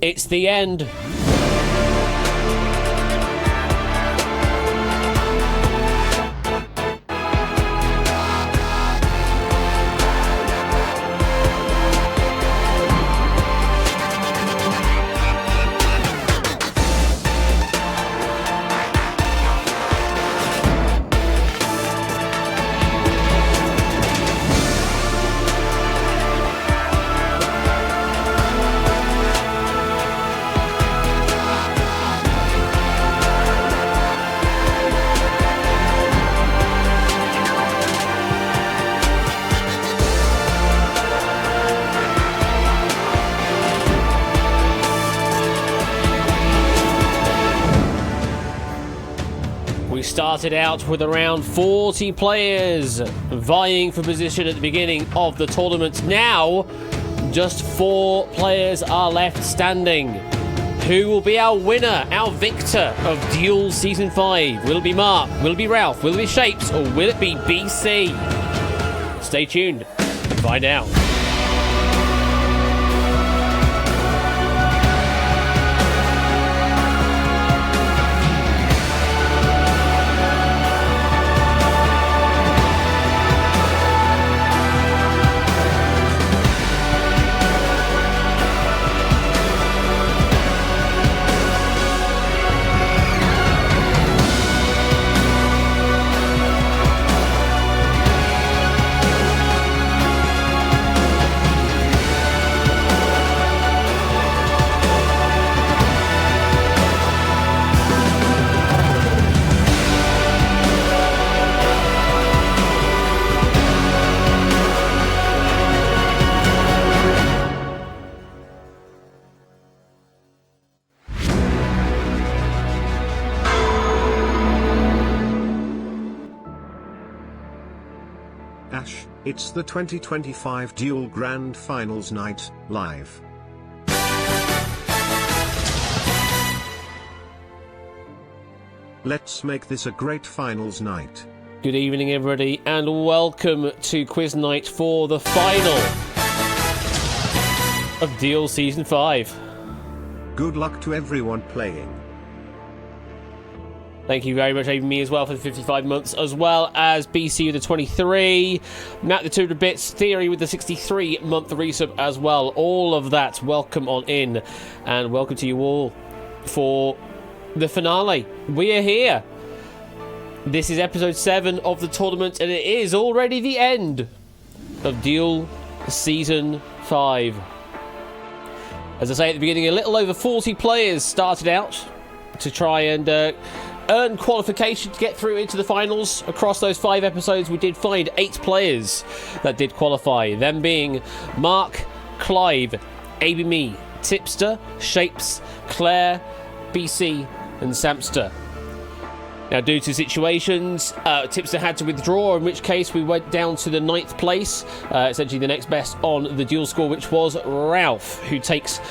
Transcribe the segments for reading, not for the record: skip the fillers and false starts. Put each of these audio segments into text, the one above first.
it's the end. We started out with around 40 players vying for position at the beginning of the tournament. Now, just 4 players are left standing. Who will be our winner, our victor of Duel Season 5? Will it be Mark? Will it be Ralph? Will it be Shapes? Or will it be BC? Stay tuned to find out. Ash, it's the 2025 Duel Grand Finals night, live. Let's make this a great finals night. Good evening, everybody, and welcome to Quiz Night for the final of Duel Season 5. Good luck to everyone playing. Thank you very much, having me as well for the 55 months, as well as BC with the 23, Matt the 200 bits, Theory with the 63-month resub as well. All of that, welcome on in, and welcome to you all for the finale. We are here. This is episode 7 of the tournament, and it is already the end of Duel Season 5. As I say at the beginning, a little over 40 players started out to try and earn qualification to get through into the finals. Across those 5 episodes, we did find 8 players that did qualify, them being Mark, Clive, ABME, Tipster, Shapes, Claire, BC, and Samster. Now, due to situations, Tipster had to withdraw, in which case we went down to the 9th place, essentially the next best on the duel score, which was Ralph, who takes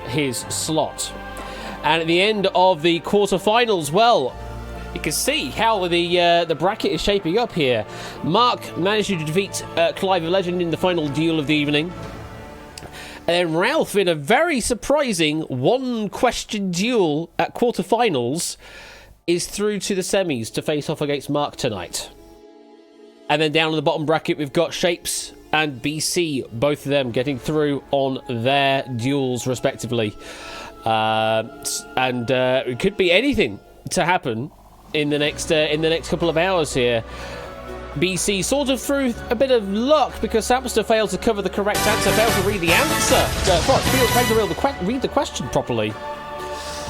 his slot. And at the end of the quarterfinals, well, you can see how the bracket is shaping up here. Mark managed to defeat Clive of Legend in the final duel of the evening. And then Ralph, in a very surprising one-question duel at quarterfinals, is through to the semis to face off against Mark tonight. And then down in the bottom bracket, we've got Shapes and BC, both of them getting through on their duels respectively. It could be anything to happen in the next couple of hours here. BC sort of through a bit of luck because Samster failed to cover the correct answer, failed to read the answer. Failed to read the question properly.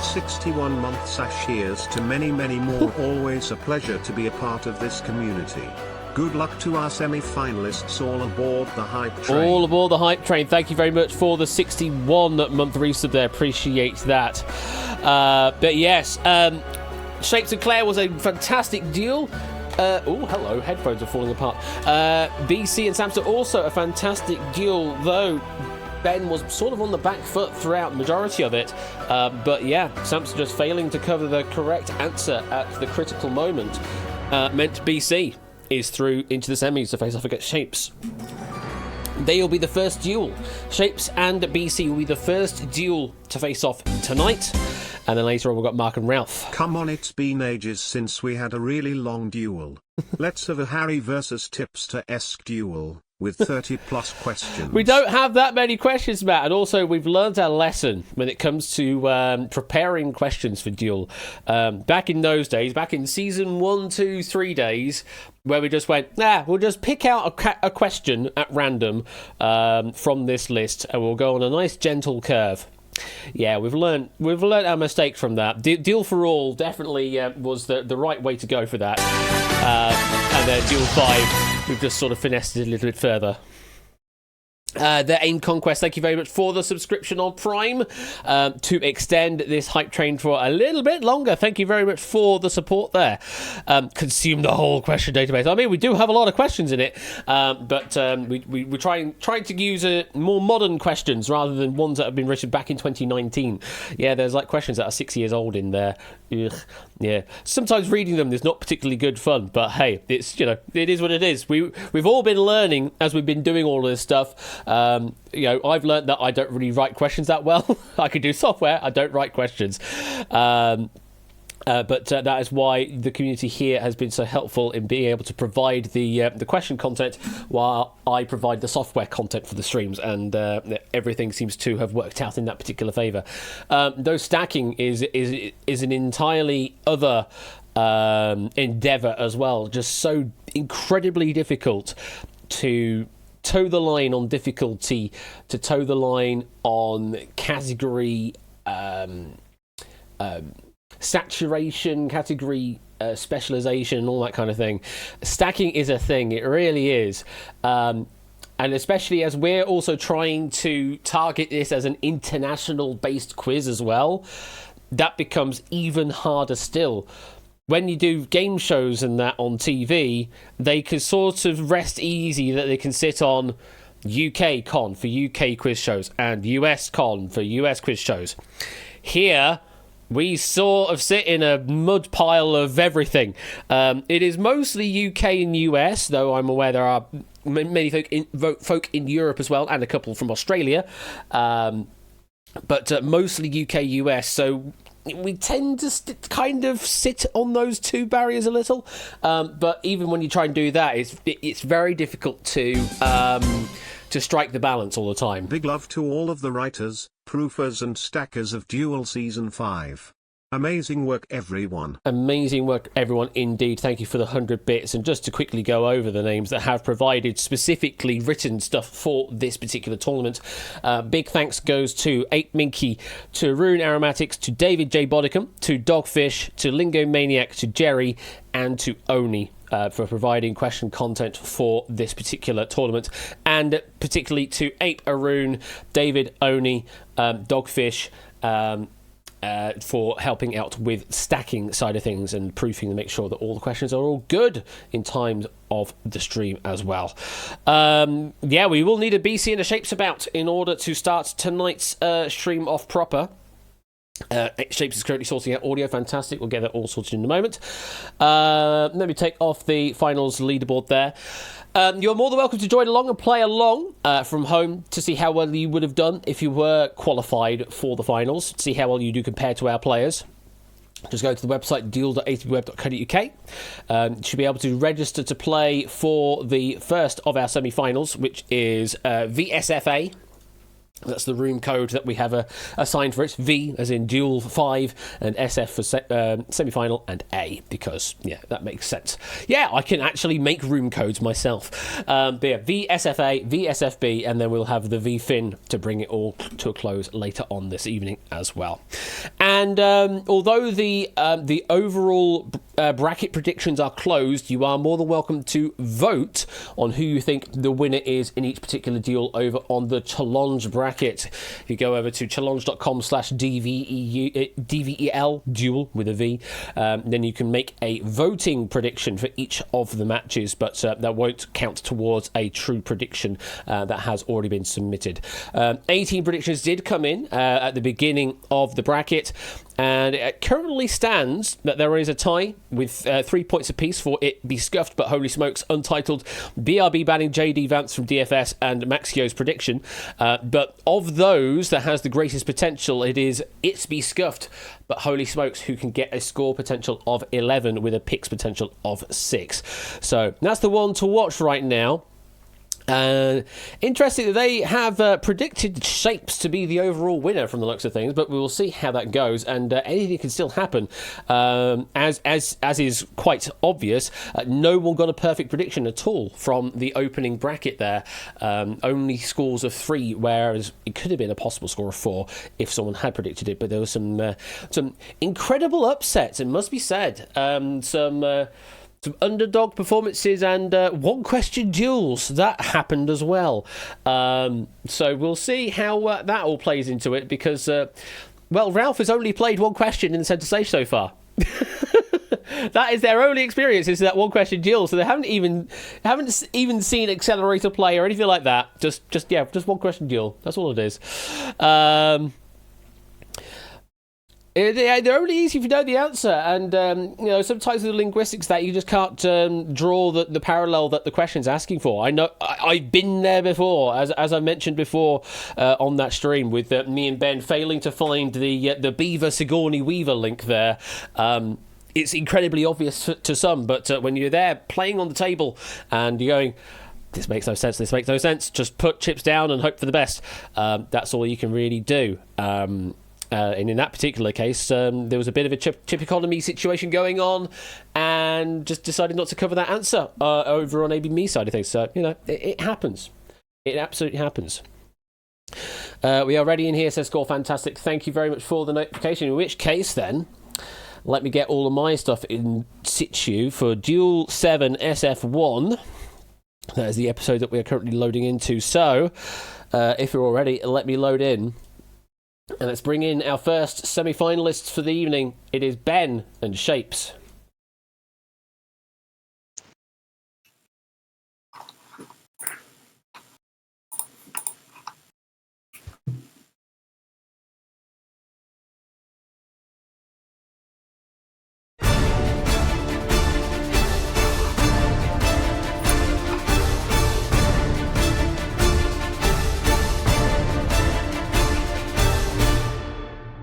61 months Ash, here's to many, many more. Always a pleasure to be a part of this community. Good luck to our semi-finalists. All aboard the hype train. All aboard the hype train. Thank you very much for the 61-month resub there. Appreciate that. But yes, Shapes and Claire was a fantastic duel. Oh, hello. Headphones are falling apart. BC and Samster also a fantastic duel, though Ben was sort of on the back foot throughout the majority of it. But yeah, Samster just failing to cover the correct answer at the critical moment meant BC is through into the semis to face off against Shapes. They will be the first duel. Shapes and BC will be the first duel to face off tonight. And then later on we've got Mark and Ralph. Come on, it's been ages since we had a really long duel. Let's have a Harry versus Tipster-esque duel with 30 plus questions. We don't have that many questions, Matt, and also we've learned our lesson when it comes to preparing questions for duel. Back in those days, back in season 1, 2, 3 days, where we just went, we'll just pick out a question at random from this list, and we'll go on a nice gentle curve. Yeah, we've learned our mistake from that. Deal for all definitely was the right way to go for that. And then Duel 5, we've just sort of finessed it a little bit further. The AIM Conquest, thank you very much for the subscription on Prime to extend this hype train for a little bit longer. Thank you very much for the support there. Consume the whole question database. I mean, we do have a lot of questions in it, but we're trying to use more modern questions rather than ones that have been written back in 2019. Yeah, there's like questions that are 6 years old in there. Ugh. Yeah, sometimes reading them is not particularly good fun, but hey, it's it is what it is. We've all been learning as we've been doing all of this stuff. I've learned that I don't really write questions that well. I can do software, I don't write questions. But that is why the community here has been so helpful in being able to provide the question content while I provide the software content for the streams, and everything seems to have worked out in that particular favour. Though stacking is an entirely other endeavour as well, just so incredibly difficult to toe the line on difficulty, to toe the line on category saturation, category specialization, and all that kind of thing. Stacking is a thing, it really is. And especially as we're also trying to target this as an international based quiz as well, that becomes even harder still. When you do game shows and that on TV, they can sort of rest easy that they can sit on UK Con for UK quiz shows and US Con for US quiz shows. Here, we sort of sit in a mud pile of everything. It is mostly UK and US, though I'm aware there are many folk in Europe as well, and a couple from Australia. But mostly UK, US, so we tend to kind of sit on those two barriers a little. But even when you try and do that, it's very difficult to strike the balance all the time. Big love to all of the writers, proofers and stackers of Duel Season 5. Amazing work, everyone. Amazing work, everyone, indeed. Thank you for the 100 bits. And just to quickly go over the names that have provided specifically written stuff for this particular tournament, big thanks goes to 8 Minky, to Rune Aromatics, to David J. Bodicum, to Dogfish, to Lingo Maniac, to Jerry, and to Oni. For providing question content for this particular tournament, and particularly to Ape Arun, David, Oni, Dogfish, for helping out with stacking side of things and proofing to make sure that all the questions are all good in times of the stream as well. We will need a BC and a Shapes About in order to start tonight's stream off proper. Shapes is currently sorting out audio. Fantastic. We'll get that all sorted in a moment. Let me take off the finals leaderboard there. You're more than welcome to join along and play along from home to see how well you would have done if you were qualified for the finals. See how well you do compared to our players. Just go to the website duel.atbweb.co.uk. You should be able to register to play for the first of our semi-finals, which is VSFA. That's the room code that we have assigned for it. V as in Duel 5, and SF for semi-final, and A because, that makes sense. Yeah, I can actually make room codes myself. But yeah, VSFA, VSFB, and then we'll have the VFin to bring it all to a close later on this evening as well. And although the overall bracket predictions are closed, you are more than welcome to vote on who you think the winner is in each particular duel over on the challenge bracket. If you go over to challenge.com/DVEL duel with a V, then you can make a voting prediction for each of the matches, but that won't count towards a true prediction that has already been submitted. 18 predictions did come in at the beginning of the bracket. And it currently stands that there is a tie with 3 points apiece for It Be Scuffed, but holy smokes, Untitled, BRB banning JD Vance from DFS, and Maxio's prediction. But of those that has the greatest potential, it is It Be Scuffed, but holy smokes, who can get a score potential of 11 with a picks potential of 6. So that's the one to watch right now. Interesting that they have predicted Shapes to be the overall winner from the looks of things, but we will see how that goes, and anything can still happen. As is quite obvious, no one got a perfect prediction at all from the opening bracket there. Only scores of 3, whereas it could have been a possible score of 4 if someone had predicted it, but there was some incredible upsets, it must be said. Some underdog performances and one-question duels. That happened as well. So we'll see how that all plays into it because, Ralph has only played one question in the centre stage so far. That is their only experience, is that one-question duel. So they haven't even seen Accelerator play or anything like that. Just one-question duel. That's all it is. They're only easy if you know the answer, and sometimes with the linguistics that you just can't draw the parallel that the question's asking for. I know I've been there before, as I mentioned before on that stream with me and Ben failing to find the Beaver Sigourney Weaver link there. It's incredibly obvious to some, but when you're there playing on the table and you're going, this makes no sense, just put chips down and hope for the best. That's all you can really do. And in that particular case, there was a bit of a chip economy situation going on, and just decided not to cover that answer over on ABME side of things. So, it happens. It absolutely happens. We are ready in here, says Score Fantastic. Thank you very much for the notification. In which case, then, let me get all of my stuff in situ for Duel 7 SF1. That is the episode that we are currently loading into. So, if you're all ready, let me load in. And let's bring in our first semi-finalists for the evening. It is Ben and Shapes.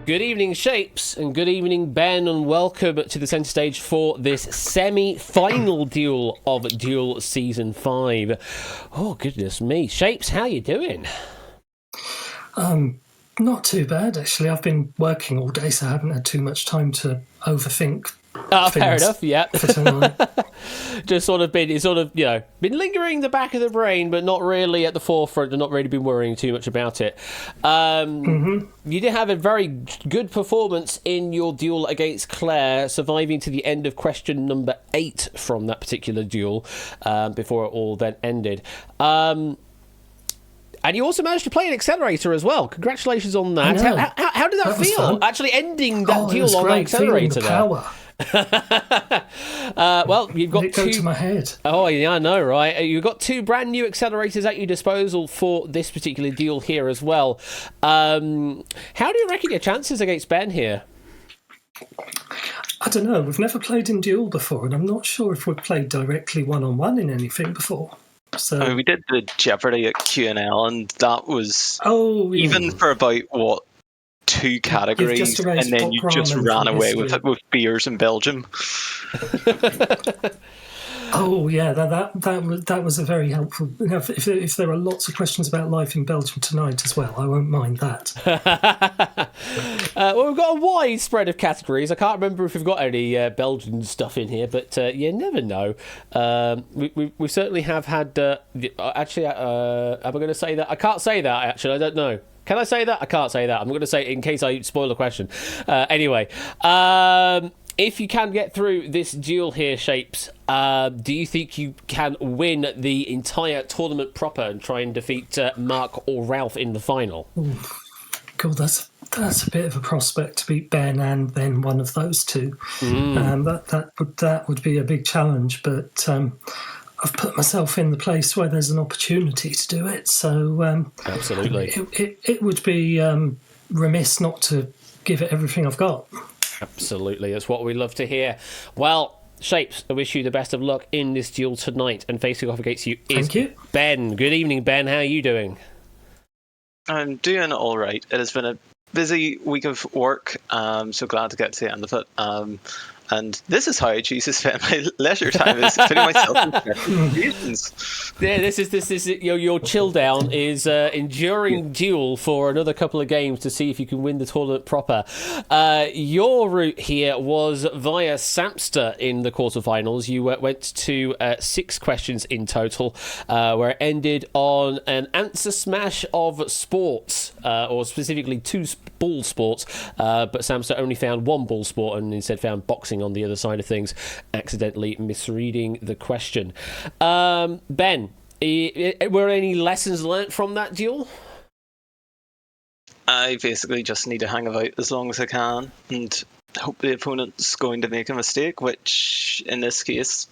Good evening, Shapes, and good evening, Ben, and welcome to the centre stage for this semi-final duel of Duel Season 5. Oh, goodness me. Shapes, how you doing? Not too bad, actually. I've been working all day, so I haven't had too much time to overthink. Fair enough, yeah. For tonight. Just been lingering in the back of the brain, but not really at the forefront, and not really been worrying too much about it. You did have a very good performance in your duel against Claire, surviving to the end of question number 8 from that particular duel, before it all then ended. And you also managed to play an accelerator as well. Congratulations on that. How did that feel? Fun. Actually ending that duel on the accelerator there. Power. Well, you've got it go to my head. Oh, yeah, I know, right? You've got 2 brand new accelerators at your disposal for this particular deal here as well. How do you reckon your chances against Ben here? I don't know. We've never played in duel before, and I'm not sure if we've played directly one-on-one in anything before. So I mean, we did the Jeopardy at Q&L, and that was even for about 2 categories, and then you just ran away with it with beers in Belgium. Oh yeah, that was a very helpful. If there are lots of questions about life in Belgium tonight as well, I won't mind that. Well, we've got a wide spread of categories. I can't remember if we've got any Belgian stuff in here, but you never know. We certainly have had. Actually, am I going to say that? I can't say that. Actually, I don't know. Can I say that? I can't say that. I'm going to say it in case I spoil the question. Anyway, if you can get through this duel here, Shapes, do you think you can win the entire tournament proper and try and defeat Mark or Ralph in the final? God, that's a bit of a prospect to beat Ben and then one of those two. That would be a big challenge, but I've put myself in the place where there's an opportunity to do it. So absolutely, it would be remiss not to give it everything I've got. Absolutely, that's what we love to hear. Well, Shapes, I wish you the best of luck in this duel tonight, and facing off against you is Ben. Good evening, Ben. How are you doing? I'm doing all right. It has been a busy week of work. So glad to get to the end of it. And this is how I choose to spend my leisure time, is putting myself in situations. Yeah, this is your chill down is enduring duel for another couple of games to see if you can win the tournament proper. Your route here was via Samster in the quarterfinals. You went to 6 questions in total, where it ended on an answer smash of sports, or specifically 2 ball sports, but Samster only found 1 ball sport and instead found boxing on the other side of things, accidentally misreading the question. Ben, were any lessons learnt from that duel? I basically just need to hang about as long as I can and hope the opponent's going to make a mistake, which in this case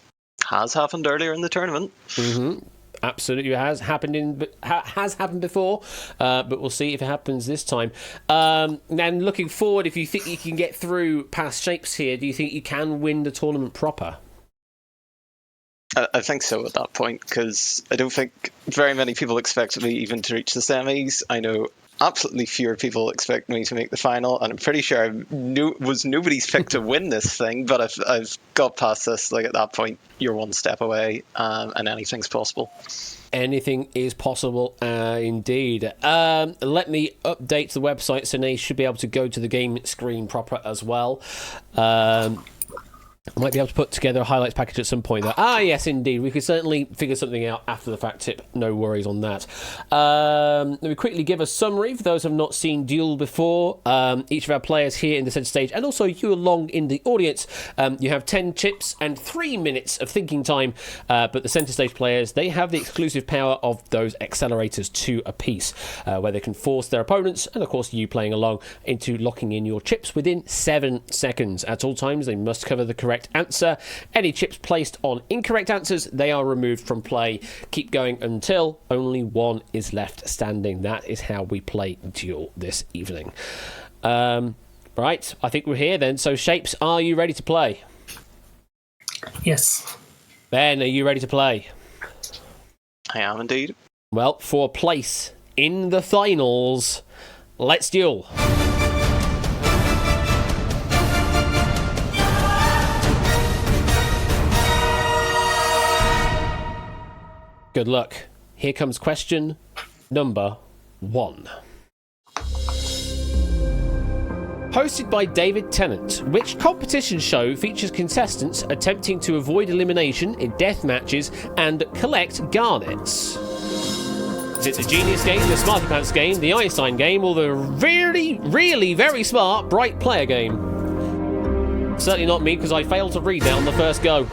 has happened earlier in the tournament. Mm-hmm. Absolutely, it has happened before, but we'll see if it happens this time. And looking forward, if you think you can get through past Shapes here, do you think you can win the tournament proper? I think so at that point, because I don't think very many people expect me even to reach the semis. I know absolutely fewer people expect me to make the final, and I'm pretty sure I was nobody's pick to win this thing, but I've got past this. Like, at that point, you're one step away, and anything's possible. Anything is possible, indeed. Let me update the website so they should be able to go to the game screen proper as well. I might be able to put together a highlights package at some point. Yes, indeed. We could certainly figure something out after the fact tip. No worries on that. Let me quickly give a summary for those who have not seen Duel before. Each of our players here in the centre stage, and also you along in the audience, you have 10 chips and 3 minutes of thinking time. But the centre stage players, they have the exclusive power of those accelerators 2 apiece, where they can force their opponents, and of course you playing along, into locking in your chips within 7 seconds. At all times, they must cover the correct answer. Any chips placed on incorrect answers, they are removed from play. Keep going until only 1 is left standing. That is how we play Duel this evening. Right, I think we're here then. So Shapes, are you ready to play? Yes. Ben, are you ready to play? I am indeed. Well, for a place in the finals, let's duel. Good luck. Here comes question number 1. Hosted by David Tennant, which competition show features contestants attempting to avoid elimination in death matches and collect garnets? Is it the Genius game, the Smarty Pants game, the Einstein game, or the really, really very smart Bright Player game? Certainly not me, because I failed to read that on the first go.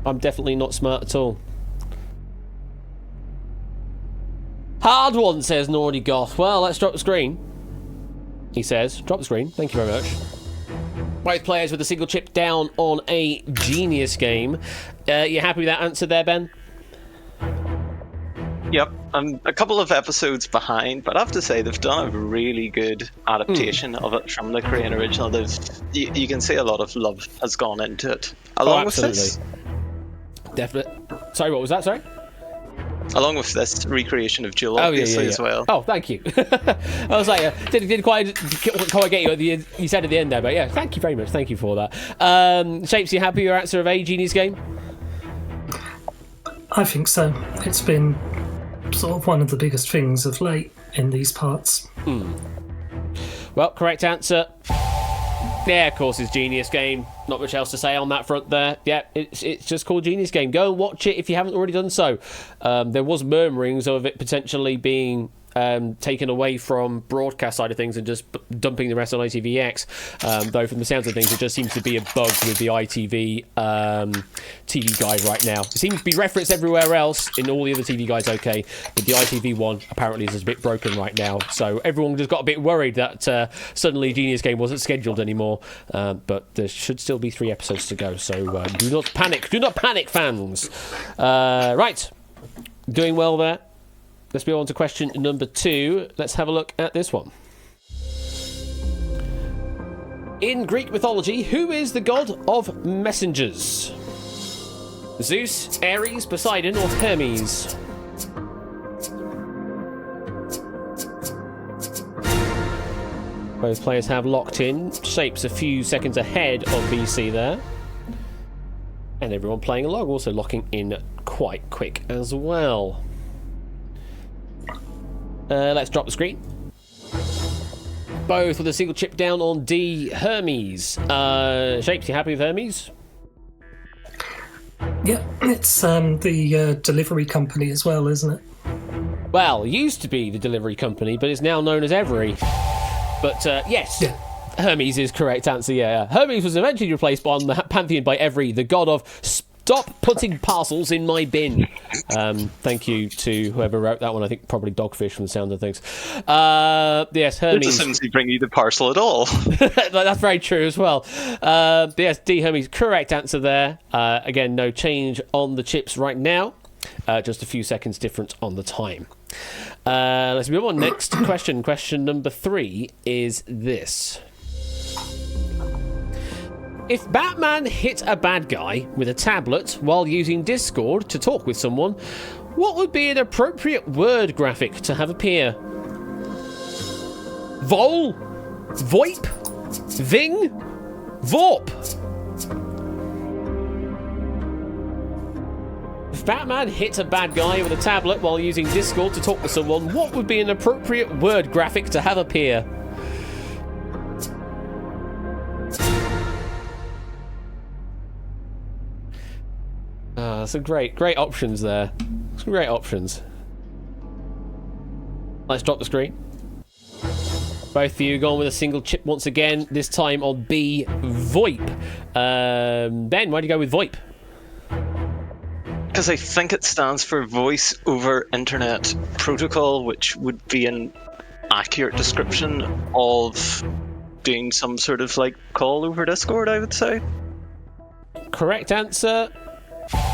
I'm definitely not smart at all. Hard one, says Nordy Goth. Well, let's drop the screen. He says, drop the screen. Thank you very much. Both players with a single chip down on a Genius game. You happy with that answer there, Ben? Yep. I'm a couple of episodes behind, but I have to say they've done a really good adaptation of it from the Korean original. You can see a lot of love has gone into it. Along with this. Definitely. Sorry, what was that? Sorry? Along with this recreation of Duel, obviously, as well. Oh, thank you. I was like, didn't quite get you at the end. You said at the end there, but yeah, thank you very much. Thank you for that. Shapes, you happy with your answer of a Genius game? I think so. It's been sort of one of the biggest things of late in these parts. Well, correct answer. Yeah, of course, it's Genius Game. Not much else to say on that front there. Yeah, it's just called Genius Game. Go and watch it if you haven't already done so. There was murmurings of it potentially being taken away from broadcast side of things and just dumping the rest on ITVX. Though from the sounds of things, it just seems to be a bug with the ITV TV guide right now. It seems to be referenced everywhere else. In all the other TV guides, okay, but the ITV one apparently is just a bit broken right now. So everyone just got a bit worried that suddenly Genius Game wasn't scheduled anymore. But there should still be 3 episodes to go. So do not panic. Do not panic, fans. Right, doing well there. Let's move on to question number 2. Let's have a look at this one. In Greek mythology, who is the god of messengers? Zeus, Ares, Poseidon, or Hermes? Both players have locked in. Shapes a few seconds ahead of BC there. And everyone playing along also locking in quite quick as well. Let's drop the screen. Both with a single chip down on D, Hermes. Shapes, you happy with Hermes? Yeah, it's the delivery company as well, isn't it? Well, it used to be the delivery company, but it's now known as Every. But yes, Yeah. Hermes is correct answer, yeah. Hermes was eventually replaced on the pantheon by Every, the god of stop putting parcels in my bin. Thank you to whoever wrote that one. I think probably Dogfish from the sound of things. Yes, Hermes. It doesn't bring you the parcel at all. That's very true as well. Yes, D, Hermes, correct answer there. Again, no change on the chips right now. Just a few seconds difference on the time. Let's move on. Next question. Question number 3 is this. If Batman hit a bad guy with a tablet while using Discord to talk with someone, what would be an appropriate word graphic to have appear? Vol? VoIP? Ving? Vorp? If Batman hit a bad guy with a tablet while using Discord to talk with someone, what would be an appropriate word graphic to have appear? Some great options there. Some great options. Let's drop the screen. Both of you gone with a single chip once again, this time on B, VoIP. Ben, why do you go with VoIP? Because I think it stands for Voice over Internet Protocol, which would be an accurate description of doing some sort of like call over Discord, I would say. Correct answer.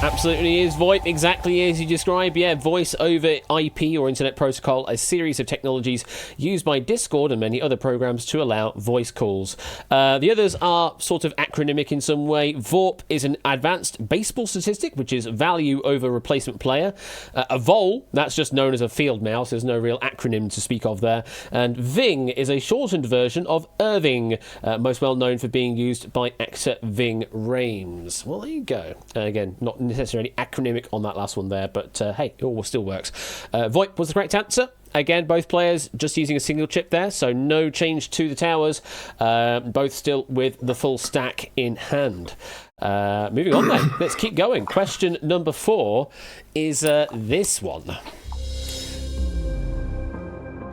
Absolutely is VoIP, exactly as you describe. Yeah, voice over IP or internet protocol, a series of technologies used by Discord and many other programs to allow voice calls. The others are sort of acronymic in some way. VORP is an advanced baseball statistic, which is value over replacement player. A VOL, that's just known as a field mouse. There's no real acronym to speak of there. And VING is a shortened version of Irving, most well known for being used by actor Ving Rhames. Well, there you go. Again, not necessarily acronymic on that last one there, but hey, it all still works. VoIP was the correct answer. Again, both players just using a single chip there, so no change to the towers. Both still with the full stack in hand. Moving on then, let's keep going. Question number 4 is this one.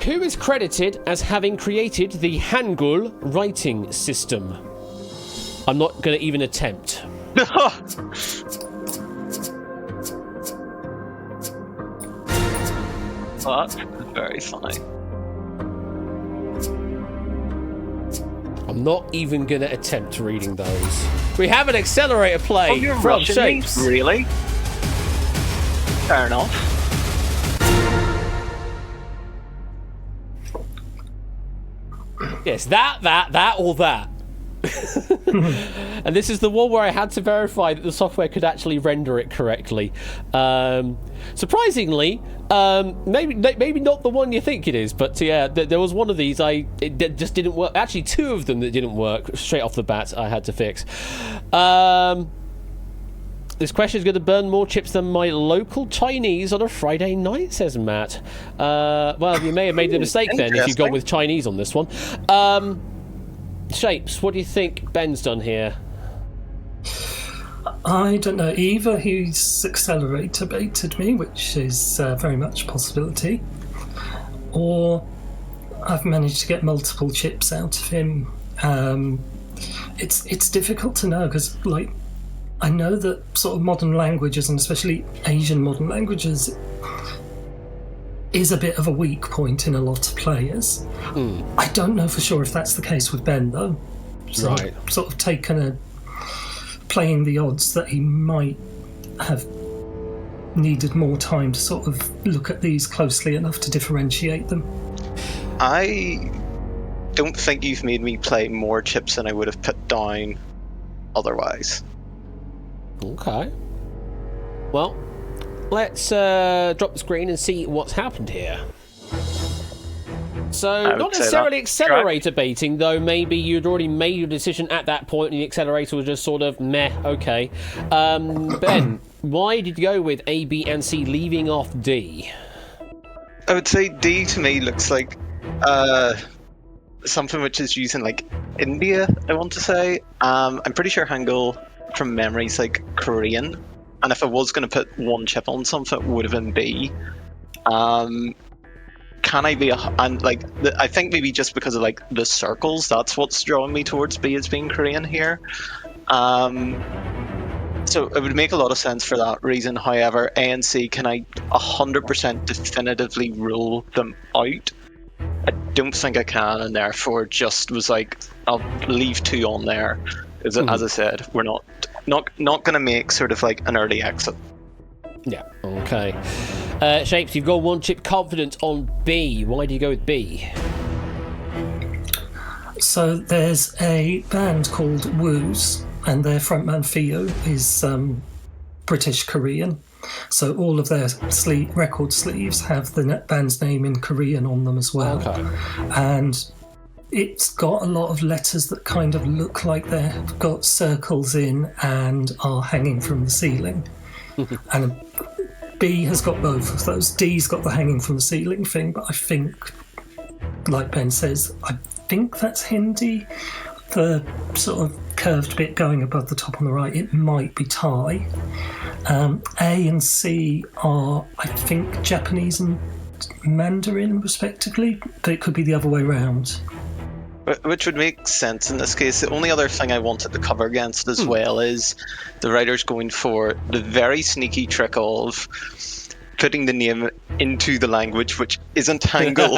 Who is credited as having created the Hangul writing system? I'm not going to even attempt. Well, that's very funny. I'm not even going to attempt reading those. We have an accelerator play Oh, you're from rushing me? Shapes. Really? Fair enough. Yes, that, or that. And this is the one where I had to verify that the software could actually render it correctly. Surprisingly, maybe not the one you think it is, but yeah, there was one of these it just didn't work. Actually, 2 of them that didn't work straight off the bat. I had to fix. This question is going to burn more chips than my local Chinese on a Friday night, says Matt. Well, you may have made the mistake then if you've gone with Chinese on this one. Shapes, what do you think Ben's done here? I don't know. Either he's accelerator baited me, which is very much a possibility, or I've managed to get multiple chips out of him. It's difficult to know because, like, I know that sort of modern languages, and especially Asian modern languages, is a bit of a weak point in a lot of players. I don't know for sure if that's the case with Ben, though. So Right. I've sort of taken playing the odds that he might have needed more time to sort of look at these closely enough to differentiate them. I don't think you've made me play more chips than I would have put down otherwise. Okay. Well, let's drop the screen and see what's happened here. So, not necessarily accelerator baiting, though maybe you'd already made your decision at that point and the accelerator was just sort of meh, okay. Ben, why did you go with A, B, and C, leaving off D? I would say D to me looks like something which is used in like India, I want to say. I'm pretty sure Hangul from memory is like Korean. And if I was going to put one chip on something, it would have been B. Can I be I think maybe just because of like the circles, that's what's drawing me towards B as being Korean here. So it would make a lot of sense for that reason. However, A and C, can I 100% definitively rule them out? I don't think I can, and therefore just was like, I'll leave 2 on there. As I said, we're not going to make sort of like an early exit. Yeah, okay. Shapes, you've got 1 chip confident on B. Why do you go with B? So there's a band called Woos, and their frontman Theo is British Korean. So all of their record sleeves have the band's name in Korean on them as well. Okay. And it's got a lot of letters that kind of look like they've got circles in and are hanging from the ceiling. And B has got both of those. D's got the hanging from the ceiling thing, but I think, like Ben says, I think that's Hindi. The sort of curved bit going above the top on the right, it might be Thai. A and C are, I think, Japanese and Mandarin, respectively, but it could be the other way around. Which would make sense in this case. The only other thing I wanted to cover against as well is the writer's going for the very sneaky trick of putting the name into the language which isn't Hangul.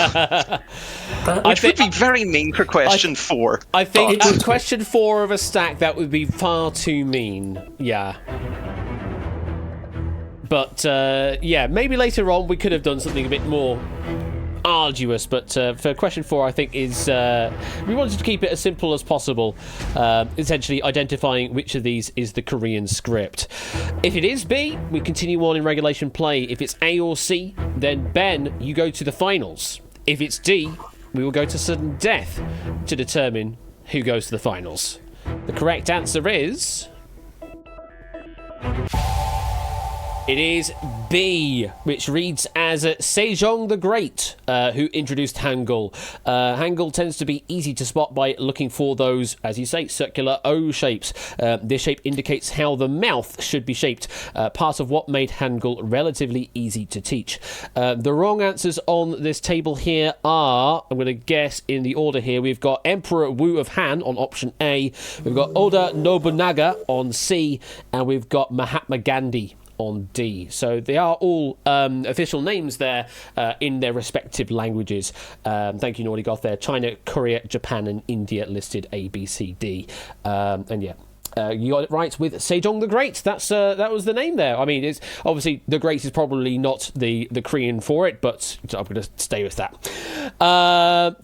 Which would be very mean for question 4. I think at question 4 of a stack, that would be far too mean. Yeah. But, yeah, maybe later on we could have done something a bit more arduous, but for question 4 I think is we wanted to keep it as simple as possible, essentially identifying which of these is the Korean script. If it is B, we continue on in regulation play. If it's A or C, then Ben, you go to the finals. If it's D, we will go to sudden death to determine who goes to the finals. The correct answer is... It is B, which reads as Sejong the Great, who introduced Hangul. Hangul tends to be easy to spot by looking for those, as you say, circular O shapes. This shape indicates how the mouth should be shaped, part of what made Hangul relatively easy to teach. The wrong answers on this table here are, I'm going to guess in the order here, we've got Emperor Wu of Han on option A, we've got Oda Nobunaga on C, and we've got Mahatma Gandhi on D. So they are all official names there in their respective languages. Thank you, Naughty Goth there. China, Korea, Japan, and India listed A, B, C, D. And yeah. You got it right with Sejong the Great. That was the name there. I mean, it's obviously the Great is probably not the Korean for it, but I'm going to stay with that.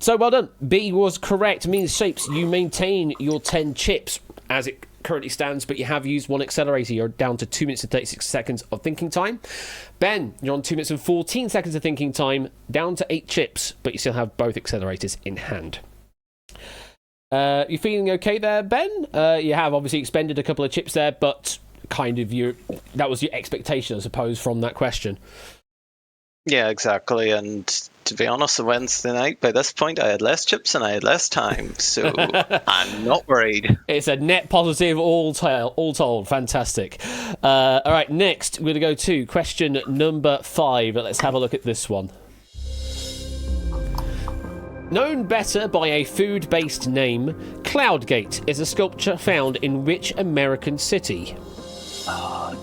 So well done. B was correct. Means Shapes, you maintain your 10 chips as it currently stands, but you have used 1 accelerator. You're down to 2 minutes and 36 seconds of thinking time. Ben, you're on 2 minutes and 14 seconds of thinking time, down to 8 chips, but you still have both accelerators in hand. You feeling okay there, Ben? You have obviously expended a couple of chips there, but kind of that was your expectation, I suppose, from that question. Yeah, exactly. And to be honest, on Wednesday night, by this point, I had less chips and I had less time, so I'm not worried. It's a net positive all told. Fantastic. All right, next, we're going to go to question number 5. Let's have a look at this one. Known better by a food-based name, Cloudgate is a sculpture found in which American city?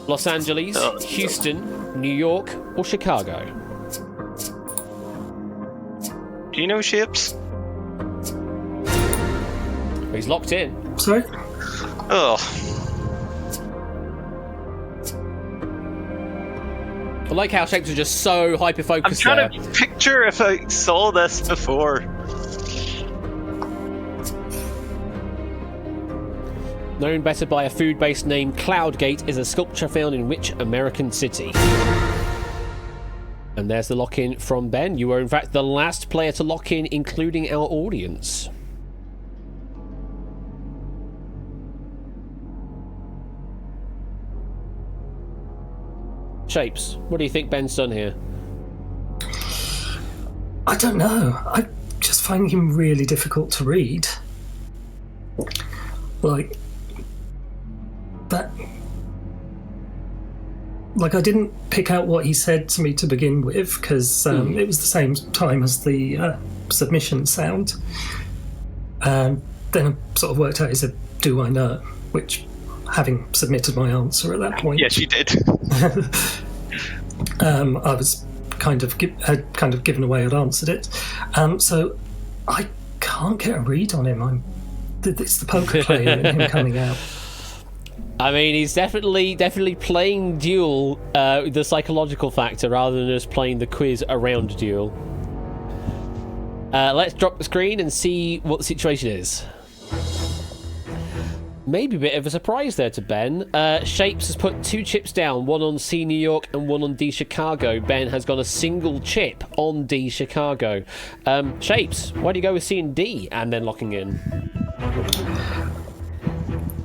Los Angeles, Houston, New York, or Chicago? Do you know Shapes? He's locked in. Sorry? Oh. I like how Shapes are just so hyper-focused I'm there. trying to picture if I saw this before. known better by a food-based name, Cloudgate, is a sculpture found in which American city? And there's the lock-in from Ben. You were, in fact, the last player to lock in, including our audience. Shapes, what do you think Ben's done here? I don't know. I just find him really difficult to read. Like, that... Like, I didn't pick out what he said to me to begin with, because it was the same time as the submission sound. And then I sort of worked out, he said, "Do I know?" Which, having submitted my answer at that point... Yes, you did. I was had kind of given away I'd answered it. So I can't get a read on him. It's the poker player in him coming out. I mean, he's definitely playing Duel, the psychological factor, rather than just playing the quiz around Duel. Let's drop the screen and see what the situation is. Maybe a bit of a surprise there to Ben. Shapes has put 2 chips down, one on C New York and one on D Chicago. Ben has got a single chip on D Chicago. Shapes, why do you go with C and D and then locking in?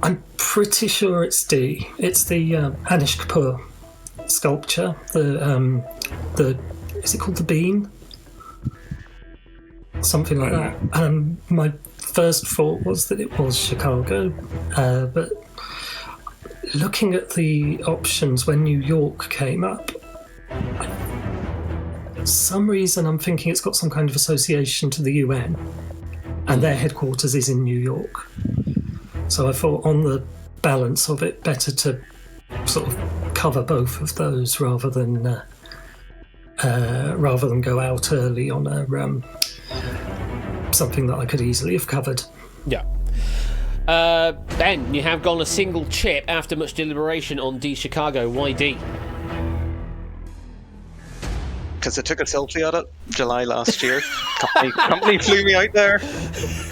I'm pretty sure it's D. It's the Anish Kapoor sculpture. The is it called the Bean? Something like that. My first thought was that it was Chicago, but looking at the options when New York came up, for some reason I'm thinking it's got some kind of association to the UN, and their headquarters is in New York. So I thought, on the balance of it, better to sort of cover both of those rather than go out early on a something that I could easily have covered. Yeah. Ben, you have gone a single chip after much deliberation on D Chicago. Why D? Because I took a selfie at it July last year. company flew me out there.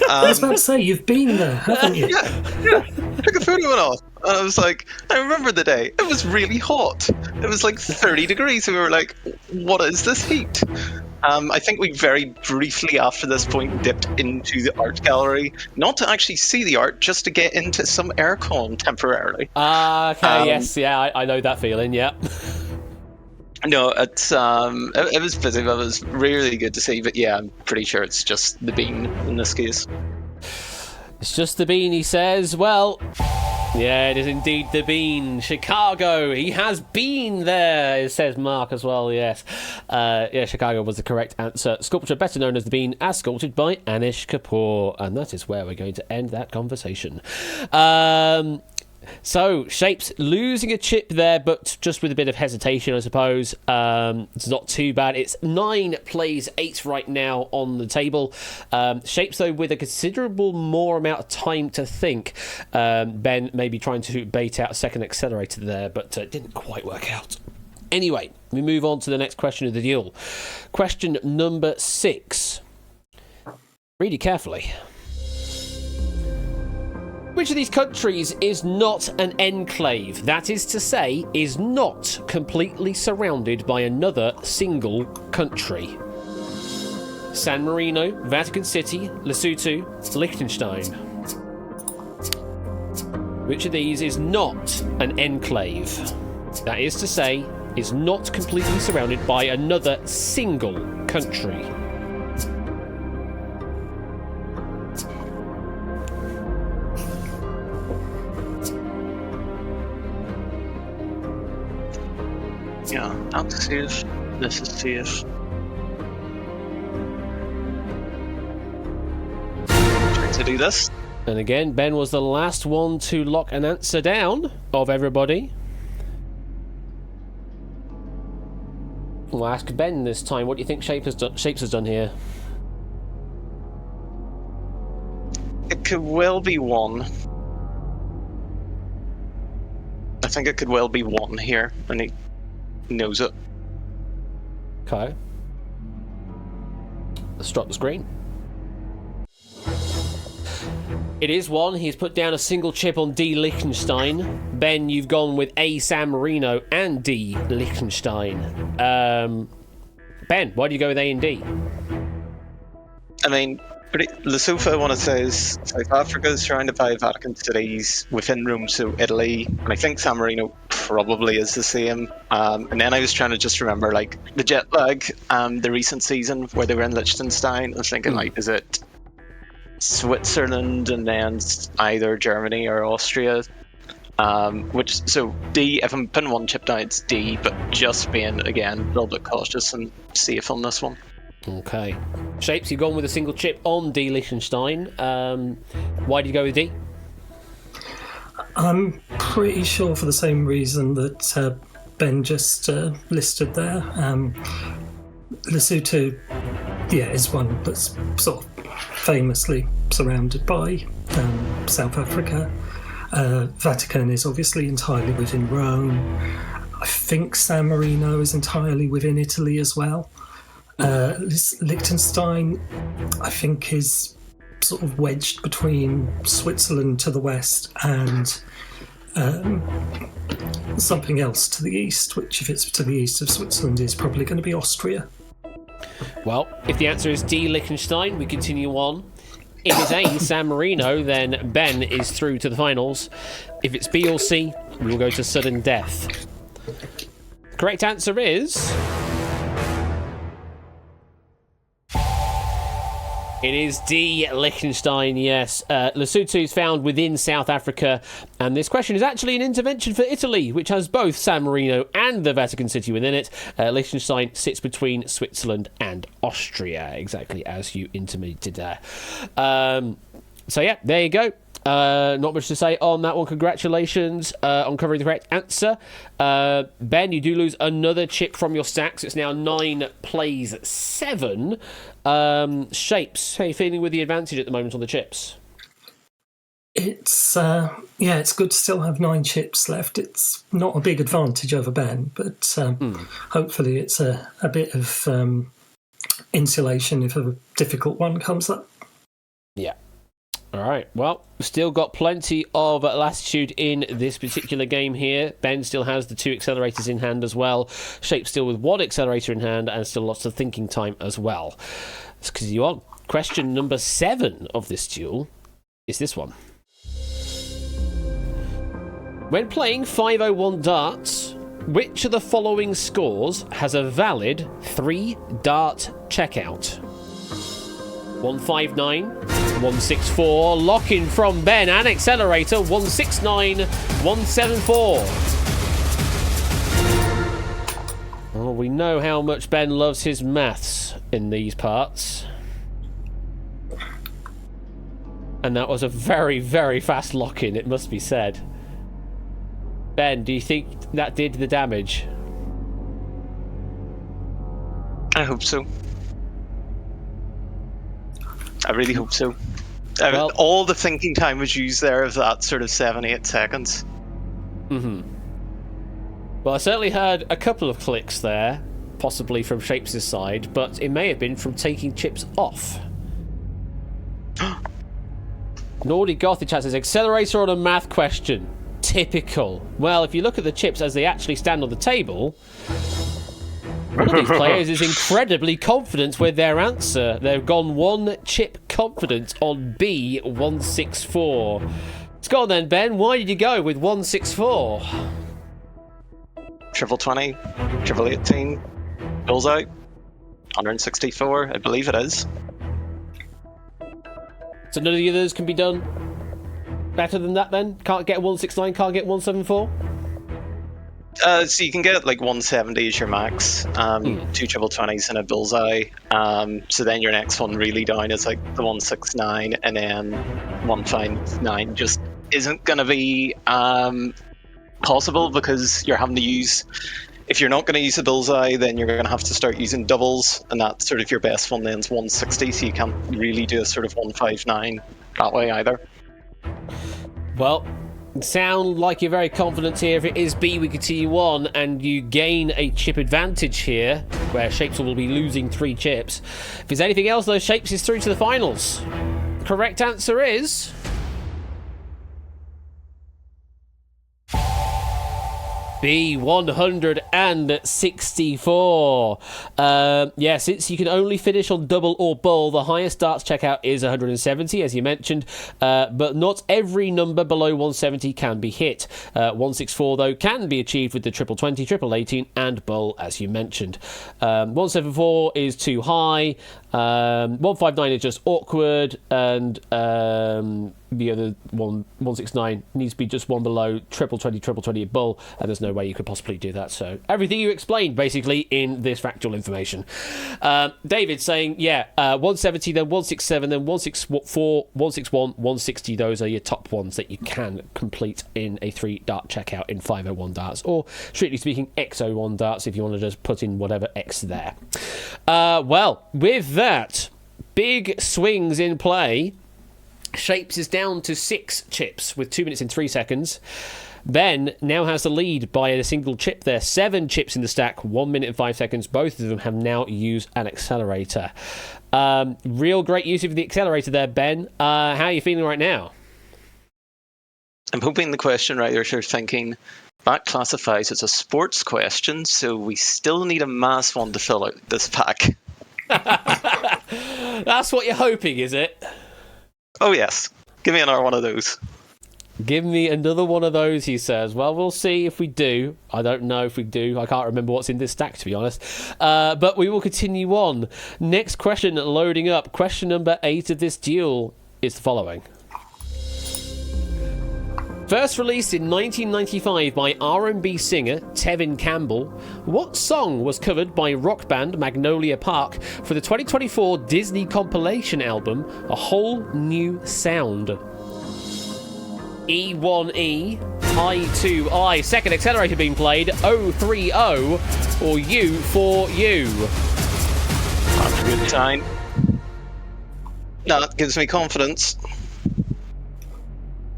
I was about to say, you've been there, haven't you? Yeah. Took a photo and all. And I was like, I remember the day. It was really hot. It was like 30 degrees. And we were like, what is this heat? I think we very briefly after this point dipped into the art gallery, not to actually see the art, just to get into some aircon temporarily. Okay, yes, yeah, I know that feeling, yeah. No, it was busy, but it was really good to see. But yeah, I'm pretty sure it's just the Bean in this case. It's just the Bean, he says. Well, yeah, it is indeed the Bean. Chicago, he has been there, says Mark as well, yes. Yeah, Chicago was the correct answer. Sculpture better known as the Bean, as sculpted by Anish Kapoor. And that is where we're going to end that conversation. So, Shapes losing a chip there, but just with a bit of hesitation, I suppose. It's not too bad. It's 9 plays 8 right now on the table. Shapes, though, with a considerable more amount of time to think. Ben maybe trying to bait out a second accelerator there, but it didn't quite work out. Anyway, we move on to the next question of the duel. Question number 6. Read it carefully. Which of these countries is not an enclave? That is to say, is not completely surrounded by another single country. San Marino, Vatican City, Lesotho, Liechtenstein. Which of these is not an enclave? That is to say, is not completely surrounded by another single country. Yeah, I'm safe. This is safe. Trying to do this. And again, Ben was the last one to lock an answer down of everybody. We'll ask Ben this time. What do you think Shapes has done here? It could well be 1. I think it could well be 1 here, and he knows it. Okay. Let's drop the screen. It is one. He's put down a single chip on D. Liechtenstein. Ben, you've gone with A. San Marino and D. Liechtenstein. Ben, why do you go with A and D? I mean, Lesotho, I want to say, is South Africa is surrounded by Vatican cities within Rome, so Italy, and I think San Marino probably is the same. And then I was trying to just remember, like, the jet lag, the recent season where they were in Liechtenstein. I was thinking, like, is it Switzerland and then either Germany or Austria? So D, if I'm putting one chip down, it's D, but just being, again, a little bit cautious and safe on this one. Okay. Shapes, you've gone with a single chip on D. Liechtenstein. Why do you go with D? I'm pretty sure for the same reason that Ben just listed there. Lesotho, is one that's sort of famously surrounded by South Africa. Vatican is obviously entirely within Rome. I think San Marino is entirely within Italy as well. Liechtenstein, I think, is sort of wedged between Switzerland to the west and something else to the east, which, if it's to the east of Switzerland, is probably going to be Austria. Well, if the answer is D. Liechtenstein, we continue on. If it's A. San Marino, then Ben is through to the finals. If it's B or C, we will go to sudden death. The correct answer is... It is D. Liechtenstein, yes. Lesotho is found within South Africa, and this question is actually an intervention for Italy, which has both San Marino and the Vatican City within it. Liechtenstein sits between Switzerland and Austria, exactly as you intimated there. So yeah, there you go. Not much to say on that one. Congratulations on covering the correct answer. Ben, you do lose another chip from your stacks. It's now 9 plays 7. Shapes, how are you feeling with the advantage at the moment on the chips? It's it's good to still have 9 chips left. It's not a big advantage over Ben, but hopefully it's a bit of insulation if a difficult one comes up. Yeah. All right, well, still got plenty of latitude in this particular game here. Ben still has the 2 accelerators in hand as well. Shape still with 1 accelerator in hand and still lots of thinking time as well. Let's continue on. Question number 7 of this duel is this one. When playing 501 darts, which of the following scores has a valid 3-dart checkout? 159, 164, lock in from Ben, and accelerator 169, 174. Well, we know how much Ben loves his maths in these parts. And that was a very, very fast lock in, it must be said. Ben, do you think that did the damage? I hope so. I really hope so. Well, all the thinking time was used there of that sort of 7-8 seconds. Mm-hmm. Well, I certainly heard a couple of clicks there, possibly from Shapes' side, but it may have been from taking chips off. Naughty Goth in chat says, accelerator on a math question. Typical. Well, if you look at the chips as they actually stand on the table... One of these players is incredibly confident with their answer. They've gone 1 chip confident on B164. Let's go on then, Ben. Why did you go with 164? Triple 20, triple 18, bullseye, 164, I believe it is. So none of the others can be done better than that then? Can't get 169, can't get 174? So you can get like 170 as your max, 2 triple 20s and a bullseye. So then your next one really down is like the 169, and then 159 just isn't going to be possible because you're having to use. If you're not going to use a bullseye, then you're going to have to start using doubles, and that's sort of your best one. Then's 160, so you can't really do a sort of 159 that way either. Well. Sound like you're very confident here. If it is B, we continue on, and you gain a chip advantage here, where Shapes will be losing 3 chips. If there's anything else, though, Shapes is through to the finals. The correct answer is... B164. Since you can only finish on double or bull, the highest darts checkout is 170, as you mentioned, but not every number below 170 can be hit. 164, though, can be achieved with the triple 20, triple 18, and bull, as you mentioned. 174 is too high. 159 is just awkward, and the other one, 169, needs to be just one below triple 20 bull, and there's no way you could possibly do that. So everything you explained basically in this factual information. David saying 170, then 167, then 164, 161, 160. Those are your top ones that you can complete in a 3 dart checkout in 501 darts, or strictly speaking X01 darts if you want to just put in whatever X there. Well, with that, big swings in play. Shapes is down to 6 chips with 2 minutes and 3 seconds. Ben now has the lead by a single chip there. 7 chips in the stack, 1 minute and 5 seconds. Both of them have now used an accelerator. Real great use of the accelerator there, Ben. How are you feeling right now? I'm hoping the question writers are thinking that classifies as a sports question, so we still need a mass one to fill out this pack. That's what you're hoping, is it? Oh yes, give me another one of those. Give me another one of those, he says. Well, we'll see if we do. I don't know if we do. I can't remember what's in this stack, to be honest. But we will continue on. Next question loading up. Question number 8 of this duel is the following. First released in 1995 by R&B singer Tevin Campbell, what song was covered by rock band Magnolia Park for the 2024 Disney compilation album A Whole New Sound? E1E, I2I, second accelerator being played, 030, or U4U? That's a good sign. No, that gives me confidence.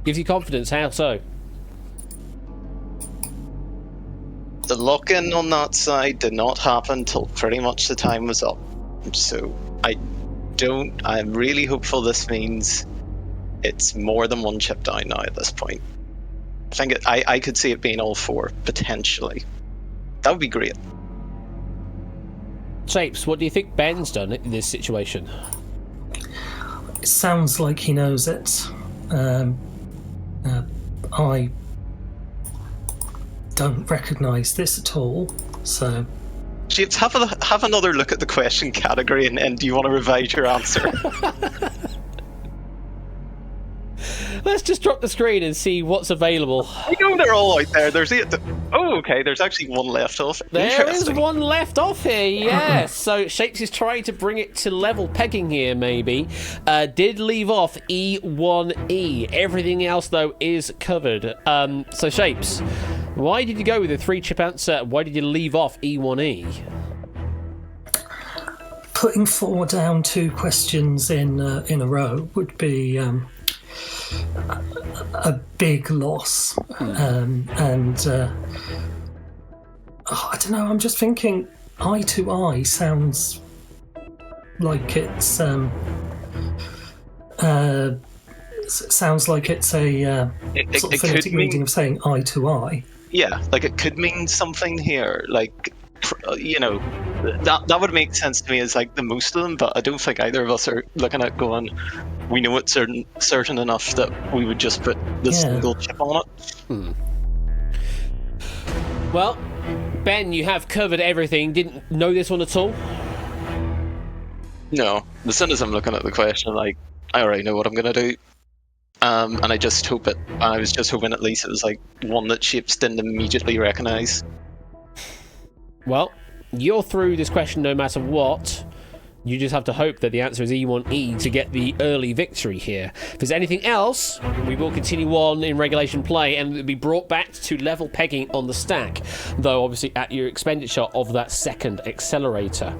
Gives you confidence, how so? The lock-in on that side did not happen till pretty much the time was up. So I'm really hopeful this means it's more than one chip down now at this point. I could see it being all 4, potentially. That would be great. Shapes, what do you think Ben's done in this situation? It sounds like he knows it. I don't recognise this at all, so... James, have another look at the question category, and do you want to revise your answer? Let's just drop the screen and see what's available. I know they're all out there. There's 8. Oh, okay, there's actually one left off. There is one left off here, yes. So Shapes is trying to bring it to level pegging here, maybe. Did leave off E1E. Everything else, though, is covered. So Shapes, why did you go with a 3-chip answer? Why did you leave off E1E? Putting 4 down 2 questions in a row would be a big loss. I don't know, I'm just thinking eye to eye sounds like it's sounds like it's a sort of phonetic reading of saying eye to eye. Yeah, like it could mean something here, like, you know, that would make sense to me as like the most of them, but I don't think either of us are looking at going, we know it's certain enough that we would just put the single chip on it. Well, Ben, you have covered everything. Didn't know this one at all? No. As soon as I'm looking at the question, like, I already know what I'm going to do. And I was just hoping at least it was like one that Shapes didn't immediately recognise. Well, you're through this question no matter what. You just have to hope that the answer is E1E to get the early victory here. If there's anything else, we will continue on in regulation play and it'll be brought back to level pegging on the stack, though obviously at your expenditure of that second accelerator.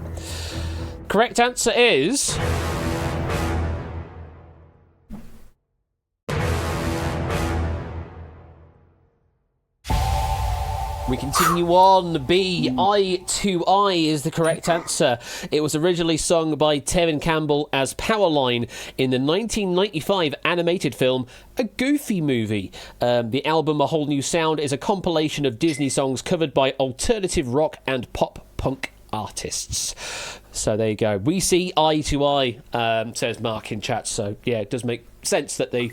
Correct answer is... We continue continue on. B, Eye to Eye is the correct answer. It was originally sung by Tevin Campbell as Powerline in the 1995 animated film A Goofy Movie. The album A Whole New Sound is a compilation of Disney songs covered by alternative rock and pop punk artists. So there you go. We see eye to eye, says Mark in chat. So yeah, it does make sense that they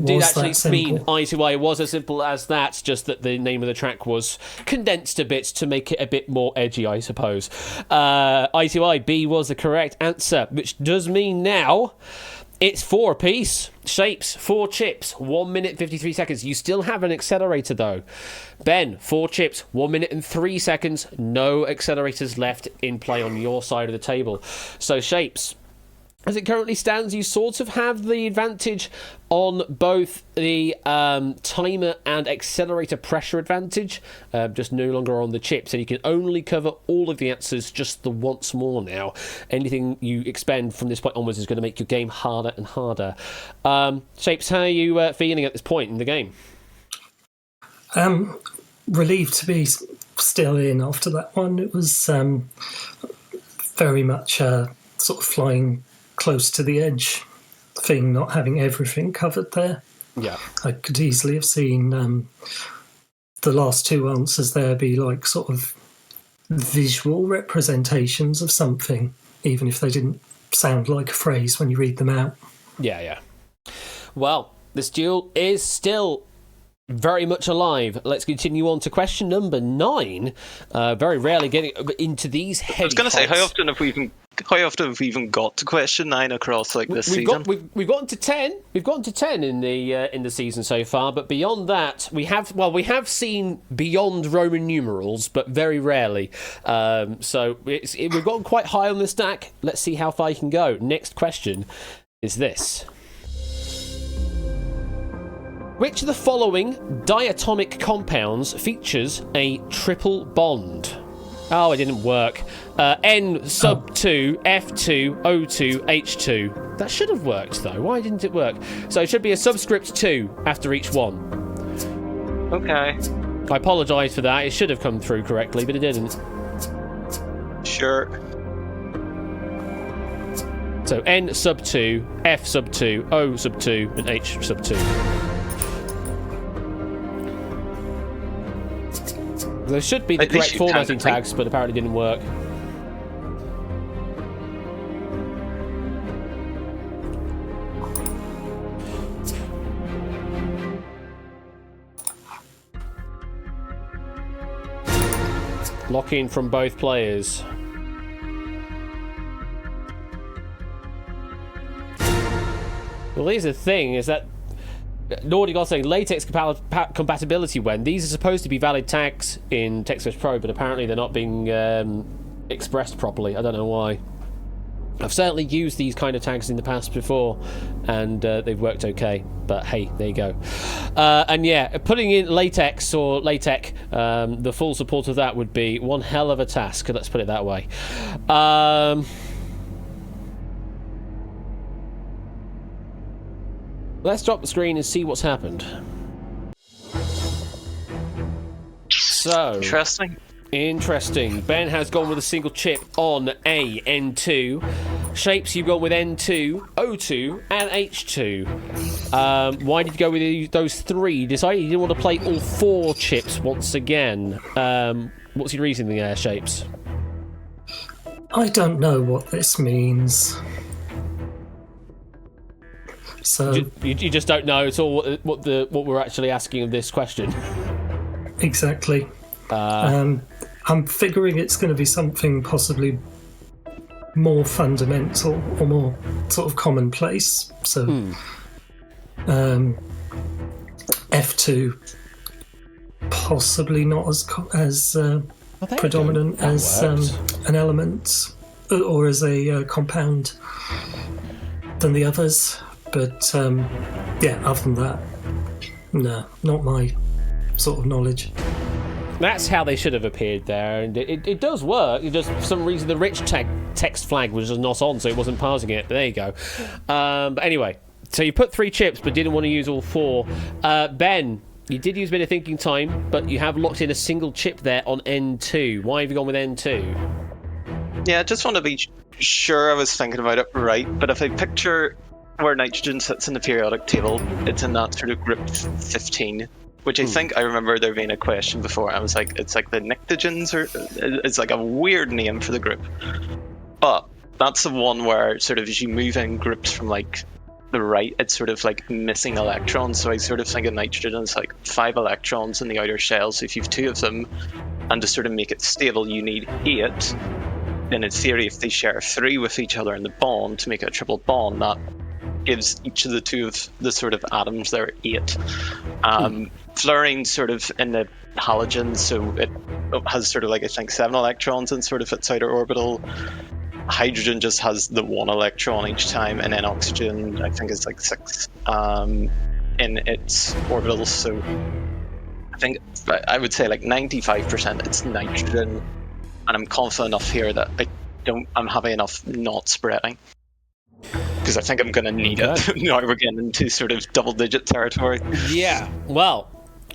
did actually mean eye to eye. It was as simple as that, just that the name of the track was condensed a bit to make it a bit more edgy, I suppose. Eye to Eye, B was the correct answer, which does mean now it's 4 apiece. Shapes, 4 chips, 1 minute 53 seconds. You still have an accelerator though. Ben, 4 chips, 1 minute and 3 seconds. No accelerators left in play on your side of the table. So Shapes, as it currently stands, you sort of have the advantage on both the timer and accelerator pressure advantage, just no longer on the chips, and you can only cover all of the answers just the once more now. Anything you expend from this point onwards is going to make your game harder and harder. Shapes, how are you feeling at this point in the game? Relieved to be still in after that one. It was very much sort of flying close to the edge thing, not having everything covered there. Yeah. I could easily have seen the last 2 answers there be like sort of visual representations of something, even if they didn't sound like a phrase when you read them out. Yeah. Well, this duel is still very much alive. Let's continue on to question number 9. Very rarely getting into these heavy I was going to say, fights. how often have we even got to question 9 across this season? We've gotten to 10. We've gotten to 10 in the season so far, but beyond that, we have seen beyond Roman numerals, but very rarely. So we've gotten quite high on the stack. Let's see how far you can go. Next question is this. Which of the following diatomic compounds features a triple bond? Oh, it didn't work. N sub 2, F2, O2, H2. That should have worked, though. Why didn't it work? So it should be a subscript 2 after each one. Okay. I apologise for that. It should have come through correctly, but it didn't. Sure. So N sub 2, F sub 2, O sub 2, and H sub 2. There should be the correct formatting tags, but apparently didn't work. Lock in from both players. Well, here's the thing, is that Nordic also saying latex compatibility when these are supposed to be valid tags in TextEdge Pro, but apparently they're not being expressed properly. I don't know why. I've certainly used these kind of tags in the past before, and they've worked okay. But hey, there you go. And yeah, putting in latex or LaTeX, the full support of that would be one hell of a task. Let's put it that way. Let's drop the screen and see what's happened. So interesting. Ben has gone with a single chip on A, N2. Shapes, you've gone with N2, O2, and H2. Why did you go with those 3? You decided you didn't want to play all 4 chips once again. What's your reasoning there, Shapes? I don't know what this means. So you just don't know at all what we're actually asking of this question. Exactly. I'm figuring it's going to be something possibly more fundamental or more sort of commonplace. So F2 possibly not as predominant as an element or as a compound than the others. But yeah, other than that, no, not my sort of knowledge. That's how they should have appeared there, and it does work. It just, for some reason, the rich text flag was just not on, so it wasn't parsing it. But there you go. But anyway, so you put 3 chips, but didn't want to use all 4. Ben, You did use a bit of thinking time, but you have locked in a single chip there on N2. Why have you gone with N2? Yeah, I just want to be sure I was thinking about it right, but if I picture where nitrogen sits in the periodic table, it's in that sort of group 15, which I think I remember there being a question before. I was like, it's like the Nictogens, or it's like a weird name for the group. But that's the one where sort of as you move in groups from like the right, it's sort of like missing electrons. So I sort of think of nitrogen as like 5 electrons in the outer shell. So if you've 2 of them, and to sort of make it stable, you need 8. Then in theory, if they share 3 with each other in the bond to make it a triple bond, that gives each of the 2 of the sort of atoms there 8. Fluorine sort of in the halogen, so it has sort of like I think 7 electrons in sort of its outer orbital. Hydrogen just has the 1 electron each time, and then oxygen I think is like 6 in its orbitals. So I think I would say like 95% it's nitrogen, and I'm confident enough here that I'm having enough not spreading, because I think I'm going to need it. Now we're getting into sort of double-digit territory. Yeah, well,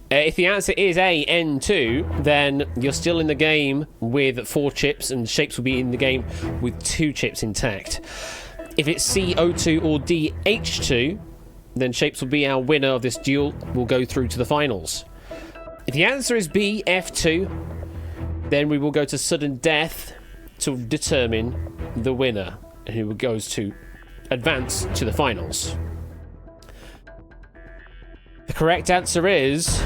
if the answer is A, N2, then you're still in the game with 4 chips, and Shapes will be in the game with 2 chips intact. If it's C, O2, or D, H2, then Shapes will be our winner of this duel. We'll go through to the finals. If the answer is B, F2, then we will go to sudden death to determine the winner, who goes to advance to the finals. The correct answer is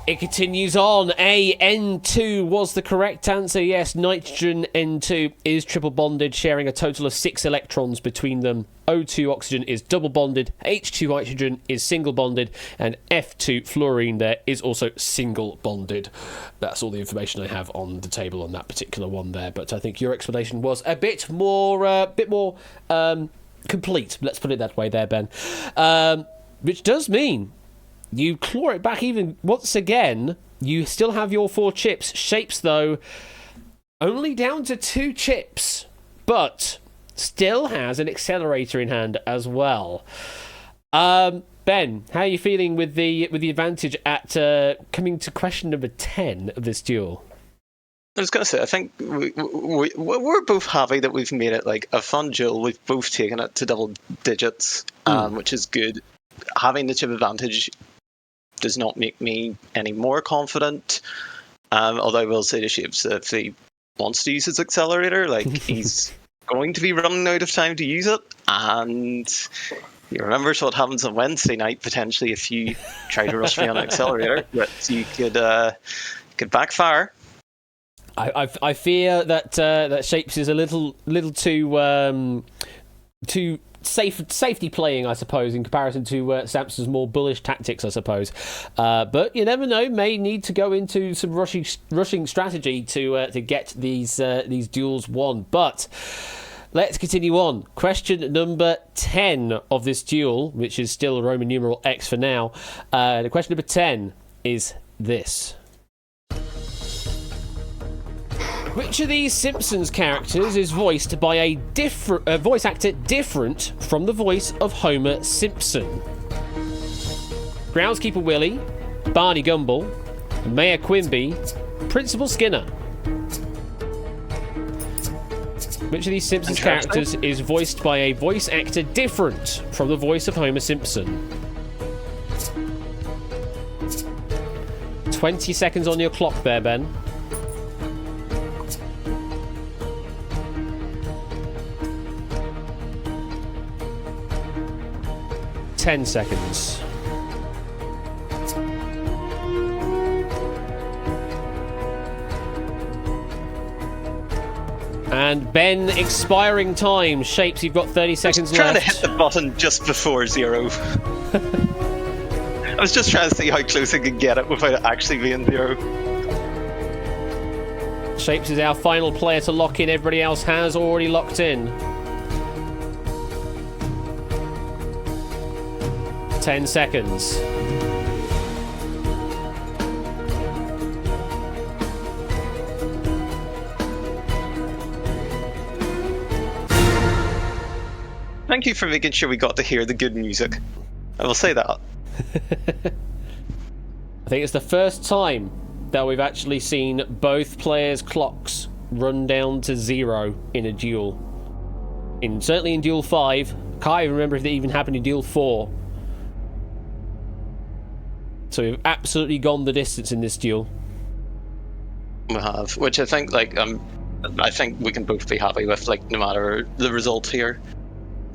it continues on. A, N2 was the correct answer. Yes, nitrogen N2 is triple bonded, sharing a total of 6 electrons between them. O2 oxygen is double bonded, H2 hydrogen is single bonded, and F2 fluorine there is also single bonded. That's all the information I have on the table on that particular one there, but I think your explanation was a bit more complete. Let's put it that way there, Ben. Which does mean you claw it back even once again. You still have your 4 chips. Shapes, though, only down to 2 chips, but still has an accelerator in hand as well. Ben, how are you feeling with the advantage at coming to question number 10 of this duel? I was going to say, I think we're both happy that we've made it like a fun duel. We've both taken it to double digits, which is good. Having the chip advantage does not make me any more confident. Although I will say to Shapes that if he wants to use his accelerator, like he's going to be running out of time to use it. And you remember what happens on Wednesday night, potentially, if you try to rush me on an accelerator, that you could backfire. I fear that Shapes is a little too safety playing, I suppose, in comparison to Samson's more bullish tactics, I suppose. But you never know; may need to go into some rushing strategy to get these duels won. But let's continue on. Question number 10 of this duel, which is still Roman numeral X for now. The question number 10 is this. Which of these Simpsons characters is voiced by a voice actor different from the voice of Homer Simpson? Groundskeeper Willie, Barney Gumble, Mayor Quimby, Principal Skinner. Which of these Simpsons characters is voiced by a voice actor different from the voice of Homer Simpson? 20 seconds on your clock there, Ben. 10 seconds. And Ben, expiring time. Shapes, you've got 30 seconds left. I was trying to hit the button just before 0. I was just trying to see how close I could get it without it actually being 0. Shapes is our final player to lock in. Everybody else has already locked in. 10 seconds. Thank you for making sure we got to hear the good music. I will say that. I think it's the first time that we've actually seen both players' clocks run down to 0 in a duel. Certainly in Duel 5. Can't even remember if it even happened in Duel 4. So we've absolutely gone the distance in this duel. We have, which I think, I think we can both be happy with, no matter the result here.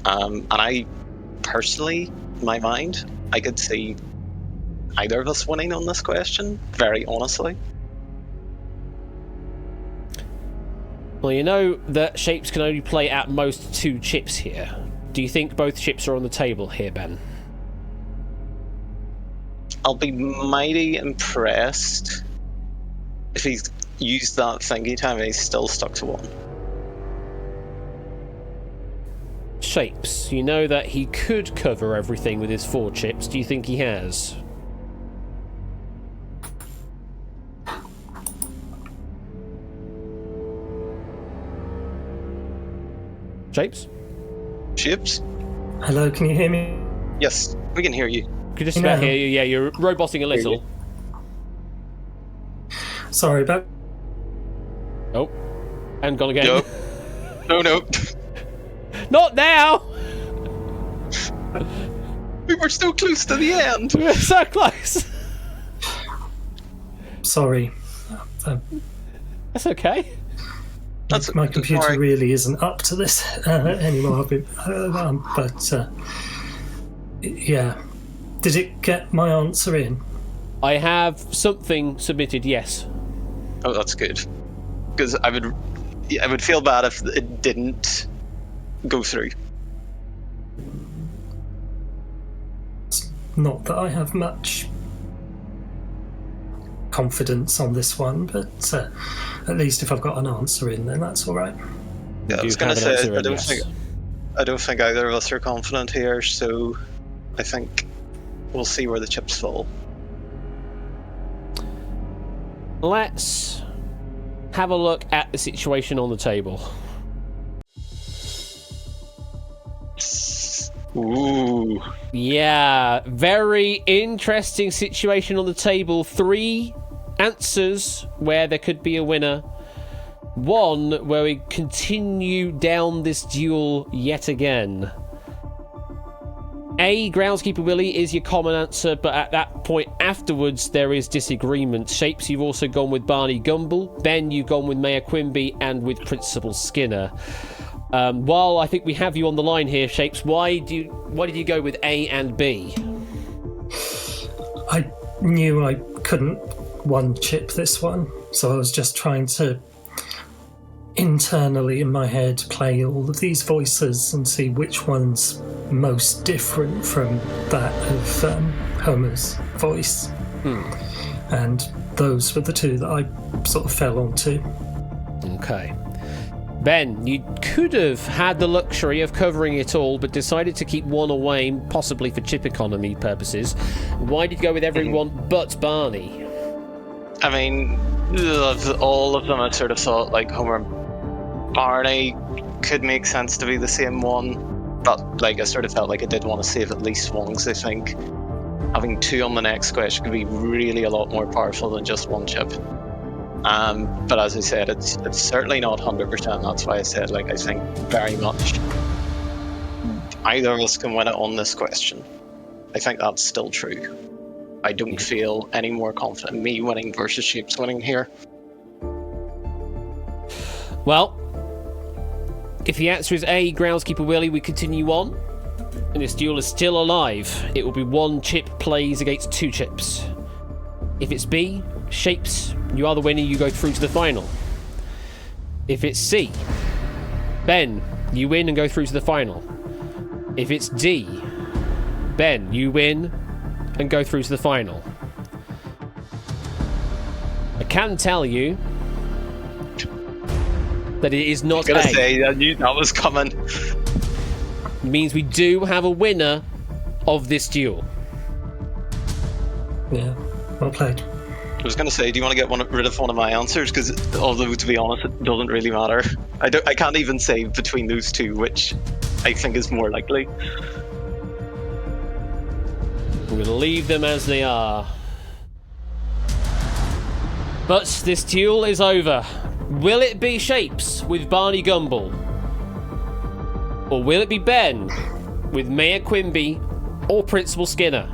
And I, personally, in my mind, I could see either of us winning on this question, very honestly. Well, you know that Shapes can only play at most 2 chips here. Do you think both chips are on the table here, Ben? I'll be mighty impressed if he's used that thingy time and he's still stuck to 1. Shapes, you know that he could cover everything with his 4 chips. Do you think he has? Shapes? Shapes? Hello, can you hear me? Yes, we can hear you. Could just about hear you. Yeah, you're roboting a little. Sorry about. Oh, and gone again. No. Not now. We were so close to the end. We're so close. Sorry. That's okay. My computer really isn't up to this anymore. Yeah. Did it get my answer in? I have something submitted, yes. Oh, that's good. Because I would feel bad if it didn't go through. It's not that I have much confidence on this one, but at least if I've got an answer in, then that's all right. Yeah, I was going to say, I don't think either of us are confident here, so I think we'll see where the chips fall. Let's have a look at the situation on the table. Ooh. Yeah, very interesting situation on the table. 3 answers where there could be a winner. 1 where we continue down this duel yet again. A, Groundskeeper Willie is your common answer, but at that point afterwards there is disagreement. Shapes, you've also gone with Barney Gumble. Ben, you've gone with Mayor Quimby and with Principal Skinner. While I think we have you on the line here, Shapes, why did you go with A and B? I knew I couldn't one chip this one, so I was just trying to internally in my head play all of these voices and see which one's most different from that of Homer's voice. And those were the 2 that I sort of fell onto. Okay. Ben, you could have had the luxury of covering it all, but decided to keep 1 away, possibly for chip economy purposes. Why did you go with everyone but Barney? I mean, all of them I sort of thought, Homer and Barney could make sense to be the same one, but I sort of felt like I did want to save at least one, because I think having 2 on the next question could be really a lot more powerful than just 1 chip. But as I said, it's certainly not 100%. That's why I said, I think very much either of us can win it on this question. I think that's still true. I don't feel any more confident in me winning versus Shapes winning here. Well, if the answer is A, Groundskeeper Willie, we continue on. And this duel is still alive. It will be 1 chip plays against 2 chips. If it's B, Shapes, you are the winner, you go through to the final. If it's C, Ben, you win and go through to the final. If it's D, Ben, you win and go through to the final. I can tell you that it is not I was A. gonna say, I knew that was coming. It means we do have a winner of this duel. Yeah, well played. I was going to say, do you want to get rid of one of my answers? Because although, to be honest, it doesn't really matter. I can't even say between those two which I think is more likely. We're going to leave them as they are. But this duel is over. Will it be Shapes with Barney Gumble? Or will it be Ben with Mayor Quimby or Principal Skinner?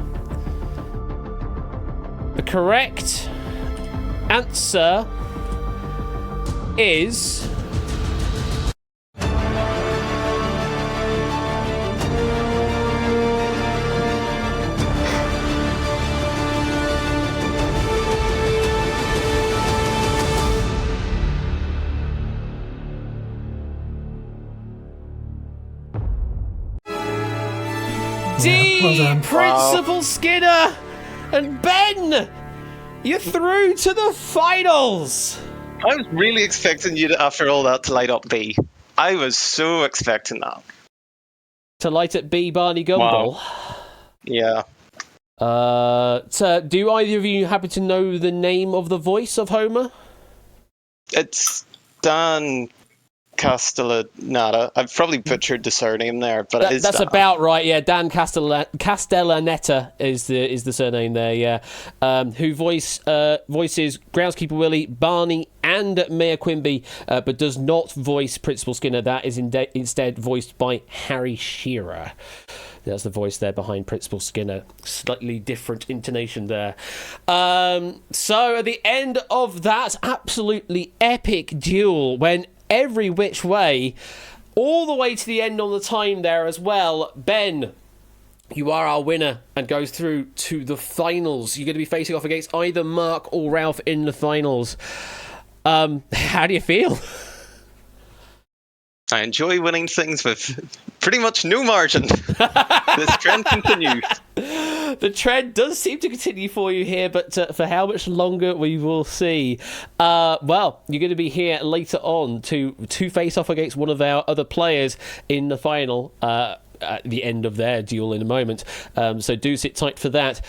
The correct answer is... D. well done. Principal Skinner and Ben, you're through to the finals. I was really expecting you to, after all that, to light up B. I was so expecting that. To light up B, Barney Gumble. Wow. Yeah. So do either of you happen to know the name of the voice of Homer? It's Dan Castellaneta. I've probably butchered the surname there, but it is that's Dan. about right. Yeah, Dan Castellaneta is the surname there. Yeah, who voices Groundskeeper Willie, Barney, and Mayor Quimby, but does not voice Principal Skinner. That is instead voiced by Harry Shearer. That's the voice there behind Principal Skinner. Slightly different intonation there. So at the end of that absolutely epic duel, when every which way, all the way to the end on the time there as well, Ben, you are our winner and goes through to the finals. You're going to be facing off against either Mark or Ralph in the finals. How do you feel? I enjoy winning things with pretty much no margin. This trend continues. The trend does seem to continue for you here, but for how much longer, we will see. Well, you're going to be here later on to face off against one of our other players in the final at the end of their duel in a moment. So do sit tight for that.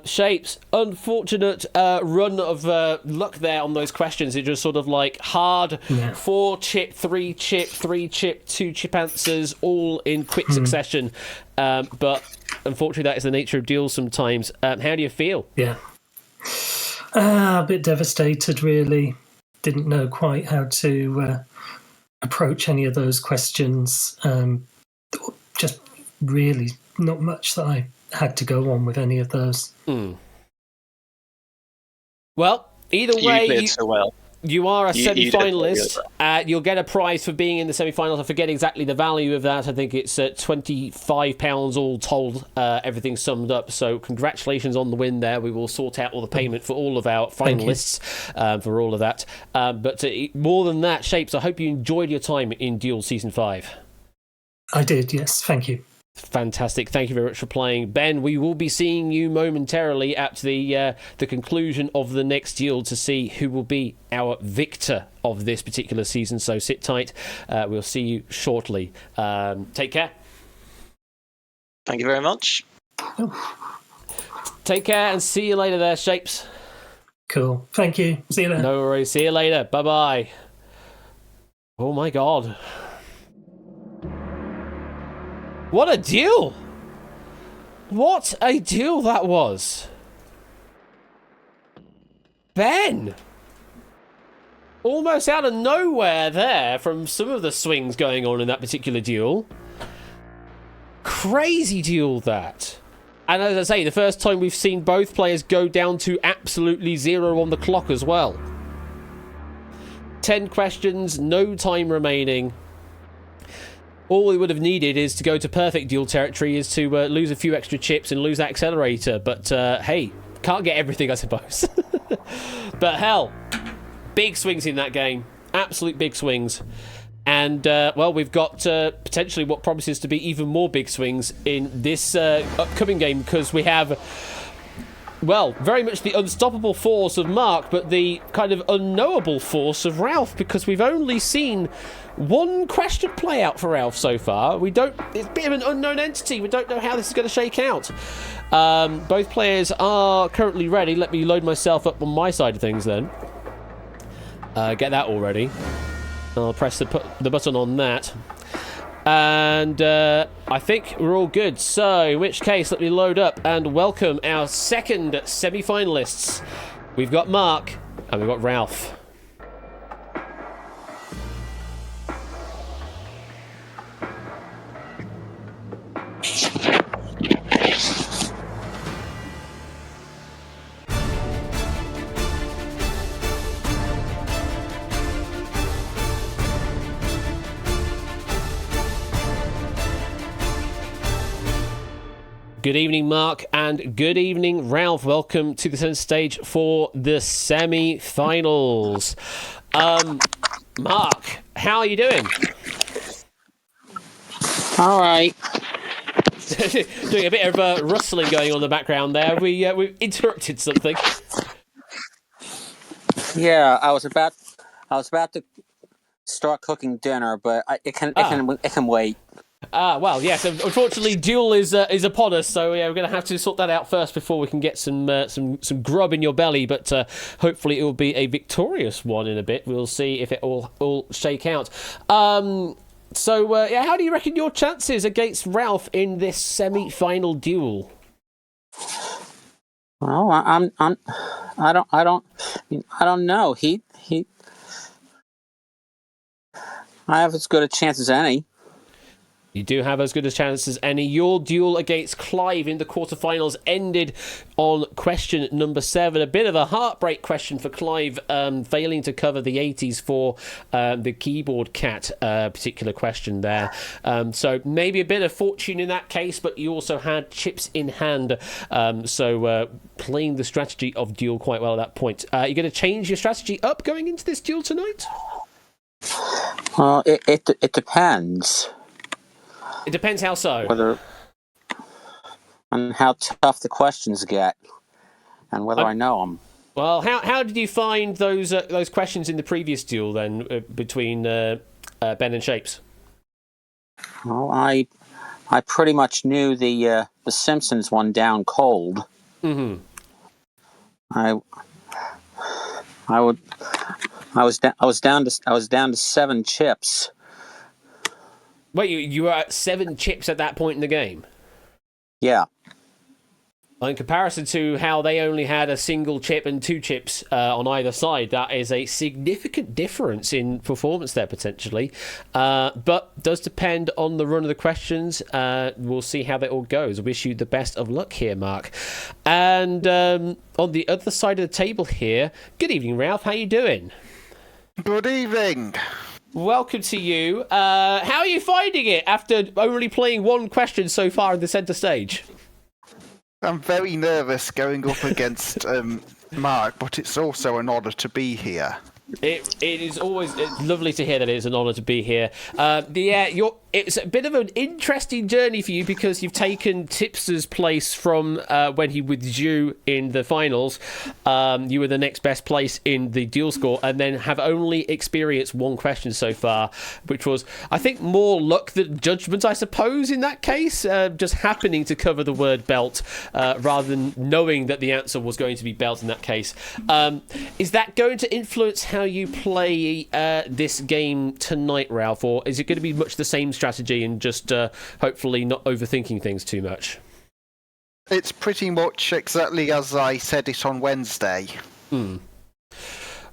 Shapes, unfortunate run of luck there on those questions. It just sort of like hard 4-chip, 3-chip, 3-chip, 2-chip answers all in quick succession. But unfortunately, that is the nature of duels sometimes. How do you feel? Yeah. A bit devastated, really. Didn't know quite how to approach any of those questions. Just really not much that I had to go on with any of those. Well, either way, you played so well. You are a semi-finalist. Really You'll get a prize for being in the semi-finals. I forget exactly the value of that. I think it's £25 all told, everything summed up. So congratulations on the win there. We will sort out all the payment for all of our finalists for all of that. But more than that, Shapes, I hope you enjoyed your time in Duel Season 5. I did, yes. Thank you. Fantastic. Thank you very much for playing. Ben, we will be seeing you momentarily at the conclusion of the next duel to see who will be our victor of this particular season. So sit tight. We'll see you shortly. Take care. Thank you very much. Take care and see you later there, Shapes. Cool. Thank you. See you later. No worries. See you later. Bye-bye. Oh, my God. What a duel! What a duel that was! Ben! Almost out of nowhere there from some of the swings going on in that particular duel. Crazy duel that. And as I say, the first time we've seen both players go down to absolutely zero on the clock as well. 10 questions, no time remaining. All we would have needed is to go to perfect duel territory, is to lose a few extra chips and lose that accelerator. But hey, can't get everything, I suppose. But hell, big swings in that game. Absolute big swings. And, well, we've got potentially what promises to be even more big swings in this upcoming game, because we have well, very much the unstoppable force of Mark, but the kind of unknowable force of Ralph, because we've only seen one question play out for Ralph so far. It's a bit of an unknown entity. We don't know how this is going to shake out. Both players are currently ready. Let me load myself up on my side of things then. Get that all ready. I'll press the button on that. And I think we're all good. So, in which case, let me load up and welcome our second semi-finalists. We've got Mark and we've got Ralph. Good evening, Mark, and good evening, Ralph. Welcome to the centre stage for the semi-finals. Mark, how are you doing? All right. Doing a bit of rustling going on in the background there. We've interrupted something. Yeah, I was about to start cooking dinner, but it can wait. Well, yes. Unfortunately, Duel is upon us, so we're going to have to sort that out first before we can get some grub in your belly. But hopefully, it will be a victorious one in a bit. We'll see if it all shake out. So, how do you reckon your chances against Ralph in this semi-final duel? Well, I don't know. I have as good a chance as any. You do have as good a chance as any. Your duel against Clive in the quarterfinals ended on question number 7. A bit of a heartbreak question for Clive, failing to cover the 80s for the keyboard cat particular question there. So maybe a bit of fortune in that case, but you also had chips in hand. So playing the strategy of duel quite well at that point. You're going to change your strategy up going into this duel tonight? Well, it depends. It depends how so. On how tough the questions get, and whether I know them. Well, how did you find those questions in the previous duel then between Ben and Shapes? Well, I pretty much knew the Simpsons one down cold. Mm-hmm. I was down to 7 chips. Wait, you were at 7 chips at that point in the game? Yeah. In comparison to how they only had a single chip and 2 chips on either side, that is a significant difference in performance there, potentially. But does depend on the run of the questions. We'll see how that all goes. I wish you the best of luck here, Mark. And on the other side of the table here, good evening, Ralph. How you doing? Good evening. Welcome to you. How are you finding it after only playing one question so far in the centre stage? I'm very nervous going up against Mark, but it's also an honour to be here. It is always lovely to hear that it's an honour to be here. It's a bit of an interesting journey for you because you've taken Tipster's place from when he withdrew in the finals. You were the next best place in the duel score and then have only experienced one question so far, which was, I think, more luck than judgment, I suppose, in that case. Just happening to cover the word belt rather than knowing that the answer was going to be belt in that case. Is that going to influence how you play this game tonight, Ralph, or is it going to be much the same strategy and just hopefully not overthinking things too much? It's pretty much exactly as I said it on Wednesday.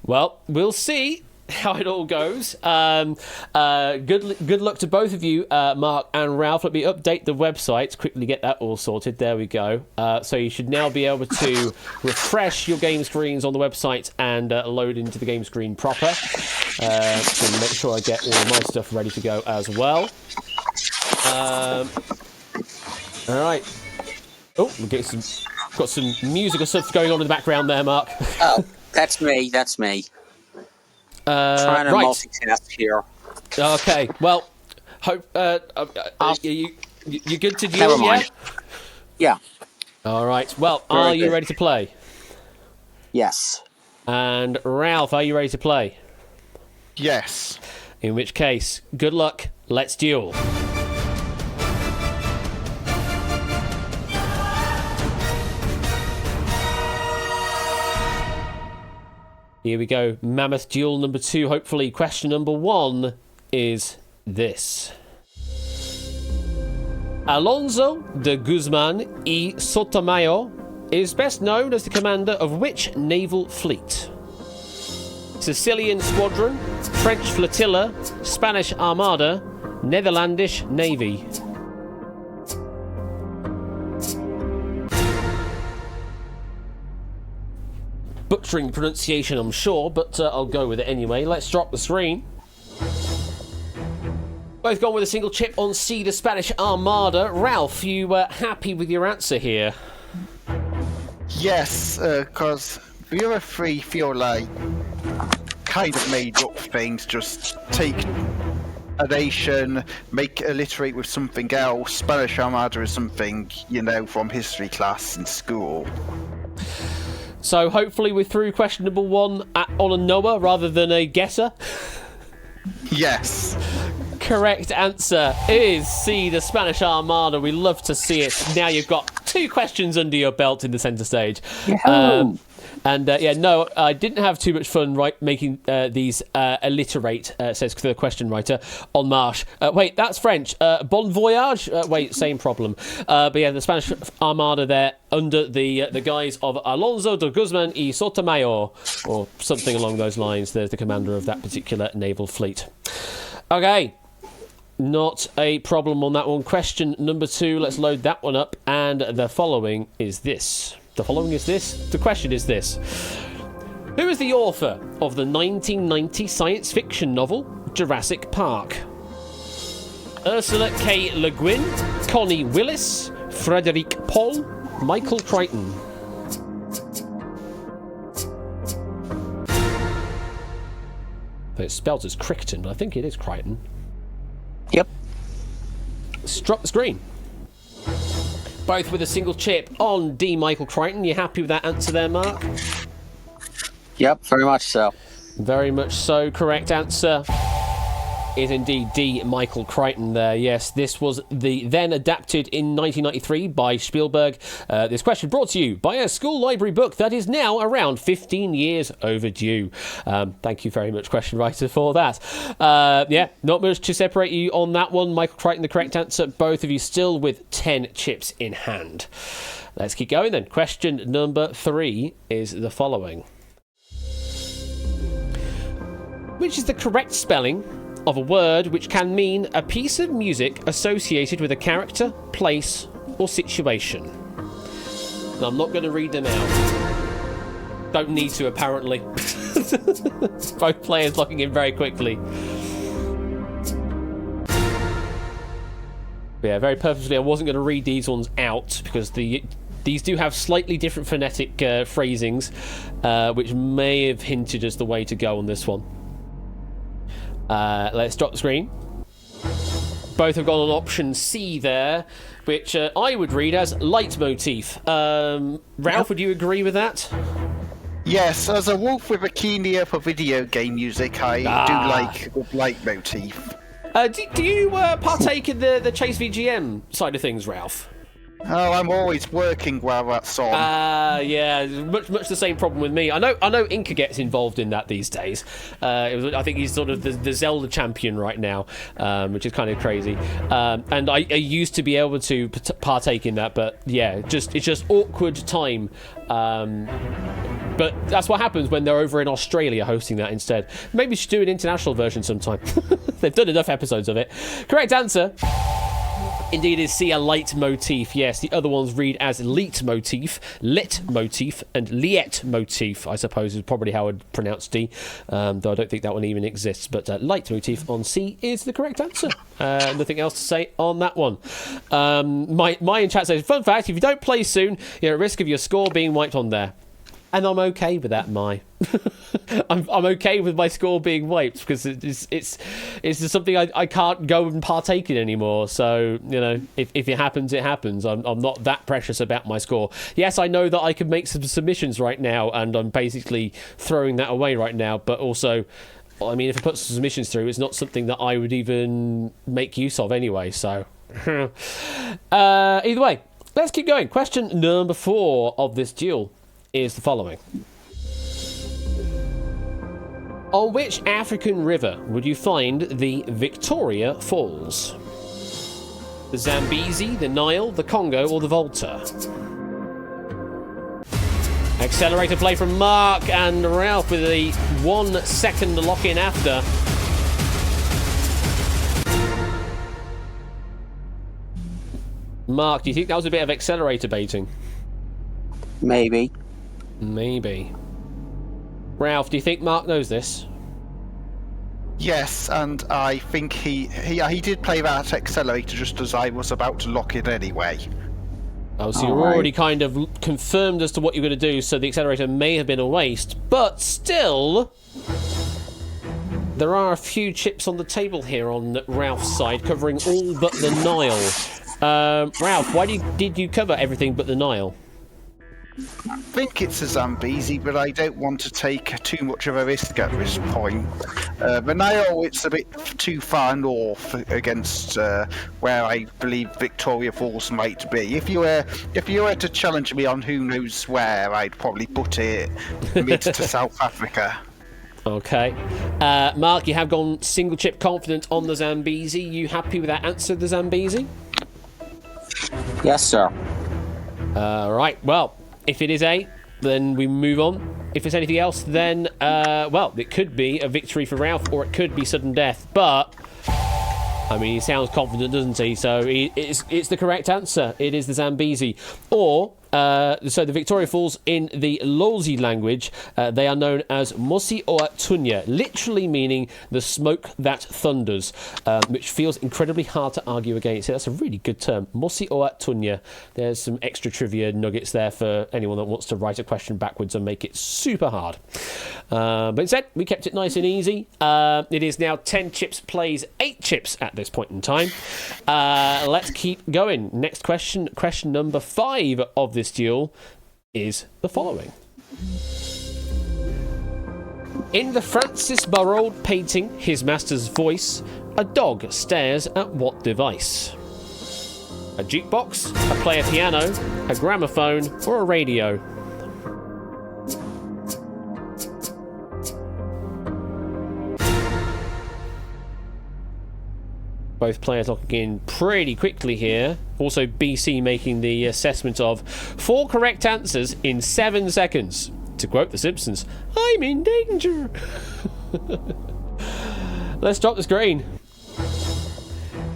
Well, we'll see how it all goes. Good luck to both of you, Mark and Ralph. Let me update the website, quickly get that all sorted. There we go. So you should now be able to refresh your game screens on the website and load into the game screen proper. So make sure I get all of my stuff ready to go as well. All right. Oh, got some musical stuff going on in the background there, Mark. Oh, that's me. Trying to multitask here. Okay, well, hope you good to deal? Never mind. Yeah. All right. Well, Very are you good. ready to play? Yes. And Ralph, are you ready to play? Yes. In which case, good luck. Let's duel. Here we go. Mammoth duel number 2. Hopefully, question number 1 is this. Alonso de Guzman y Sotomayor is best known as the commander of which naval fleet? Sicilian Squadron, French Flotilla, Spanish Armada, Netherlandish Navy. Butchering pronunciation, I'm sure, but I'll go with it anyway. Let's drop the screen. Both gone with a single chip on C, the Spanish Armada. Ralph, you happy with your answer here? Yes, because the other three feel like kind of made up things. Just take a nation, make it alliterate with something else. Spanish Armada is something, from history class in school. So hopefully we're through question number 1 on a knower rather than a guesser. Yes. Correct answer is C, the Spanish Armada. We love to see it. Now you've got 2 questions under your belt in the centre stage. No, I didn't have too much fun making these alliterate, says the question writer, en marche. Wait, that's French. Bon voyage? Wait, same problem. But yeah, the Spanish Armada there under the guise of Alonso de Guzman y Sotomayor, or something along those lines. There's the commander of that particular naval fleet. Okay. Not a problem on that one. Question number 2. Let's load that one up. And the following is this. The question is this. Who is the author of the 1990 science fiction novel Jurassic Park? Ursula K. Le Guin, Connie Willis, Frederick Pohl, Michael Crichton. It's spelled as Crichton, but I think it is Crichton. Yep. Let's drop the screen. Both with a single chip on D. Michael Crichton. You happy with that answer there, Mark? Yep, very much so. Very much so. Correct answer is indeed D. Michael Crichton there. Yes, this was then adapted in 1993 by Spielberg. This question brought to you by a school library book that is now around 15 years overdue. Thank you very much, question writer, for that. Not much to separate you on that one. Michael Crichton, the correct answer. Both of you still with 10 chips in hand. Let's keep going then. Question number 3 is the following. Which is the correct spelling of a word which can mean a piece of music associated with a character, place, or situation? And I'm not going to read them out. Don't need to, apparently. Both players locking in very quickly. But yeah, very purposefully, I wasn't going to read these ones out because these do have slightly different phonetic phrasings, which may have hinted as the way to go on this one. Let's drop the screen. Both have gone on option C there, which I would read as leitmotif. Ralph, would you agree with that? Yes, as a wolf with a keen ear for video game music, I do like the leitmotif. Do you partake in the Chase VGM side of things, Ralph? Oh, I'm always working while that's on. Yeah, much the same problem with me. I know Inca gets involved in that these days. I think he's sort of the Zelda champion right now, which is kind of crazy. And I used to be able to partake in that, but yeah, it's just awkward time. But that's what happens when they're over in Australia hosting that instead. Maybe we should do an international version sometime. They've done enough episodes of it. Correct answer indeed is C, a leitmotif. Yes, the other ones read as leitmotif, litmotif, and lietmotif, I suppose is probably how I'd pronounce D, though I don't think that one even exists. But leitmotif on C is the correct answer. Nothing else to say on that one. My in chat says, fun fact, if you don't play soon, you're at risk of your score being wiped on there. and I'm okay with that, Mai. I'm okay with my score being wiped because it's just something I can't go and partake in anymore. So, you know, if it happens, it happens. I'm not that precious about my score. Yes, I know that I could make some submissions right now, and I'm basically throwing that away right now. But also, I mean, if I put some submissions through, it's not something that I would even make use of anyway. So, either way, let's keep going. Question number 4 of this duel is the following. On which African river would you find the Victoria Falls? The Zambezi, the Nile, the Congo, or the Volta? Accelerator play from Mark, and Ralph with the 1 second lock-in after. Mark, do you think that was a bit of accelerator baiting? Maybe. Maybe. Ralph, do you think Mark knows this? Yes, and I think he did play that accelerator just as I was about to lock it anyway. Oh, so you're already kind of confirmed as to what you're going to do, so the accelerator may have been a waste, but still, there are a few chips on the table here on Ralph's side, covering all but the Nile. Ralph, why did you cover everything but the Nile? I think it's a Zambezi, but I don't want to take too much of a risk at this point. The Nile, it's a bit too far north against where I believe Victoria Falls might be. If you were to challenge me on who knows where, I'd probably put it mid to South Africa. Okay. Mark, you have gone single chip confident on the Zambezi. You happy with that answer, the Zambezi? Yes, sir. Right, well, if it is A, then we move on. If it's anything else, then, well, it could be a victory for Ralph, or it could be sudden death. But, I mean, he sounds confident, doesn't he? So it's the correct answer. It is the Zambezi. Or, so the Victoria Falls in the Lozi language, they are known as Mosi Oa Tunya, literally meaning the smoke that thunders, which feels incredibly hard to argue against. That's a really good term, Mosi Oa Tunya. There's some extra trivia nuggets there for anyone that wants to write a question backwards and make it super hard. But instead, we kept it nice and easy. It is now 10 chips plays 8 chips at this point in time. Let's keep going. Next question number 5 of this duel is the following. In the Francis Barraud painting, His Master's Voice, a dog stares at what device? A jukebox, a player piano, a gramophone, or a radio? Both players locking in pretty quickly here. Also, BC making the assessment of 4 correct answers in 7 seconds. To quote The Simpsons, I'm in danger. Let's drop the screen.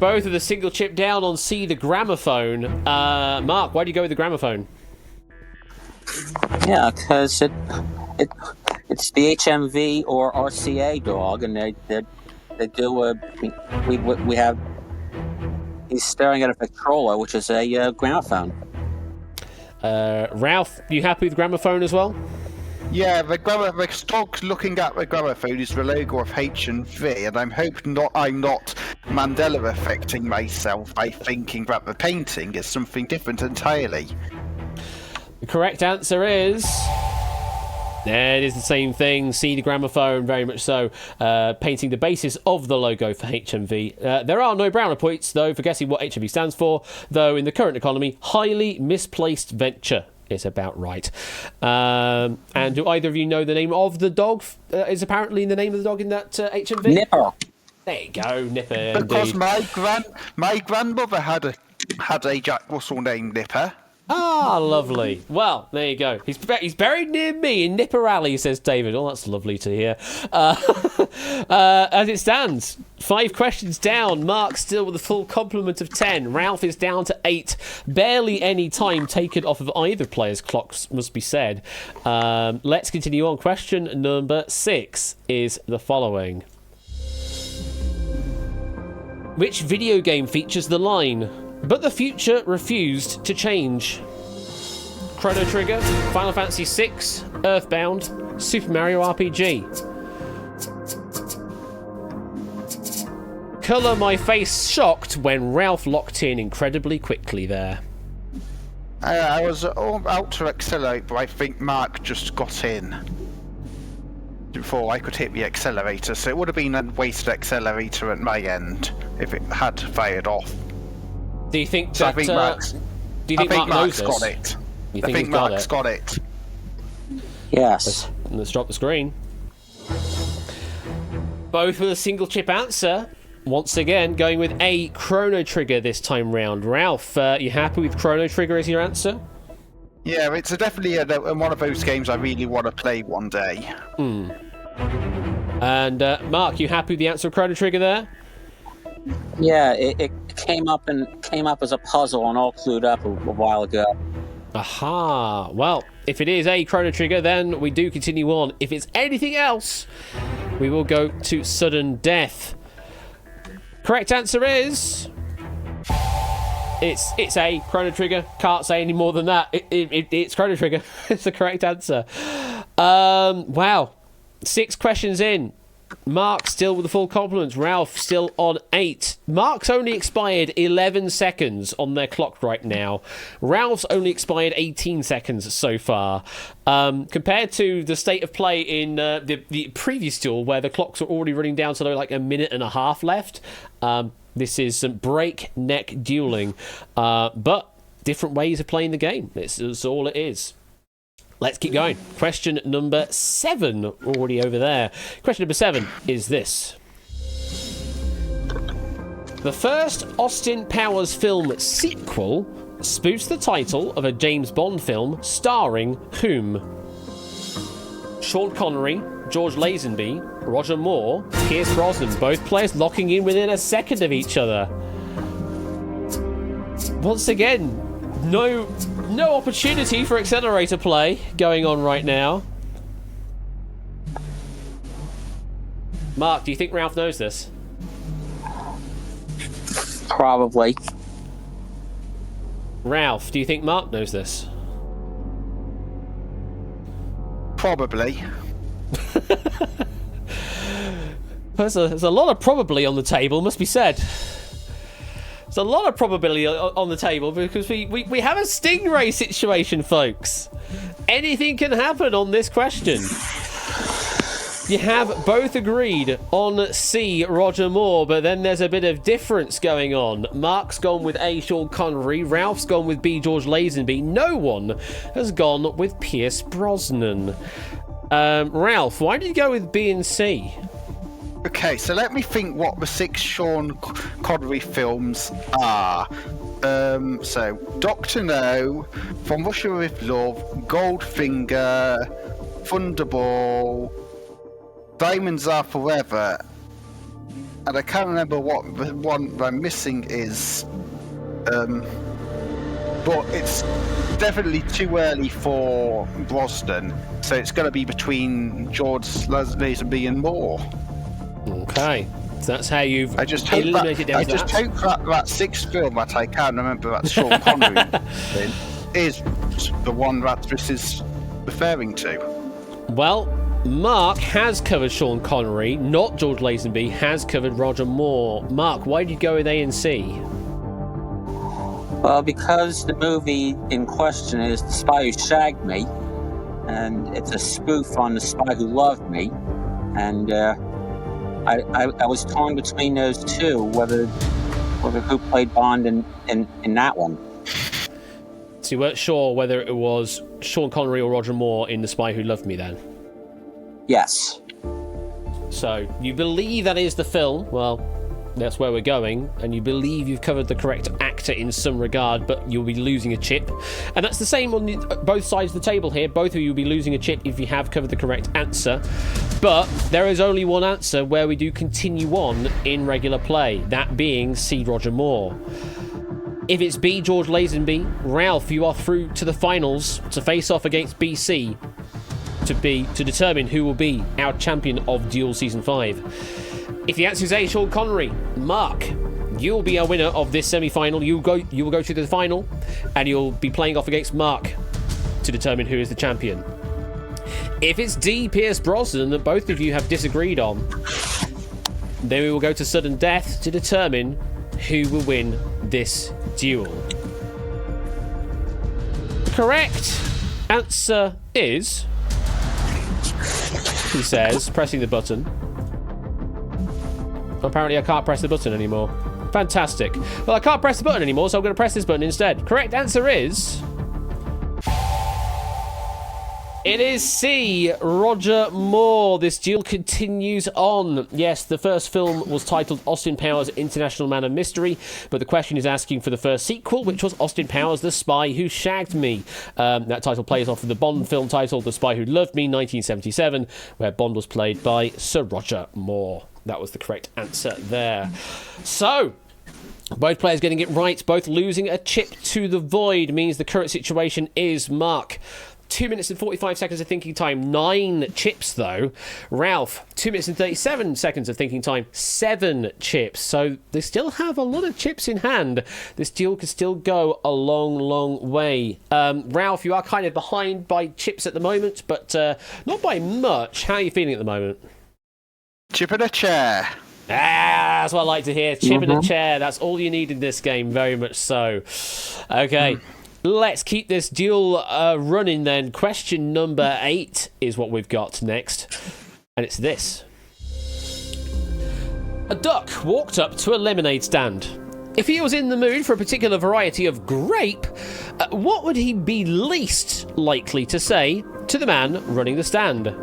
Both of the single chip down on C, the gramophone. Mark, why do you go with the gramophone? Yeah, because it's the HMV or RCA dog, and they do we have. He's staring at a Victrola, which is a gramophone. Ralph, you happy with gramophone as well? Yeah, the dog looking at the gramophone is the logo of H&V, and I'm hoping I'm not Mandela affecting myself by thinking that the painting is something different entirely. The correct answer is... It is the same thing. See the gramophone, very much so. Painting the basis of the logo for HMV. There are no brownie points, though, for guessing what HMV stands for, though in the current economy, highly misplaced venture is about right. And do either of you know the name of the dog? Is apparently the name of the dog in that HMV? Nipper. There you go, Nipper. Because indeed. my grandmother had a Jack Russell named Nipper. Ah, lovely. Well, there you go. He's buried near me in Nipper Alley, says David. Oh, that's lovely to hear. As it stands, 5 questions down. Mark still with a full complement of 10. Ralph is down to 8. Barely any time taken off of either player's clocks, must be said. Let's continue on. Question number 6 is the following. Which video game features the line, "But the future refused to change"? Chrono Trigger, Final Fantasy VI, Earthbound, Super Mario RPG. Colour my face shocked when Ralph locked in incredibly quickly there. I was about to accelerate, but I think Mark just got in before I could hit the accelerator, so it would have been a wasted accelerator at my end if it had fired off. Do you think So that? I think Mark knows Mark's this? got it. You I think think he's got Mark's it? got it. Yes. Let's drop the screen. Both with a single chip answer. Once again, going with a Chrono Trigger this time round. Ralph, you happy with Chrono Trigger as your answer? Yeah, it's definitely one of those games I really want to play one day. And Mark, you happy with the answer of Chrono Trigger there? Yeah, it came up as a puzzle and all clued up a while ago. Aha. Well, if it is a Chrono Trigger, then we do continue on. If it's anything else, we will go to sudden death. Correct answer is... It's a Chrono Trigger. Can't say any more than that. It's Chrono Trigger. It's the correct answer. Wow. 6 questions in. Mark still with the full compliments. Ralph still on 8. Mark's only expired 11 seconds on their clock right now. Ralph's only expired 18 seconds so far. Compared to the state of play in the previous duel, where the clocks are already running down to like a minute and a half left. This is some breakneck dueling, but different ways of playing the game. This is all it is. Let's keep going. Question number 7, already over there. Question number 7 is this. The first Austin Powers film sequel spoofs the title of a James Bond film starring whom? Sean Connery, George Lazenby, Roger Moore, Pierce Brosnan. Both players locking in within a second of each other. Once again, no opportunity for accelerator play going on right now. Mark, do you think Ralph knows this? Probably. Ralph, do you think Mark knows this? Probably. There's a lot of probably on the table, must be said. There's a lot of probability on the table because we have a stingray situation, folks. Anything can happen on this question. You have both agreed on C, Roger Moore, but then there's a bit of difference going on. Mark's gone with A, Sean Connery. Ralph's gone with B, George Lazenby. No one has gone with Pierce Brosnan. Ralph, why did you go with B and C? Okay, so let me think what the 6 Sean Connery films are. So, Dr. No, From Russia with Love, Goldfinger, Thunderball, Diamonds Are Forever, and I can't remember what the one I'm missing is. But it's definitely too early for Brosnan, so it's going to be between George Lazenby and Moore. Okay, so that's how you've eliminated down. I just hope that 6th film that I can't remember that Sean Connery in is the one that this is referring to. Well, Mark has covered Sean Connery, not George Lazenby, has covered Roger Moore. Mark, why did you go with A and C? Well, because the movie in question is The Spy Who Shagged Me, and it's a spoof on The Spy Who Loved Me, and I was torn between those two, whether who played Bond in that one. So you weren't sure whether it was Sean Connery or Roger Moore in The Spy Who Loved Me then? Yes. So you believe that is the film. Well, that's where we're going, and you believe you've covered the correct actor in some regard, but you'll be losing a chip. And that's the same on both sides of the table here. Both of you will be losing a chip if you have covered the correct answer. But there is only one answer where we do continue on in regular play, that being C, Roger Moore. If it's B, George Lazenby, Ralph, you are through to the finals to face off against BC to determine who will be our champion of Duel Season 5. If the answer is A, Sean Connery, Mark, you'll be our winner of this semi-final. You will go to the final, and you'll be playing off against Mark. to determine who is the champion. If it's D, Pierce Brosnan, that both of you have disagreed on, then we will go to sudden death to determine who will win this duel. Correct answer is, he says, pressing the button. Apparently I can't press the button anymore. Fantastic. Well, I can't press the button anymore, so I'm going to press this button instead. Correct answer is... It is C, Roger Moore. This duel continues on. Yes, the first film was titled Austin Powers International Man of Mystery, but the question is asking for the first sequel, which was Austin Powers The Spy Who Shagged Me. That title plays off of the Bond film title The Spy Who Loved Me, 1977, where Bond was played by Sir Roger Moore. That was the correct answer there. So... both players getting it right, both losing a chip to the void means the current situation is Mark. 2 minutes and 45 seconds of thinking time, 9 chips though. Ralph, 2 minutes and 37 seconds of thinking time, 7 chips. So they still have a lot of chips in hand. This duel could still go a long, long way. Ralph, you are kind of behind by chips at the moment, but not by much. How are you feeling at the moment? Chip in a chair. Ah, that's what I like to hear. Chip in a chair. That's all you need in this game. Very much so. Okay. Let's keep this duel running then. Question number 8 is what we've got next. And it's this. A duck walked up to a lemonade stand. If he was in the mood for a particular variety of grape, what would he be least likely to say to the man running the stand?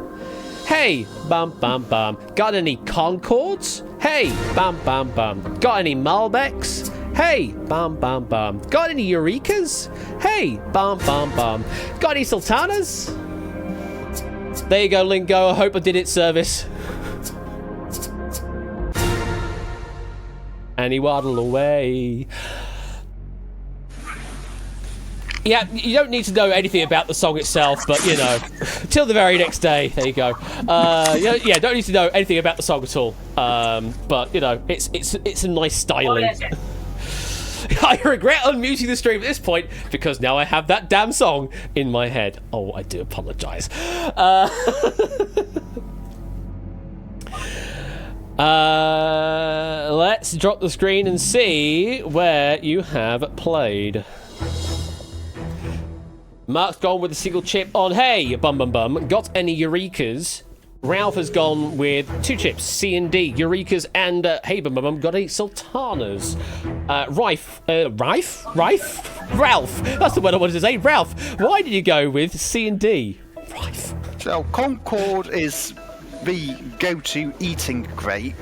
Hey, bam, bam, bam. Got any Concords? Hey, bam, bam, bam. Got any Malbecs? Hey, bam, bam, bam. Got any Eurekas? Hey, bam, bam, bam. Got any Sultanas? There you go, Lingo. I hope I did it service. And he waddled away. Yeah, you don't need to know anything about the song itself, but, you know, till the very next day. There you go. Yeah, don't need to know anything about the song at all. But, you know, it's a nice styling. I regret unmuting the stream at this point because now I have that damn song in my head. Oh, I do apologise. Let's drop the screen and see where you have played. Mark's gone with a single chip on Hey, bum bum bum. Got any Eurekas? Ralph has gone with 2 chips, C and D, Eurekas and Hey bum bum bum. Got any Sultanas? Ralph. That's the word I wanted to say. Ralph, why did you go with C and D? Rife. So Concord is the go-to eating grape.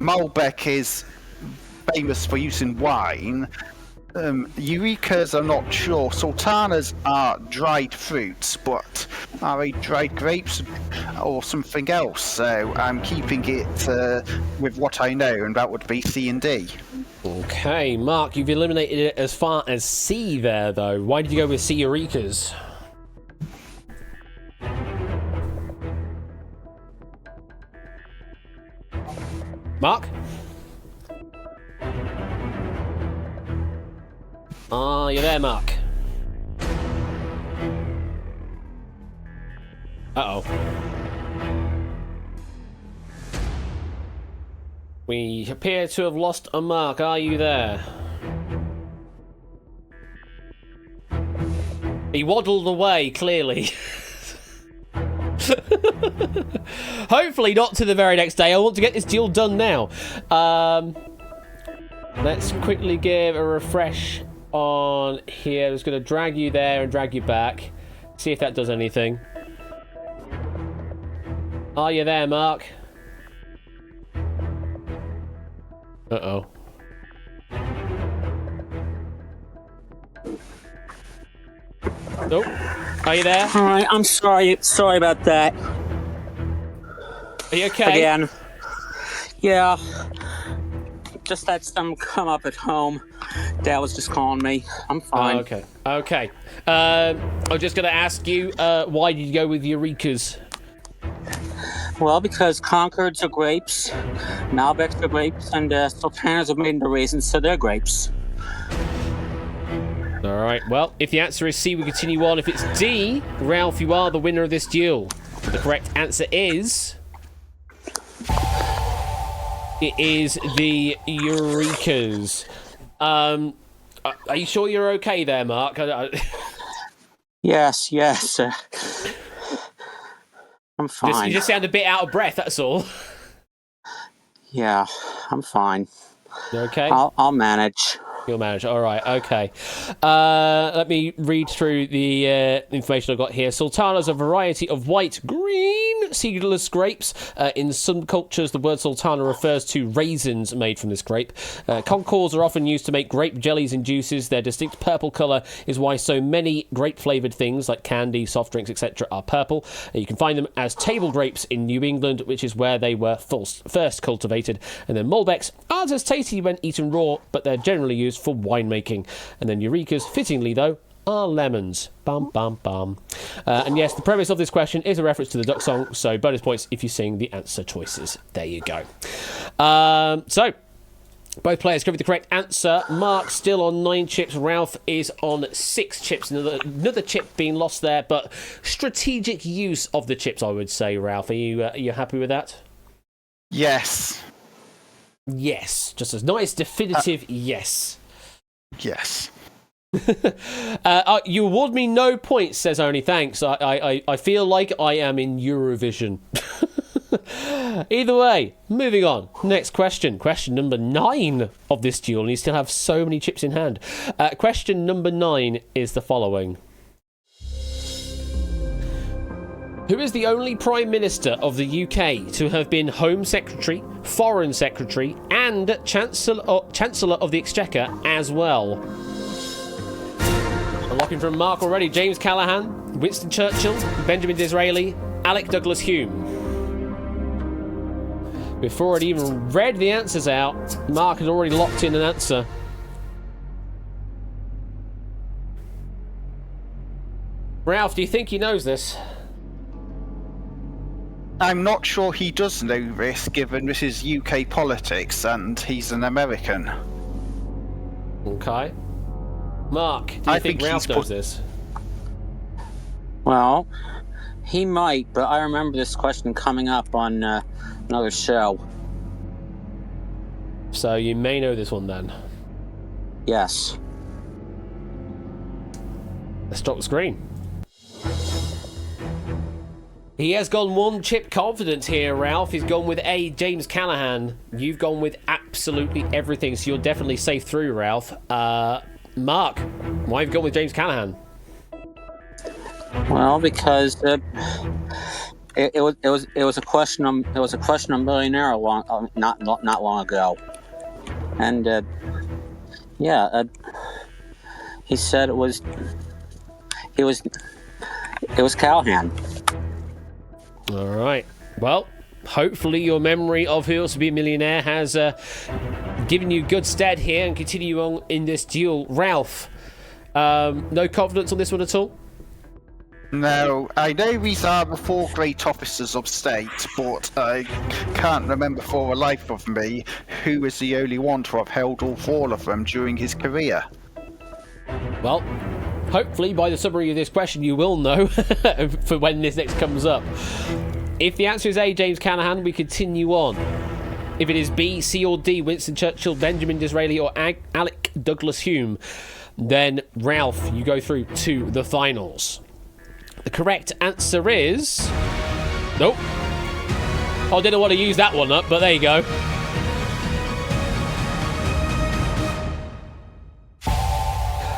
Malbec is famous for use in wine. Eurekas, I'm not sure. Sultanas are dried fruits, but are they dried grapes or something else? So I'm keeping it with what I know, and that would be C and D. Okay, Mark, you've eliminated it as far as C there, though. Why did you go with C Eurekas? Mark? Ah, you're there, Mark. Uh-oh. We appear to have lost a Mark. Are you there? He waddled away, clearly. Hopefully not to the very next day. I want to get this duel done now. Let's quickly give a refresh on here. I'm just going to drag you there and drag you back. See if that does anything. Are you there, Mark? Uh-oh. Oh, are you there? All right, I'm sorry. Sorry about that. Are you okay? Again. Yeah. Just had some come up at home. Dad was just calling me. I'm fine. Oh, okay. Okay. I'm just going to ask you, why did you go with Eurekas? Well, because Concords are grapes, Malbecs are grapes, and Sultanas are made into raisins, so they're grapes. All All right, well, if the answer is C, we continue on. If it's D, Ralph, you are the winner of this duel. The correct answer is... It is the Eurekas. Are you sure you're okay there, Mark? Yes. I'm fine. You just sound a bit out of breath, that's all. Yeah, I'm fine. You okay? I'll manage. You'll manage. All right, okay. Let me read through the information I've got here. Sultanas, a variety of white, green, seedless grapes. In some cultures, the word sultana refers to raisins made from this grape. Concords are often used to make grape jellies and juices. Their distinct purple colour is why so many grape-flavoured things like candy, soft drinks, etc. are purple. You can find them as table grapes in New England, which is where they were first cultivated. And then Malbecs aren't as tasty when eaten raw, but they're generally used for winemaking. And then Eurekas, fittingly though, are lemons. Bum, bum, bum. And yes, the premise of this question is a reference to the Duck song, so bonus points if you sing the answer choices. There you go. So, both players covered the correct answer. Mark still on 9 chips. Ralph is on 6 chips. Another chip being lost there, but strategic use of the chips, I would say, Ralph. Are you happy with that? Yes. Yes. Just a nice, definitive yes. Yes. You award me no points, says Only. Thanks. I feel like I am in Eurovision. Either way, moving on. Next question. Question number 9 of this duel. And you still have so many chips in hand. Question number 9 is the following. Who is the only Prime Minister of the UK to have been Home Secretary, Foreign Secretary, and Chancellor of the Exchequer as well? I'm locking from Mark already. James Callaghan, Winston Churchill, Benjamin Disraeli, Alec Douglas Hume. Before I'd even read the answers out, Mark had already locked in an answer. Ralph, do you think he knows this? I'm not sure he does know this, given this is UK politics and he's an American. Okay. Mark, do you think Ralph knows this? Well, he might, but I remember this question coming up on another show. So you may know this one then. Yes. Let's drop the screen. He has gone 1 chip confident here, Ralph. He's gone with A, James Callaghan. You've gone with absolutely everything, so you're definitely safe through, Ralph. Mark, why have you gone with James Callaghan? Well, because it was a question on Millionaire not long ago, and he said it was Callaghan. All right. Well, hopefully your memory of Who Wants to Be a Millionaire has given you good stead here and continue on in this duel. Ralph, no confidence on this one at all? No, I know these are the 4 great officers of state, but I can't remember for the life of me who is the only one to have held all 4 of them during his career. Well, hopefully by the summary of this question you will know for when this next comes up. If the answer is A, James Callaghan, we continue on. If it is B, C or D, Winston Churchill, Benjamin Disraeli or Alec Douglas Hume, then Ralph, you go through to the finals. The correct answer is... Nope. I didn't want to use that one up, but there you go.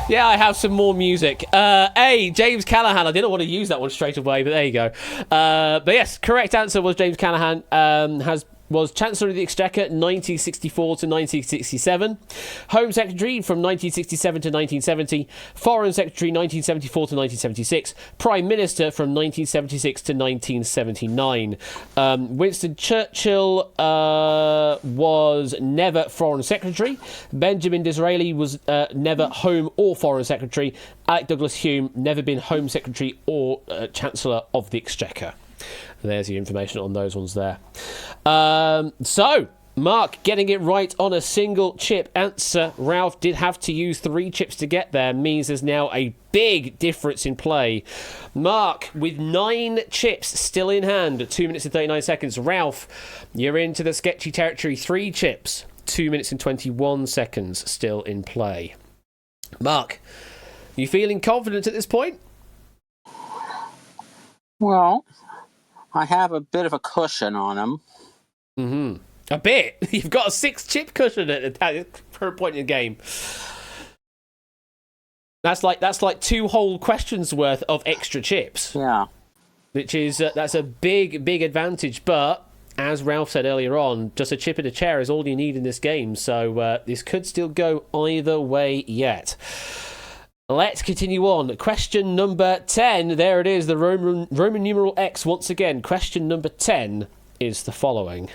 Yeah, I have some more music. A, James Callaghan. I didn't want to use that one straight away, but there you go. But yes, correct answer was James Callaghan. Was Chancellor of the Exchequer 1964 to 1967, Home Secretary from 1967 to 1970, Foreign Secretary 1974 to 1976, Prime Minister from 1976 to 1979. Winston Churchill was never Foreign Secretary. Benjamin Disraeli was never Home or Foreign Secretary. Alec Douglas Hume never been Home Secretary or Chancellor of the Exchequer. There's your information on those ones there. So, Mark getting it right on a single chip answer. Ralph did have to use 3 chips to get there. Means there's now a big difference in play. Mark with 9 chips still in hand. 2 minutes and 39 seconds. Ralph, you're into the sketchy territory. 3 chips. 2 minutes and 21 seconds still in play. Mark, you feeling confident at this point? Well, I have a bit of a cushion on him. Mm-hmm. A bit. You've got a 6-chip cushion at per point in the game. That's like 2 whole questions worth of extra chips. Yeah. Which is that's a big advantage. But as Ralph said earlier on, just a chip in a chair is all you need in this game. So this could still go either way yet. Let's continue on. Question number 10. There it is. The Roman numeral X once again. Question number 10 is the following.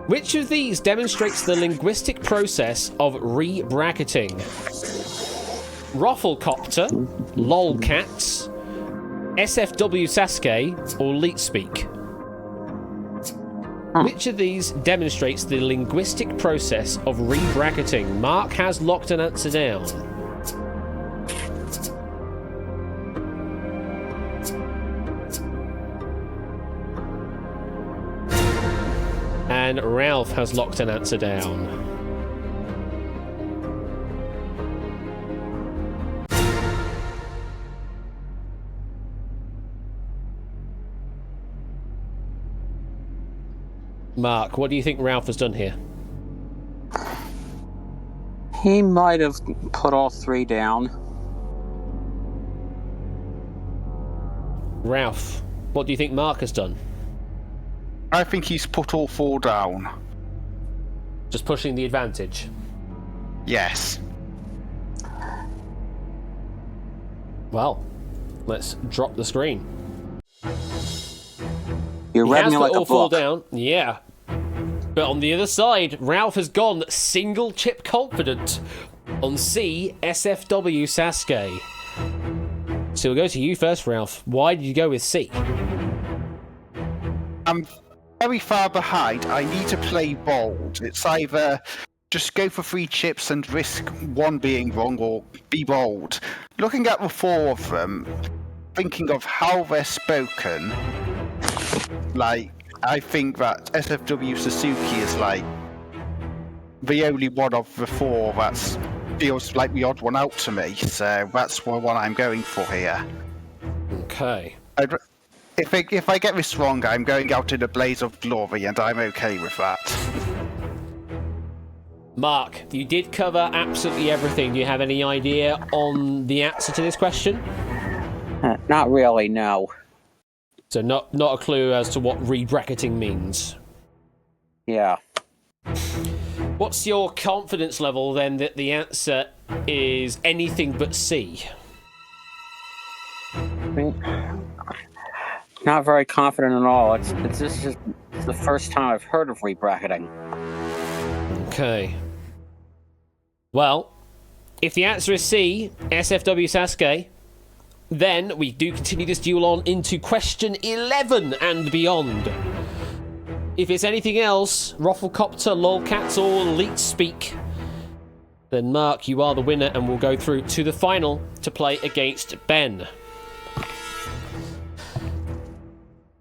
Which of these demonstrates the linguistic process of re-bracketing? Rufflecopter, lolcats, SFW Sasuke, or Leetspeak? Which of these demonstrates the linguistic process of re-bracketing? Mark has locked an answer down. And Ralph has locked an answer down. Mark, what do you think Ralph has done here? He might have put all 3 down. Ralph, what do you think Mark has done? I think he's put all 4 down. Just pushing the advantage. Yes. Well, let's drop the screen. You read me like a all 4 book. down. Yeah. But on the other side, Ralph has gone single chip confident on C, SFW Sasuke. So we'll go to you first, Ralph. Why did you go with C? I'm very far behind. I need to play bold. It's either just go for 3 chips and risk 1 being wrong, or be bold. Looking at the 4 of them, thinking of how they're spoken, like, I think that SFW Suzuki is like the only one of the 4 that feels like the odd one out to me. So that's the one I'm going for here. Okay. If I get this wrong, I'm going out in a blaze of glory, and I'm okay with that. Mark, you did cover absolutely everything. Do you have any idea on the answer to this question? Not really, no. So not a clue as to what re-bracketing means. Yeah. What's your confidence level then that the answer is anything but C? Not very confident at all. It's the first time I've heard of re-bracketing. Okay. Well, if the answer is C, SFW Sasuke, then we do continue this duel on into question 11 and beyond. If it's anything else, Rufflecopter, Lolcats, or Leetspeak, then Mark, you are the winner and we'll go through to the final to play against Ben.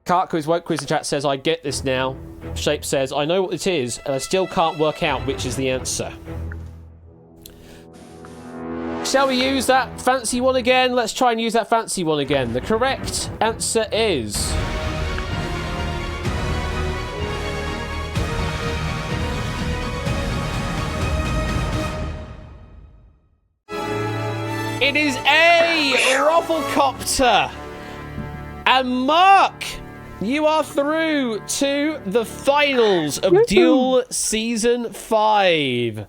Kartquiz, Woke Quiz in chat says, I get this now. Shape says, I know what it is, and I still can't work out which is the answer. Shall we use that fancy one again? Let's try and use that fancy one again. The correct answer is... It is A, Rufflecopter. And Mark, you are through to the finals of Duel Season 5.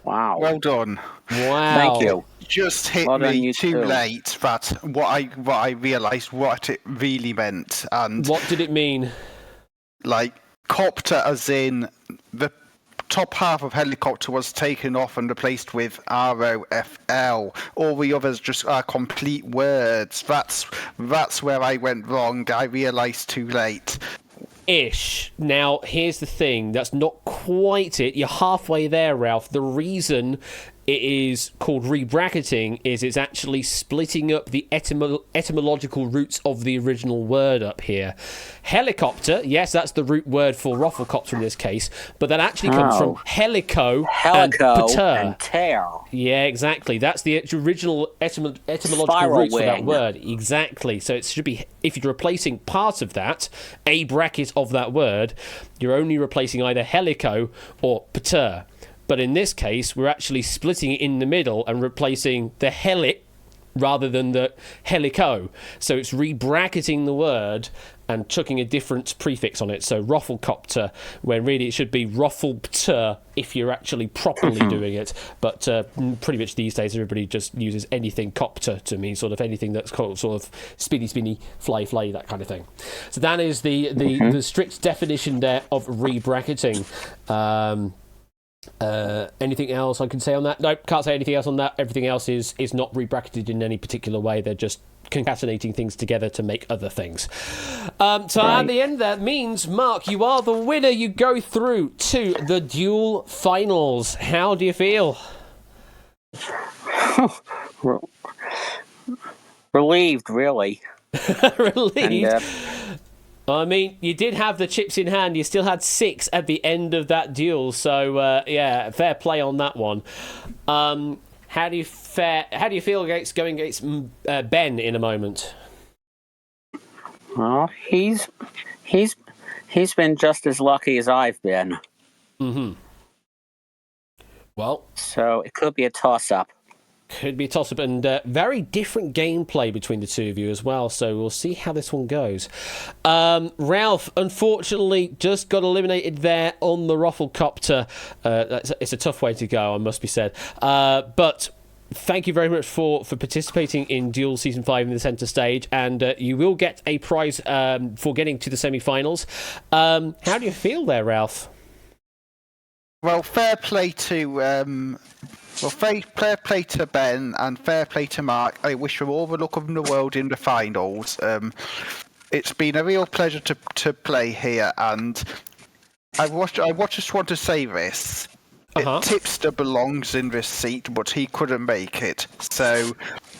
Wow. Well done. Wow. Thank you. Just hit Well done, me you too too. late that what I realised what it really meant, and What did it mean? like copter as in the top half of helicopter was taken off and replaced with ROFL. All the others just are complete words. That's where I went wrong. I realised too late. Ish. Now, here's the thing. That's not quite it. You're halfway there, Ralph. The reason it is called rebracketing is it's actually splitting up the etymological roots of the original word up here. Helicopter, yes, that's the root word for rufflecopter in this case, but that actually comes from helico and pater. Yeah, exactly. That's the original etymological roots for that word. Exactly. So it should be, if you're replacing part of that, a bracket of that word, you're only replacing either helico or pater. But in this case, we're actually splitting it in the middle and replacing the helic rather than the helico. So it's rebracketing the word and chucking a different prefix on it. So rufflecopter, when really it should be rufflepter if you're actually properly doing it. But pretty much these days, everybody just uses anything copter to mean sort of anything that's called sort of spinny, fly, that kind of thing. So that is the strict definition there of rebracketing. Anything else I can say on that? Nope, can't say anything else on that. Everything else is not rebracketed in any particular way. They're just concatenating things together to make other things. So at the end, that means, Mark, you are the winner. You go through to the duel finals. How do you feel? Relieved, really. Relieved? And, I mean, you did have the chips in hand. You still had 6 at the end of that duel. So, yeah, fair play on that one. How do you feel going against Ben in a moment? Well, he's been just as lucky as I've been. Mm-hmm. Well, so it could be a toss-up. Could be a toss-up, and very different gameplay between the two of you as well, so we'll see how this one goes. Ralph, unfortunately, just got eliminated there on the Rufflecopter. It's a tough way to go, I must be said. But thank you very much for participating in Duel Season 5 in the centre stage, and you will get a prize for getting to the semi-finals. How do you feel there, Ralph? Well, fair play to... fair play to Ben and fair play to Mark. I wish you all the luck of the world in the finals. It's been a real pleasure to play here, and I just want to say this. Tipster belongs in this seat, but he couldn't make it. So,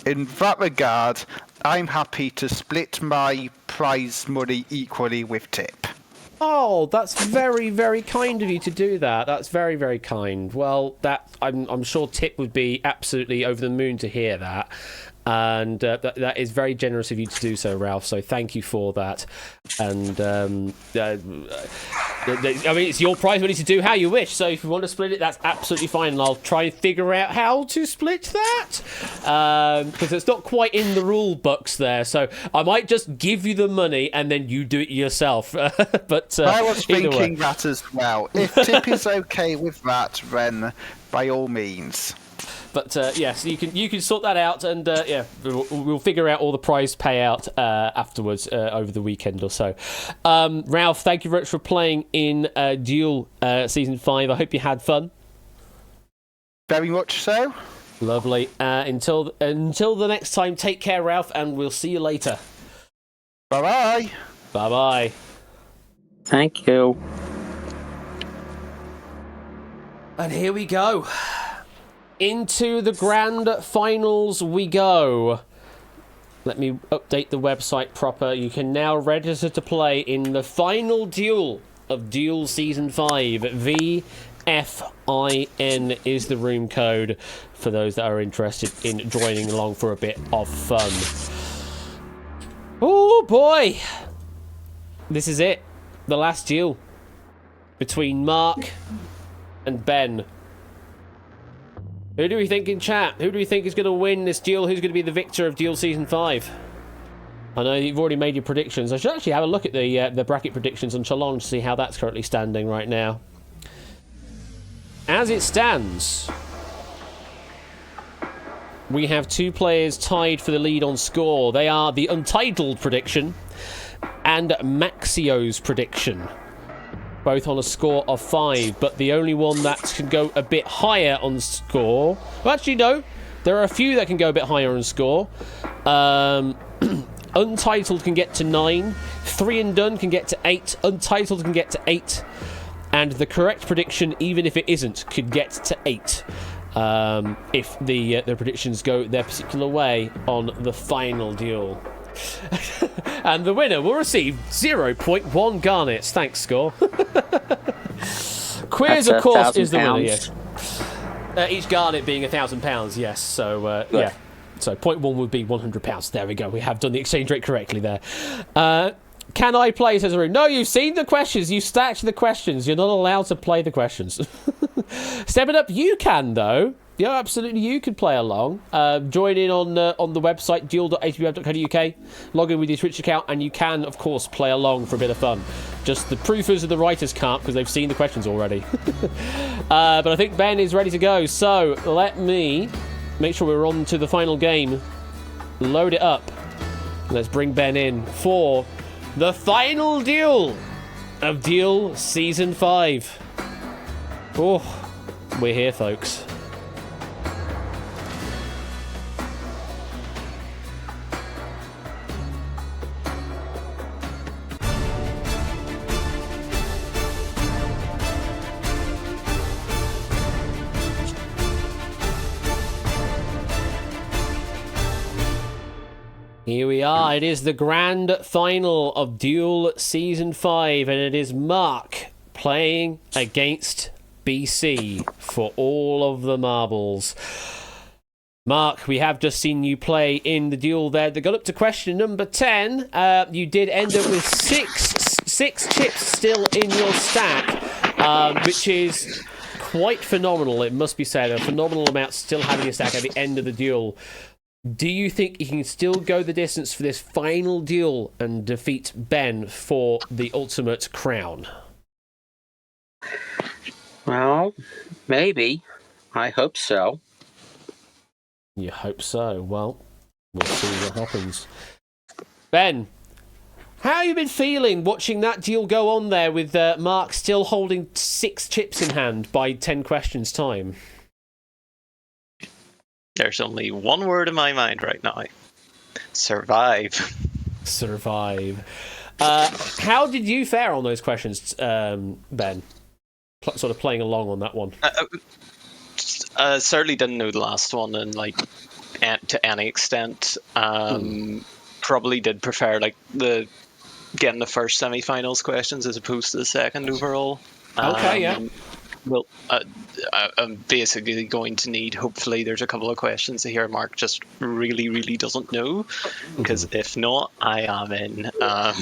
in that regard, I'm happy to split my prize money equally with Tip. Oh, that's very, very kind of you to do that. That's very, very kind. Well, I'm sure Tip would be absolutely over the moon to hear that. And that is very generous of you to do so, Ralph. So thank you for that. And I mean, it's your prize money to do how you wish. So if you want to split it, that's absolutely fine. And I'll try and figure out how to split that, because it's not quite in the rule books there. So I might just give you the money and then you do it yourself. But I was thinking that as well. If Tip is okay with that, then by all means. But yes, you can sort that out, and yeah, we'll figure out all the prize payout afterwards over the weekend or so. Ralph, thank you very much for playing in Duel Season 5. I hope you had fun. Very much so. Lovely. Until the next time, take care, Ralph, and we'll see you later. Bye-bye. Bye-bye. Thank you. And here we go. Into the grand finals we go. Let me update the website proper. You can now register to play in the final duel of Duel Season 5. VFIN is the room code for those that are interested in joining along for a bit of fun. Oh boy! This is it. The last duel between Mark and Ben. Who do we think in chat? Who do we think is going to win this duel? Who's going to be the victor of Duel Season 5? I know you've already made your predictions. I should actually have a look at the bracket predictions on Challenge to see how that's currently standing right now. As it stands, we have 2 players tied for the lead on score. They are the Untitled prediction and Maxio's prediction. Both on a score of 5, but the only one that can go a bit higher on score... Well, actually, no. There are a few that can go a bit higher on score. Untitled can get to 9. 3 and Done can get to 8. Untitled can get to 8. And the correct prediction, even if it isn't, could get to 8. If the predictions go their particular way on the final duel. And the winner will receive 0.1 garnets. Thanks, Score. Quiz, of course, is the winner, yes. Each garnet being £1,000, yes. So, yeah. So, 0.1 would be £100. There we go. We have done the exchange rate correctly there. Can I play, says Arun? No, you've seen the questions. You stacked the questions. You're not allowed to play the questions. Step it up. You can, though. Yeah, absolutely. You can play along. Join in on the website, duel.hbweb.co.uk. Log in with your Twitch account, and you can, of course, play along for a bit of fun. Just the proofers and the writers can't because they've seen the questions already. But I think Ben is ready to go. So let me make sure we're on to the final game. Load it up. Let's bring Ben in for the final duel of Duel Season 5. Oh, we're here, folks. Here we are. It is the grand final of Duel Season 5, and it is Mark playing against BC for all of the marbles. Mark, we have just seen you play in the duel there. They got up to question number 10. You did end up with six chips still in your stack, which is quite phenomenal, it must be said. A phenomenal amount still having your stack at the end of the duel. Do you think you can still go the distance for this final duel and defeat Ben for the ultimate crown? Well, maybe. I hope so. You hope so. Well, we'll see what happens. Ben, how have you been feeling watching that duel go on there with Mark still holding 6 chips in hand by 10 questions time? There's only one word in my mind right now. Survive. Survive. How did you fare on those questions, Ben? Sort of playing along on that one. Certainly didn't know the last one, and to any extent. Probably did prefer getting the first semi-finals questions as opposed to the second overall. Okay, yeah. Well, I'm basically going to need, hopefully, there's a couple of questions here Mark just really, really doesn't know, because if not, I am in. I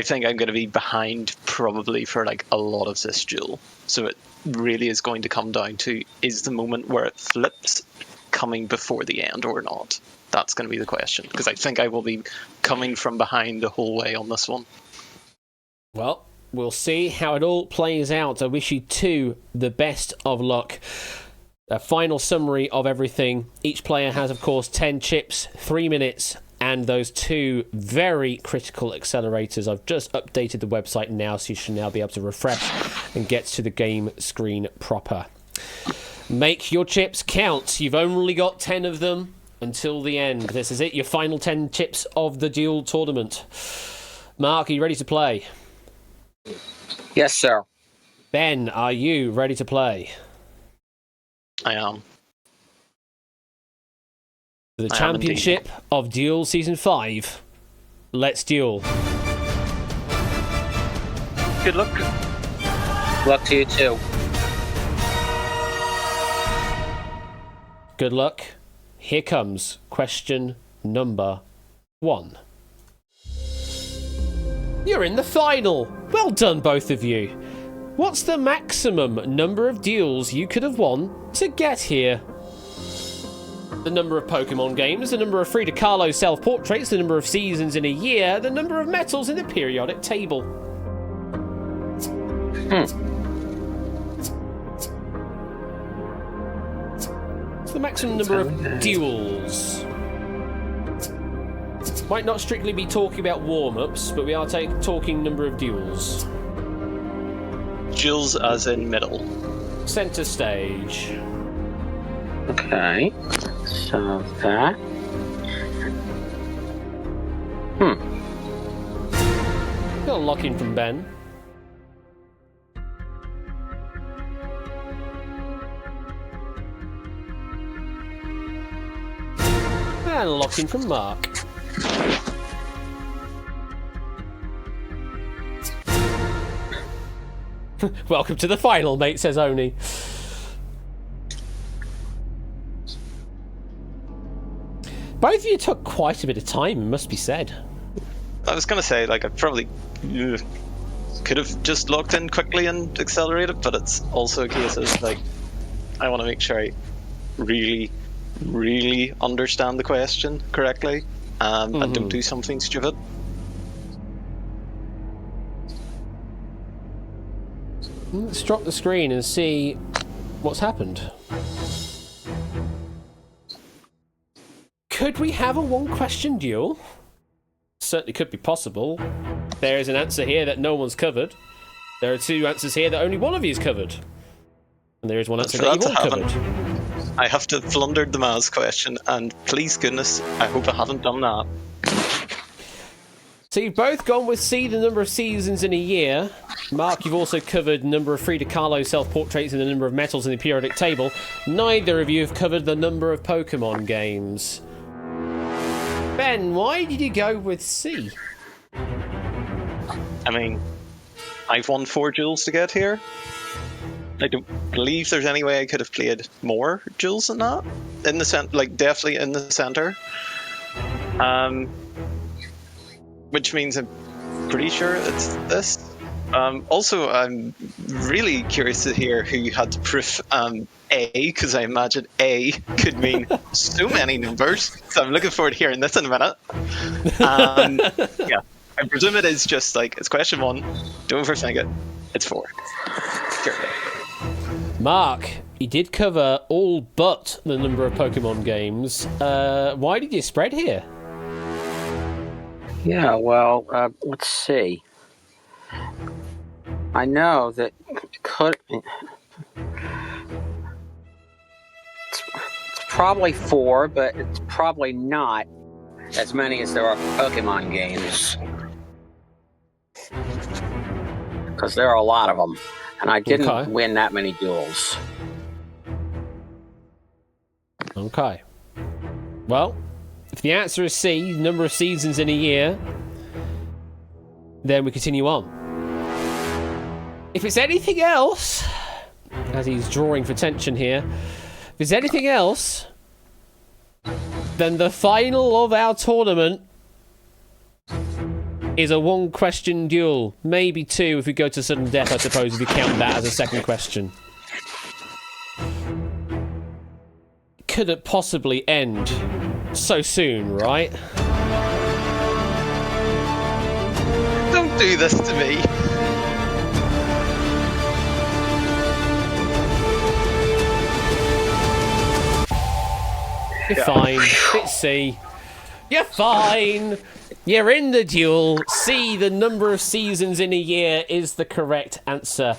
think I'm going to be behind probably for a lot of this duel. So it really is going to come down to, is the moment where it flips coming before the end or not? That's going to be the question, because I think I will be coming from behind the whole way on this one. Well, we'll see how it all plays out. I wish you two the best of luck. A final summary of everything. Each player has, of course, 10 chips, 3 minutes, and those 2 very critical accelerators. I've just updated the website now, so you should now be able to refresh and get to the game screen proper. Make your chips count. You've only got 10 of them until the end. This is it, your final 10 chips of the duel tournament. Mark, are you ready to play? Yes, sir. Ben, are you ready to play? I am. The championship of Duel Season 5. Let's duel. Good luck. Good luck to you too. Good luck. Here comes question number 1. You're in the final. Well done, both of you. What's the maximum number of duels you could have won to get here? The number of Pokemon games, the number of Frida Kahlo self-portraits, the number of seasons in a year, the number of metals in the periodic table. What's the maximum number of duels? Might not strictly be talking about warm-ups, but we are talking number of duels. Duels as in middle. Centre stage. Okay. So that. Still locking from Ben. And locking from Mark. Welcome to the final, mate, says Oni. Both of you took quite a bit of time, it must be said. I was going to say, like, I probably could have just locked in quickly and accelerated, but it's also a case of, like, I want to make sure I really, really understand the question correctly and don't do something stupid. Let's drop the screen and see what's happened. Could we have a one-question duel? Certainly could be possible. There is an answer here that no one's covered. There are two answers here that only one of you is covered. And there is one answer that you've all covered. I have to have blundered the Maz question, and please goodness, I hope I haven't done that. So you've both gone with C, the number of seasons in a year. Mark, you've also covered the number of Frida Kahlo self-portraits and the number of metals in the periodic table. Neither of you have covered the number of Pokemon games. Ben, why did you go with C? I mean, I've won 4 duels to get here. I don't believe there's any way I could have played more duels than that. In the like definitely in the center. Which means I'm pretty sure it's this. Also, I'm really curious to hear who had to proof A, because I imagine A could mean so many numbers. So I'm looking forward to hearing this in a minute. Yeah, I presume it is just like, it's question 1, don't overthink it, it's 4. Sure. Mark, you did cover all but the number of Pokemon games. Why did you spread here? Yeah, well, let's see. I know that it's probably 4, but it's probably not as many as there are Pokemon games. Because there are a lot of them. And I didn't win that many duels. Okay. Well, if the answer is C, number of seasons in a year, then we continue on. If it's anything else, as he's drawing for tension here, if it's anything else, then the final of our tournament is a one-question duel. Maybe 2 if we go to sudden death, I suppose, if you count that as a second question. Could it possibly end so soon, right? Don't do this to me. You're fine. Hit C. You're fine. You're in the duel. C, the number of seasons in a year, is the correct answer.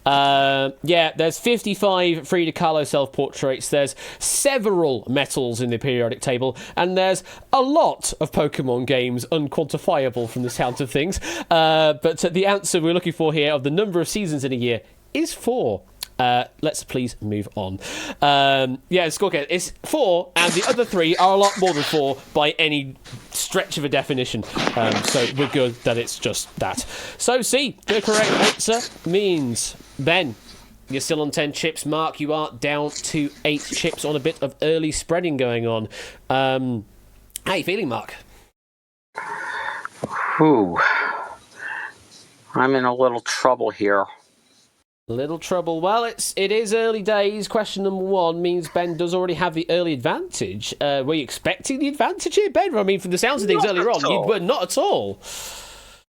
Yeah, there's 55 Frida Kahlo self-portraits. There's several metals in the periodic table. And there's a lot of Pokemon games, unquantifiable from the sound of things. But the answer we're looking for here of the number of seasons in a year is 4. Let's please move on. Yeah, scorecard is 4, and the other 3 are a lot more than 4 by any stretch of a definition. So we're good that it's just that. So C, the correct answer means Ben, you're still on 10 chips. Mark, you are down to 8 chips on a bit of early spreading going on. How you feeling, Mark? Whew. I'm in a little trouble here. Little trouble. Well, it is early days. Question number 1 means Ben does already have the early advantage. Were you expecting the advantage here, Ben? I mean, from the sounds of things earlier on, you were not at all.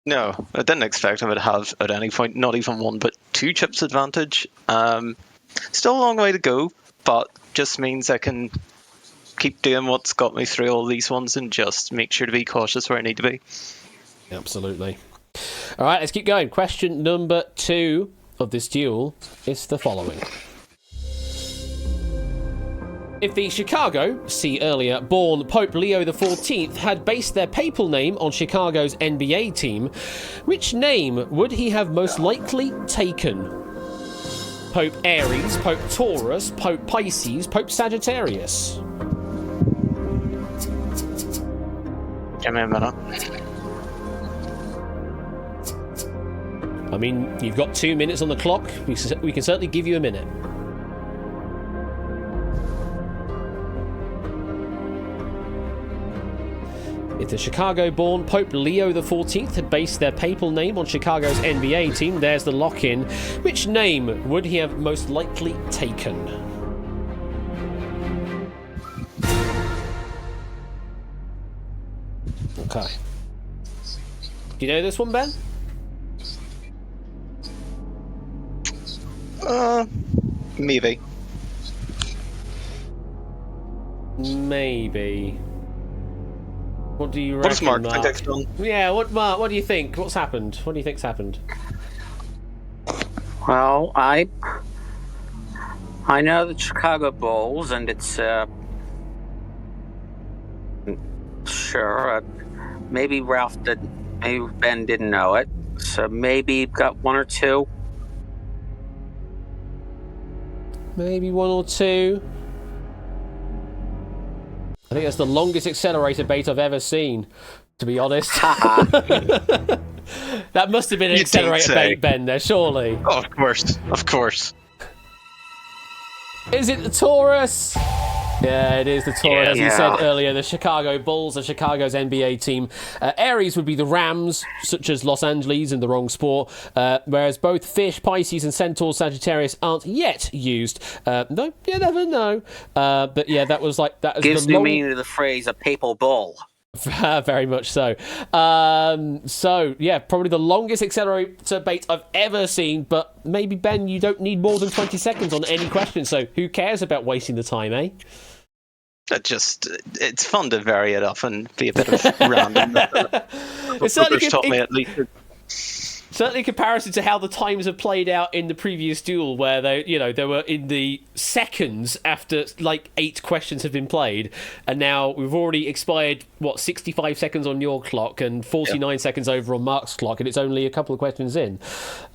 No, I didn't expect I would have at any point not even 1 but 2 chips advantage. Still a long way to go, but just means I can keep doing what's got me through all these ones and just make sure to be cautious where I need to be. Absolutely. All right, let's keep going. Question number 2 of this duel is the following. If the Chicago, see earlier, born Pope Leo XIV had based their papal name on Chicago's NBA team, which name would he have most likely taken? Pope Aries, Pope Taurus, Pope Pisces, Pope Sagittarius. Give me a minute. I mean, you've got 2 minutes on the clock. We can certainly give you a minute. If the Chicago-born Pope Leo XIV had based their papal name on Chicago's NBA team, there's the lock-in. Which name would he have most likely taken? Okay. Do you know this one, Ben? Maybe. Maybe. What do you reckon, What does Mark Mark? think I've done? Yeah, Mark, what do you think? What's happened? What do you think's happened? Well, I know the Chicago Bulls, and it's sure. Maybe maybe Ben didn't know it, so maybe you've got one or two. Maybe one or two. I think that's the longest accelerator bait I've ever seen, to be honest. That must have been an accelerator bait, Ben, there, surely. Oh, of course. Of course. Is it the Taurus? Yeah, it is the Taurus. As you Yeah. said earlier, the Chicago Bulls are Chicago's NBA team. Aries would be the Rams, such as Los Angeles in the wrong sport, whereas both Fish, Pisces, and Centaur, Sagittarius aren't yet used. No, you never know. But yeah, that was that. Gives new meaning to the phrase "a papal bull." Very much so. So, yeah, probably the longest accelerator bait I've ever seen, but maybe, Ben, you don't need more than 20 seconds on any question, so who cares about wasting the time, eh? It's fun to vary it up and be a bit of random. It's certainly taught me at least. Certainly in comparison to how the times have played out in the previous duel, where they were in the seconds after 8 questions have been played, and now we've already expired 65 seconds on your clock and 49 seconds over on Mark's clock, and it's only a couple of questions in.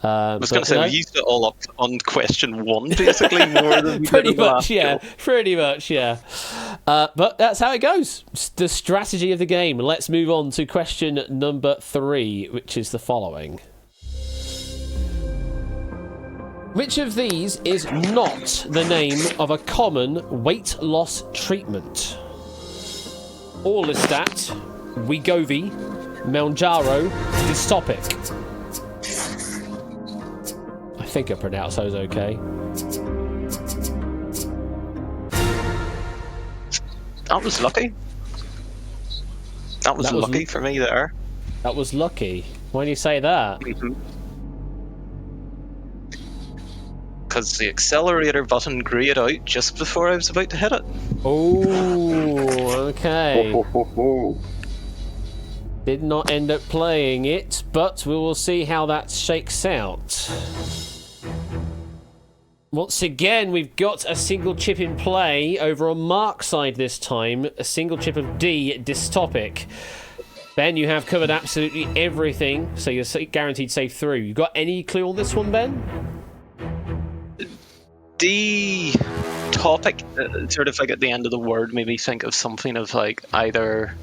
I was going to say we used it all up on question 1, basically, more than we pretty did in the much, last yeah. duel. Pretty much, yeah. But that's how it goes. It's the strategy of the game. Let's move on to question number 3, which is the following. Which of these is not the name of a common weight loss treatment? Orlistat, Wegovy, Mounjaro, Dystopic. I think I pronounced those okay. That was lucky. That was lucky for me there. That was lucky. Why do you say that? Because the accelerator button grayed out just before I was about to hit it. Oh, okay. Did not end up playing it, but we will see how that shakes out. Once again, we've got a single chip in play over on Mark's side this time. A single chip of D, Dystopic. Ben, you have covered absolutely everything, so you're guaranteed safe through. You got any clue on this one, Ben? The topic, sort of at the end of the word, made me think of something of either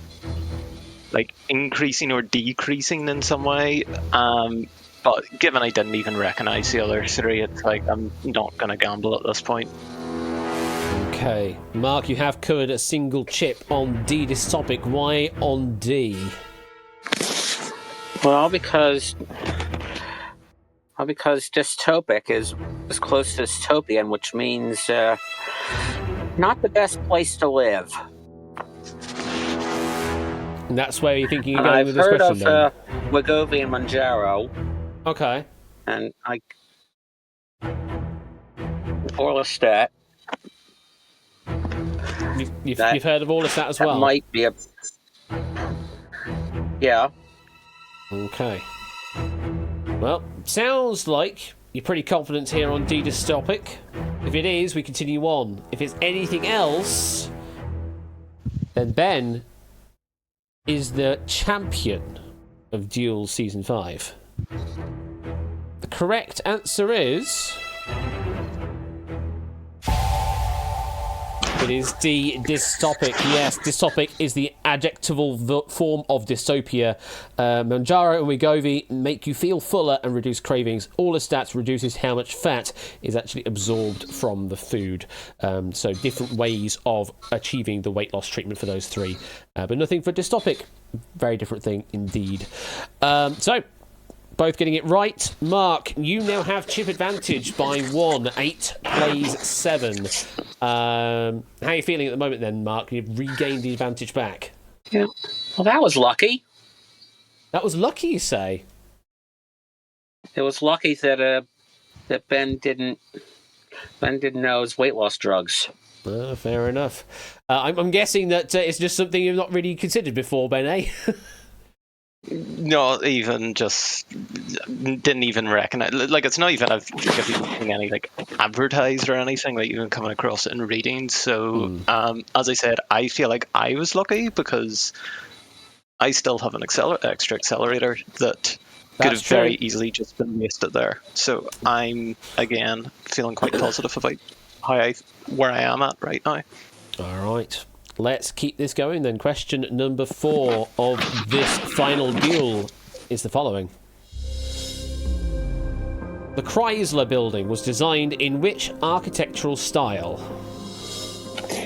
increasing or decreasing in some way. But given I didn't even recognise the other 3, it's I'm not going to gamble at this point. Okay, Mark, you have covered a single chip on D, Dystopic. Why on D? Well, because dystopic is close to dystopian, which means not the best place to live. And that's where you're thinking you're going with this question, I've then? heard of Wegovy and Mounjaro, Okay. and Orlistat. You've heard of all of that as That well? might be a... Yeah. Okay. Well, sounds like you're pretty confident here on D, Dystopic. If it is, we continue on. If it's anything else, then Ben is the champion of Duel Season 5. The correct answer is... It is D, dystopic. Yes, dystopic is the adjectival form of dystopia. Manjaro and Wegovy make you feel fuller and reduce cravings. All the stats reduces how much fat is actually absorbed from the food. So different ways of achieving the weight loss treatment for those three. But nothing for dystopic. Very different thing indeed. So... Both getting it right. Mark, you now have chip advantage by 1. 8 plays 7. How are you feeling at the moment then, Mark? You've regained the advantage back. Yeah. Well, that was lucky. That was lucky, you say? It was lucky that Ben didn't know his weight loss drugs. Fair enough. I'm guessing that it's just something you've not really considered before, Ben, eh? Not even just didn't even recognize. Like, it's not even I've seen any like advertised or anything, like even coming across it in reading. So as I said, I feel like I was lucky because I still have an extra accelerator that could have very easily just been wasted there. So I'm again feeling quite positive about where I am at right now. All right. Let's keep this going then. Question number 4 of this final duel is the following. The Chrysler building was designed in which architectural style?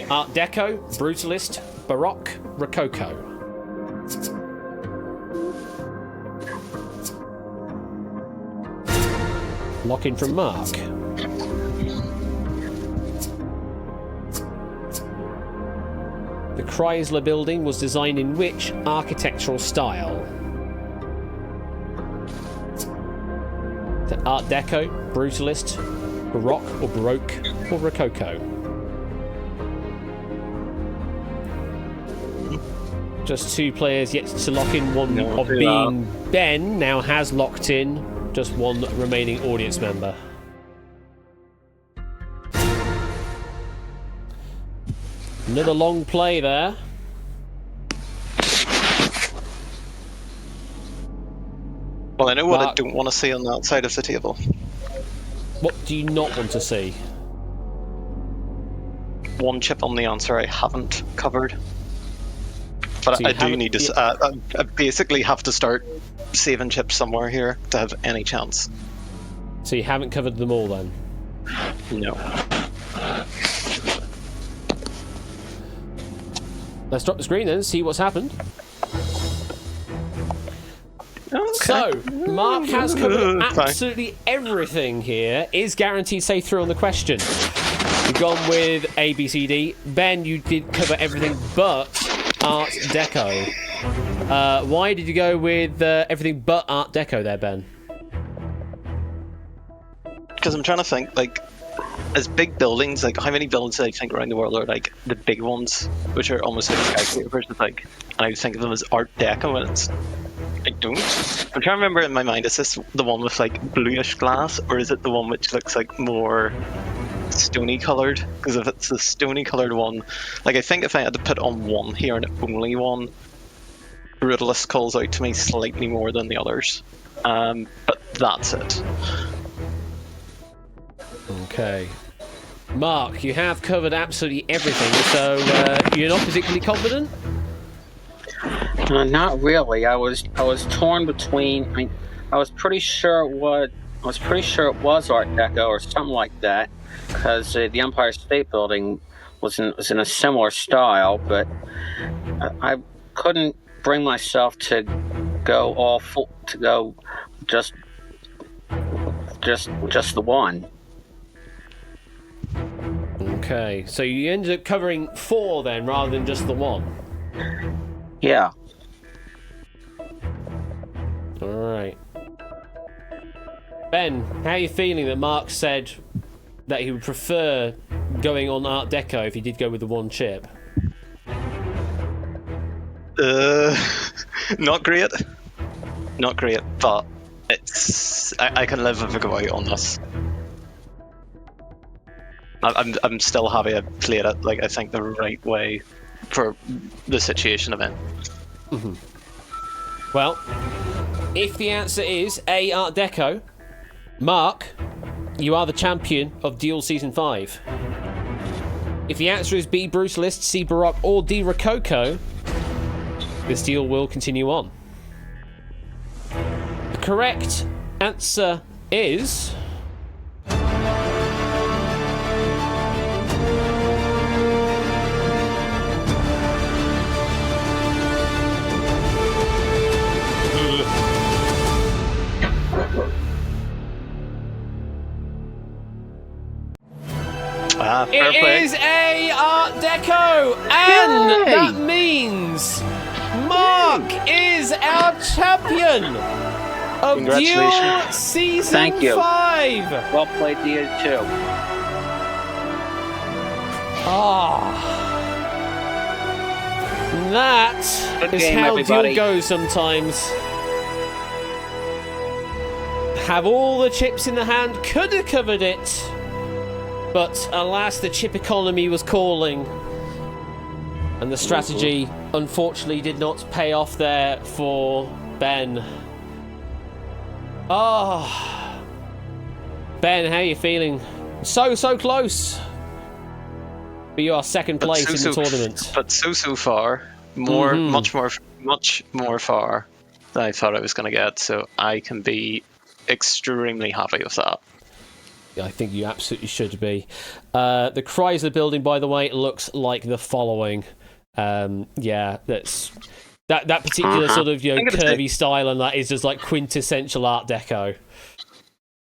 Art Deco, Brutalist, Baroque, Rococo. Lock in from Mark. The Chrysler building was designed in which architectural style? The Art Deco, Brutalist, Baroque or Baroque, or Rococo? Just 2 players yet to lock in. One of being Ben now has locked in. Just 1 remaining audience member. Another long play there. Well, I know what I don't want to see on that side of the table. What do you not want to see? 1 chip on the answer I haven't covered. But So I do need to... I basically have to start saving chips somewhere here to have any chance. So you haven't covered them all then? No. Let's drop the screen then and see what's happened. Okay. So, Mark has covered absolutely everything here. Is guaranteed safe through on the question. You've gone with A, B, C, D. Ben, you did cover everything but Art Deco. Why did you go with everything but Art Deco there, Ben? Because I'm trying to think, like, as big buildings, like how many buildings I think around the world are like the big ones, which are almost like skyscrapers, like, and I think of them as Art Deco, and it's I don't. I'm trying to remember in my mind, is this the one with like bluish glass, or is it the one which looks like more stony coloured? Because if it's the stony coloured one, like I think if I had to put on one here and only one, Brutalist calls out to me slightly more than the others. But that's it. Okay. Mark, you have covered absolutely everything, so you're not particularly confident? Not really. I was torn between. I was pretty sure it was Art Deco or something like that, because the Empire State Building was in a similar style, but I couldn't bring myself to go just the one. Okay, so you ended up covering 4 then, rather than just the 1. Yeah. Alright. Ben, how are you feeling that Mark said that he would prefer going on Art Deco if he did go with the 1 chip? Not great. Not great, but it's... I can live with a go out on this. I'm still happy I played it, like, I think the right way for the situation I'm in. Well, if the answer is A, Art Deco, Mark, you are the champion of Duel Season 5. If the answer is B, Brutalist, C, Baroque, or D, Rococo, this deal will continue on. The correct answer is... Fair play. It is A, Art Deco, and that means Mark is our champion of Duel Congratulations. Season Thank you. 5. Well played, DA2. That Good is game, how everybody. Duel goes sometimes. Have all the chips in the hand, could have covered it. But alas, the chip economy was calling. And the strategy, unfortunately, did not pay off there for Ben. Oh. Ben, how are you feeling? So close. But you are second place in the tournament. But so far, much more far than I thought I was going to get. So I can be extremely happy with that. I think you absolutely should be. The Chrysler building, by the way, looks like the following. That's that particular sort of curvy style, and that is just like quintessential Art Deco.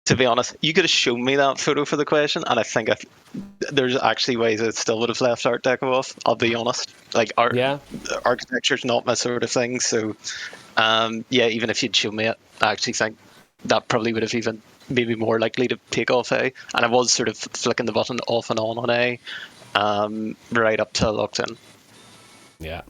To be honest, you could have shown me that photo for the question, and I think there's actually ways I still would have left Art Deco off. I'll be honest. Like architecture's not my sort of thing. So, even if you'd shown me it, I actually think that probably would have even maybe more likely to take off A. And I was sort of flicking the button off and on A, right up till locked in. Yeah.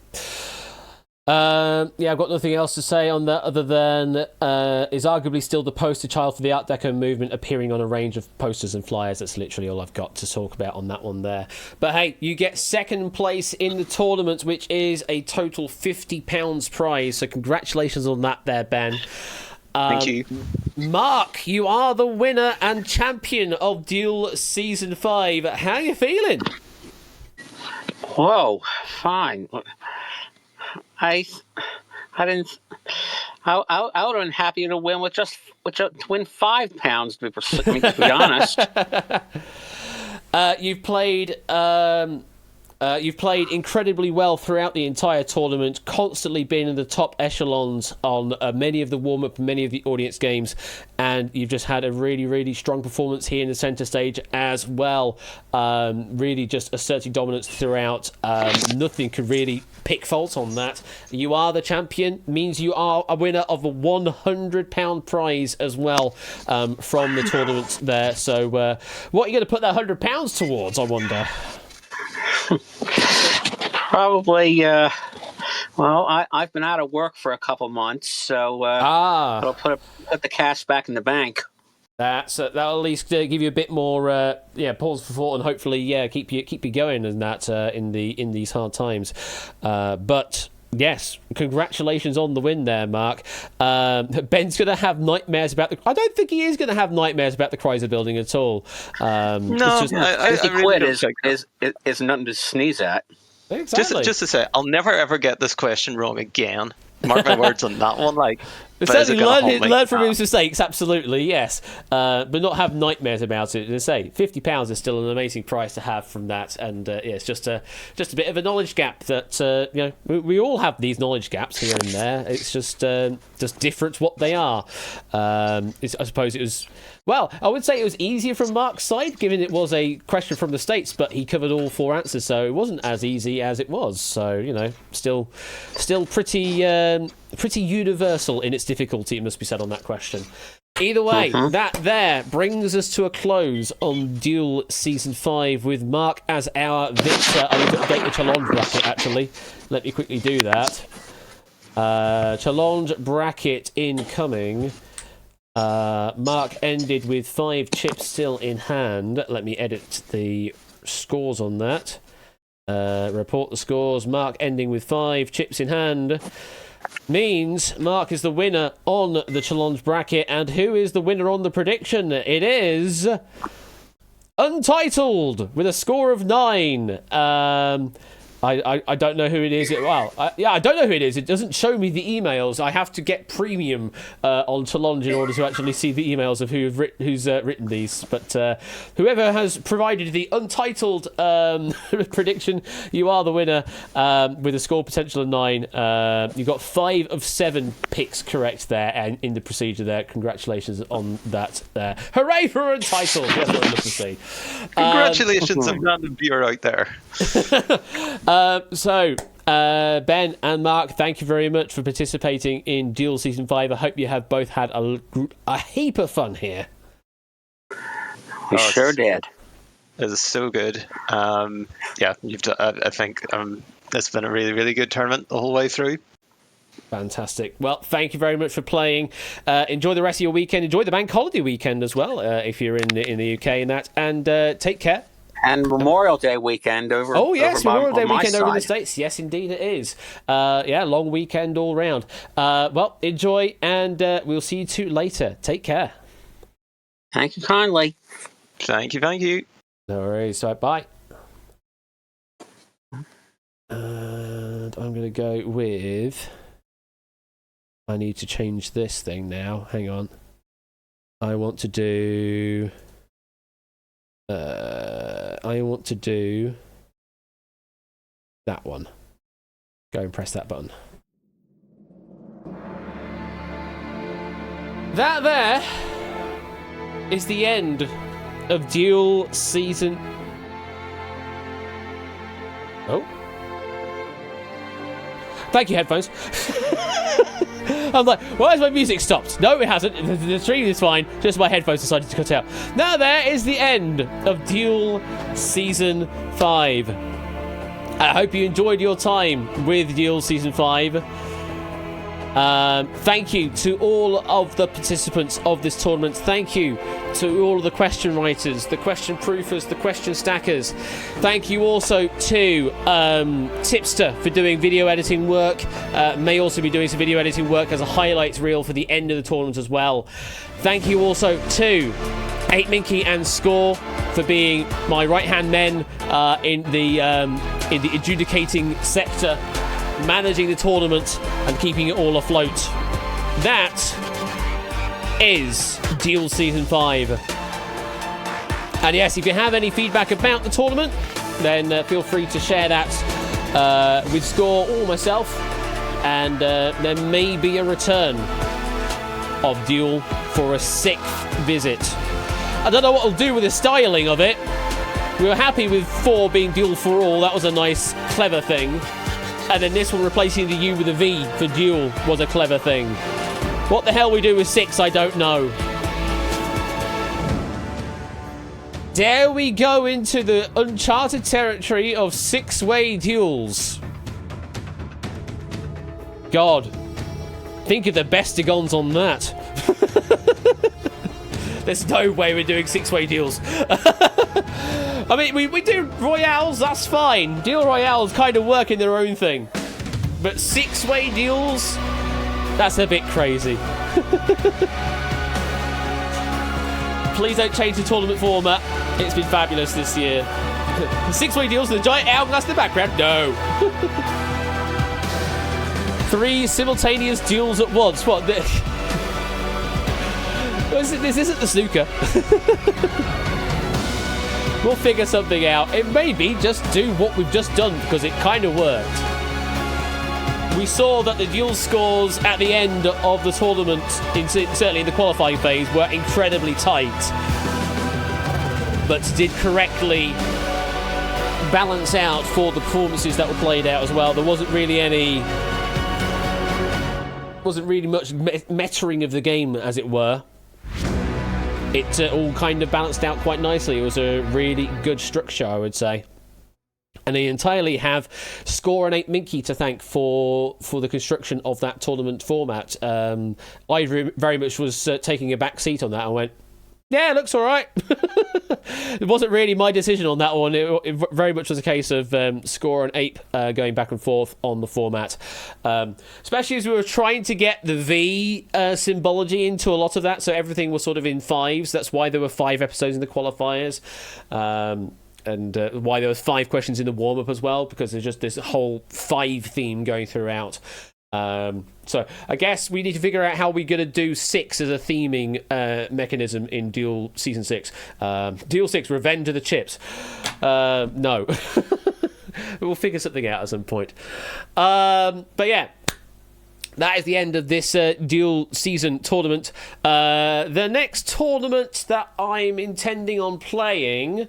I've got nothing else to say on that other than is arguably still the poster child for the Art Deco movement, appearing on a range of posters and flyers. That's literally all I've got to talk about on that one there. But hey, you get second place in the tournament, which is a total £50 prize. So congratulations on that there, Ben. Thank you. Mark, you are the winner and champion of Duel Season 5. How are you feeling? Whoa, fine. I didn't. I would have been happy to win with just win £5. To be honest. You've played incredibly well throughout the entire tournament, constantly been in the top echelons on many of the warm-up, many of the audience games, and you've just had a really, really strong performance here in the centre stage as well. Really just asserting dominance throughout. Nothing could really pick fault on that. You are the champion, means you are a winner of a £100 prize as well from the tournament there. So what are you going to put that £100 towards, I wonder? Probably, I've been out of work for a couple months, so I'll put the cash back in the bank. That'll at least give you a bit more, pause for thought, and hopefully, keep you going in that in these hard times. But yes, congratulations on the win there, Mark. Ben's going to have nightmares about I don't think he is going to have nightmares about the Chrysler building at all. No, I really quit is nothing to sneeze at. Exactly. Just to say, I'll never ever get this question wrong again. Mark my words on that one. Certainly learn from his mistakes, absolutely, yes. But not have nightmares about it. As I say, £50 is still an amazing price to have from that, and it's just a bit of a knowledge gap that we all have these knowledge gaps here and there. It's just different what they are. I suppose it was. Well, I would say it was easier from Mark's side, given it was a question from the States, but he covered all four answers, so it wasn't as easy as it was. So, still pretty universal in its difficulty, it must be said, on that question. Either way, that there brings us to a close on Duel Season 5 with Mark as our victor. I need to update the challenge bracket, actually. Let me quickly do that. Challenge bracket incoming. Mark ended with 5 chips still in hand. Let me edit the scores on that. Report the scores. Mark ending with 5 chips in hand means Mark is the winner on the challenge bracket. And who is the winner on the prediction? It is Untitled with a score of 9. I don't know who it is. I don't know who it is. It doesn't show me the emails. I have to get premium on Challenge in order to actually see the emails of who's written these. But whoever has provided the Untitled prediction, you are the winner with a score potential of 9. You got 5 of 7 picks correct there, and in the procedure there. Congratulations on that. Hooray for Untitled! That's what I'm looking to see. Congratulations on random viewer out there. Ben and Mark, thank you very much for participating in Duel Season 5. I hope you have both had a heap of fun here. We sure did. It was so good. You've done, I think it's been a really, really good tournament the whole way through. Fantastic. Well, thank you very much for playing. Enjoy the rest of your weekend. Enjoy the bank holiday weekend as well, if you're in the UK and that. And take care. And Memorial Day weekend over. Oh yes, over Memorial Day weekend side. over in the States. Yes, indeed it is. Long weekend all round. Well, enjoy, and we'll see you two later. Take care. Thank you kindly. Thank you. No worries. Right, bye. And I'm going to go with. I need to change this thing now. Hang on. I want to do that one. Go and press that button. That there is the end of Duel Season. Oh. Thank you, headphones. I'm like, why has my music stopped? No, it hasn't. The stream is fine. Just my headphones decided to cut out. Now there is the end of Duel Season 5. I hope you enjoyed your time with Duel Season 5. Thank you to all of the participants of this tournament. Thank you to all of the question writers, the question proofers, the question stackers. Thank you also to Tipster for doing video editing work. May also be doing some video editing work as a highlights reel for the end of the tournament as well. Thank you also to 8Minky and Score for being my right-hand men in the adjudicating sector, managing the tournament and keeping it all afloat. That is Duel Season 5. And yes, if you have any feedback about the tournament, then feel free to share that with Score or myself, and there may be a return of Duel for a 6th visit. I don't know what I'll do with the styling of it. We were happy with 4 being Duel for all. That was a nice, clever thing. And then this one replacing the U with a V for Duel was a clever thing. What the hell we do with 6, I don't know. Dare we go into the uncharted territory of 6-way duels? God. Think of the bestigons on that. There's no way we're doing 6-way duels. I mean, we do royales, that's fine. Duel royales kind of work in their own thing. But 6-way duels? That's a bit crazy. Please don't change the tournament format. It's been fabulous this year. 6-way deals with a giant hourglass in the background? No. 3 simultaneous duels at once. What? This isn't the snooker. We'll figure something out. It may be just do what we've just done because it kind of worked. We saw that the duel scores at the end of the tournament, certainly in the qualifying phase, were incredibly tight, but did correctly balance out for the performances that were played out as well. There wasn't really much metering of the game, as it were. It all kind of balanced out quite nicely. It was a really good structure, I would say. And they entirely have Score and 8 Minky to thank for the construction of that tournament format. I very much was taking a back seat on that. I went, yeah, it looks all right. It wasn't really my decision on that one. It very much was a case of Score and Ape going back and forth on the format. Especially as we were trying to get the V symbology into a lot of that, so everything was sort of in fives. That's why there were 5 episodes in the qualifiers. And why there was 5 questions in the warm-up as well, because there's just this whole 5 theme going throughout. So I guess we need to figure out how we're going to do 6 as a theming mechanism in Duel Season 6. Duel 6, Revenge of the Chips. No. We'll figure something out at some point. But yeah. That is the end of this Duel Season tournament. The next tournament that I'm intending on playing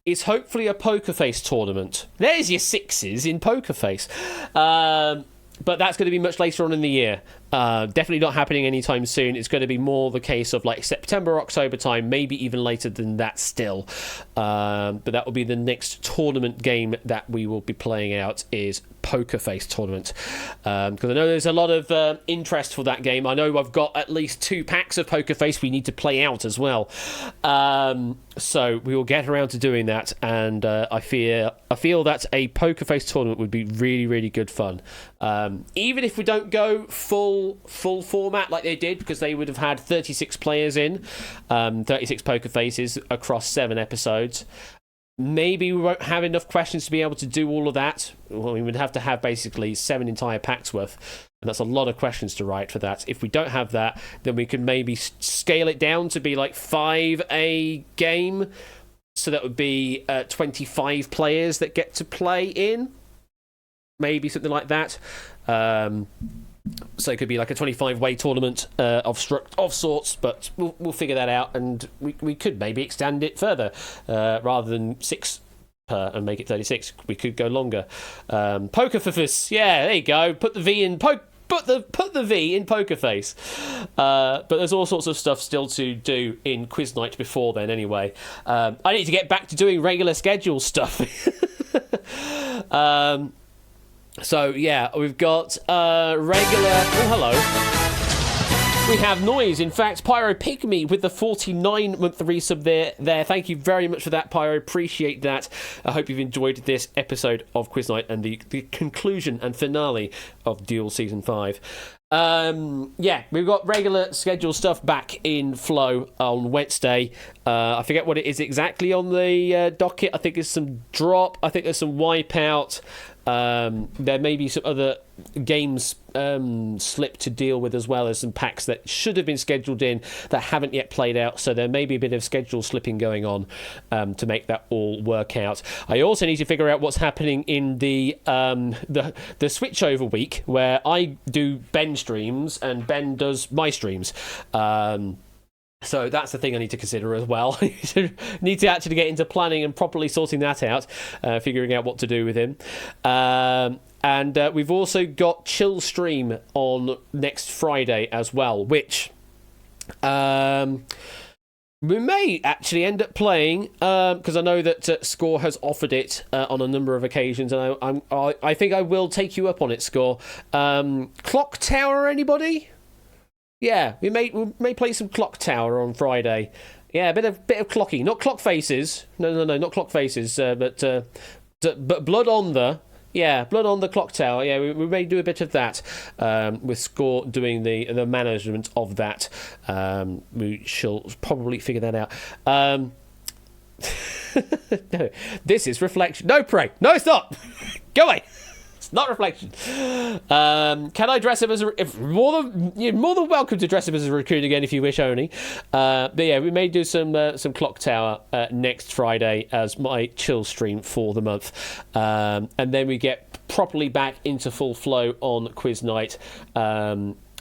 is hopefully a Poker Face tournament. There's your 6s in Poker Face. But that's going to be much later on in the year. Definitely not happening anytime soon. It's going to be more the case of like September, October time, maybe even later than that still. But that will be the next tournament game that we will be playing out is Poker Face tournament. Because I know there's a lot of interest for that game. I know I've got at least 2 packs of Poker Face we need to play out as well. So we will get around to doing that, and I feel that a Poker Face tournament would be really, really good fun. Even if we don't go full format like they did, because they would have had 36 players in, 36 Poker Faces across 7 episodes. Maybe we won't have enough questions to be able to do all of that. Well, we would have to have basically 7 entire packs worth. And that's a lot of questions to write for that. If we don't have that, then we could maybe scale it down to be like 5 a game. So that would be 25 players that get to play in. Maybe something like that. So it could be like a 25-way tournament of sorts, but we'll figure that out, and we could maybe extend it further rather than 6 per and make it 36. We could go longer. Poker Face, yeah, there you go. Put the V in Put the V in Poker Face. But there's all sorts of stuff still to do in Quiz Night before then. Anyway, I need to get back to doing regular schedule stuff. So yeah, we've got regular. Oh, hello. We have noise. In fact, Pyro Pygmy with the 49-month resub there. Thank you very much for that, Pyro. Appreciate that. I hope you've enjoyed this episode of Quiz Night and the conclusion and finale of Duel Season 5. Yeah, we've got regular schedule stuff back in flow on Wednesday. I forget what it is exactly on the docket. I think there's some drop. I think there's some wipeout. There may be some other games slip to deal with, as well as some packs that should have been scheduled in that haven't yet played out. So there may be a bit of schedule slipping going on to make that all work out. I also need to figure out what's happening in the switchover week, where I do Ben streams and Ben does my streams. So that's the thing I need to consider as well. Need to actually get into planning and properly sorting that out, figuring out what to do with him. And we've also got Chill Stream on next Friday as well, which we may actually end up playing, because I know that Score has offered it on a number of occasions, and I think I will take you up on it, Score. Clock Tower, anybody? Yeah, we may play some Clock Tower on Friday. Yeah, a bit of clocky, not clock faces. No, not clock faces. But blood on the Blood on the Clock Tower. Yeah, we may do a bit of that with Score doing the management of that. We shall probably figure that out. No, this is Reflection. No, Prey. No, it's not. Go away. Not Reflection. Can I dress him as you're more than welcome to dress him as a raccoon again if you wish, only. But yeah, we may do some Clock Tower next Friday as my chill stream for the month, and then we get properly back into full flow on Quiz Night.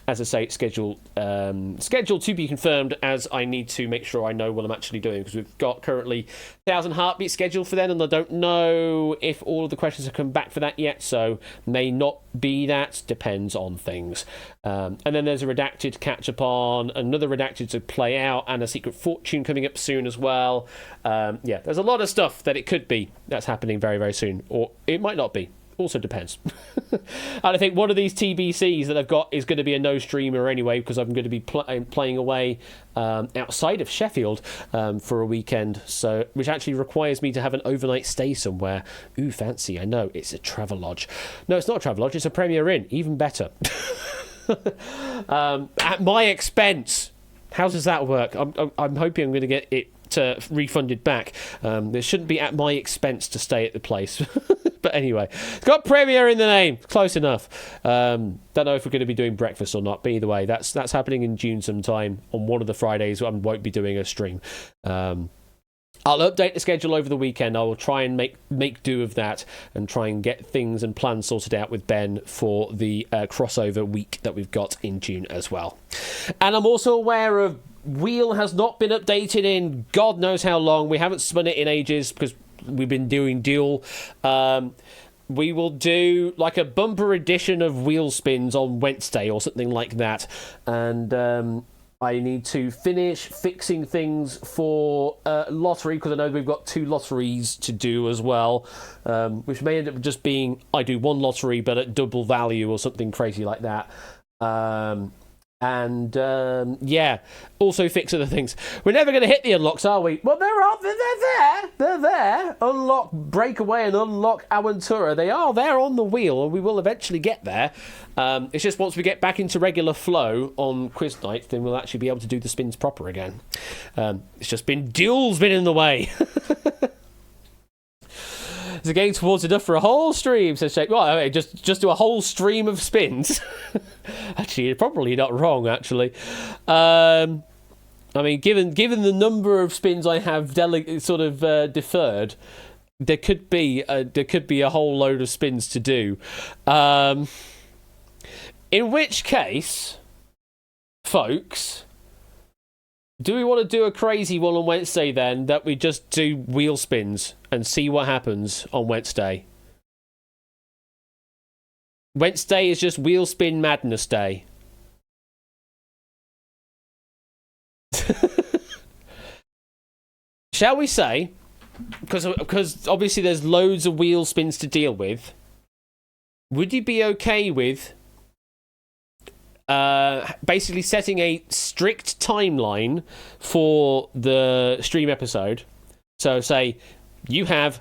as I say, it's scheduled to be confirmed, as I need to make sure I know what I'm actually doing, because we've got currently 1,000 Heartbeats scheduled for then, and I don't know if all of the questions have come back for that yet, so may not be that, depends on things. And then there's a Redacted catch-up on, another Redacted to play out, and a Secret Fortune coming up soon as well. Yeah, there's a lot of stuff that it could be that's happening very, very soon, or it might not be. Also depends. And I think one of these TBCs that I've got is going to be a no streamer anyway, because I'm going to be playing away outside of Sheffield for a weekend, so which actually requires me to have an overnight stay somewhere. Ooh, fancy! I know it's a Travelodge. No, it's not a Travelodge. It's a Premier Inn. Even better. At my expense. How does that work? I'm hoping I'm going to get it refunded back. It shouldn't be at my expense to stay at the place. But anyway, it's got Premier in the name. Close enough. Don't know if we're going to be doing breakfast or not, but either way, that's happening in June sometime on one of the Fridays. I won't be doing a stream. I'll update the schedule over the weekend. I will try and make do of that and try and get things and plans sorted out with Ben for the crossover week that we've got in June as well. And I'm also aware of Wheel has not been updated in God knows how long. We haven't spun it in ages because we've been doing Duel. We will do like a bumper edition of Wheel Spins on Wednesday or something like that. And I need to finish fixing things for lottery, because I know we've got 2 lotteries to do as well, which may end up just being I do 1 lottery but at double value or something crazy like that. Yeah, also fix other things. We're never going to hit the unlocks, are we? Well, they're there. Unlock Breakaway and unlock Aventura. They are there on the wheel, and we will eventually get there. It's just once we get back into regular flow on quiz night, then we'll actually be able to do the spins proper again. It's just been Duel's been in the way. Is it getting towards enough for a whole stream? Says Shake. Well, okay, just do a whole stream of spins. Actually, you're probably not wrong. Actually, I mean, given the number of spins I have deferred, there could be a whole load of spins to do. In which case, folks, do we want to do a crazy one on Wednesday then, that we just do wheel spins and see what happens on Wednesday? Wednesday is just wheel spin madness day. Shall we say, because obviously there's loads of wheel spins to deal with, would you be okay with basically setting a strict timeline for the stream episode? So say you have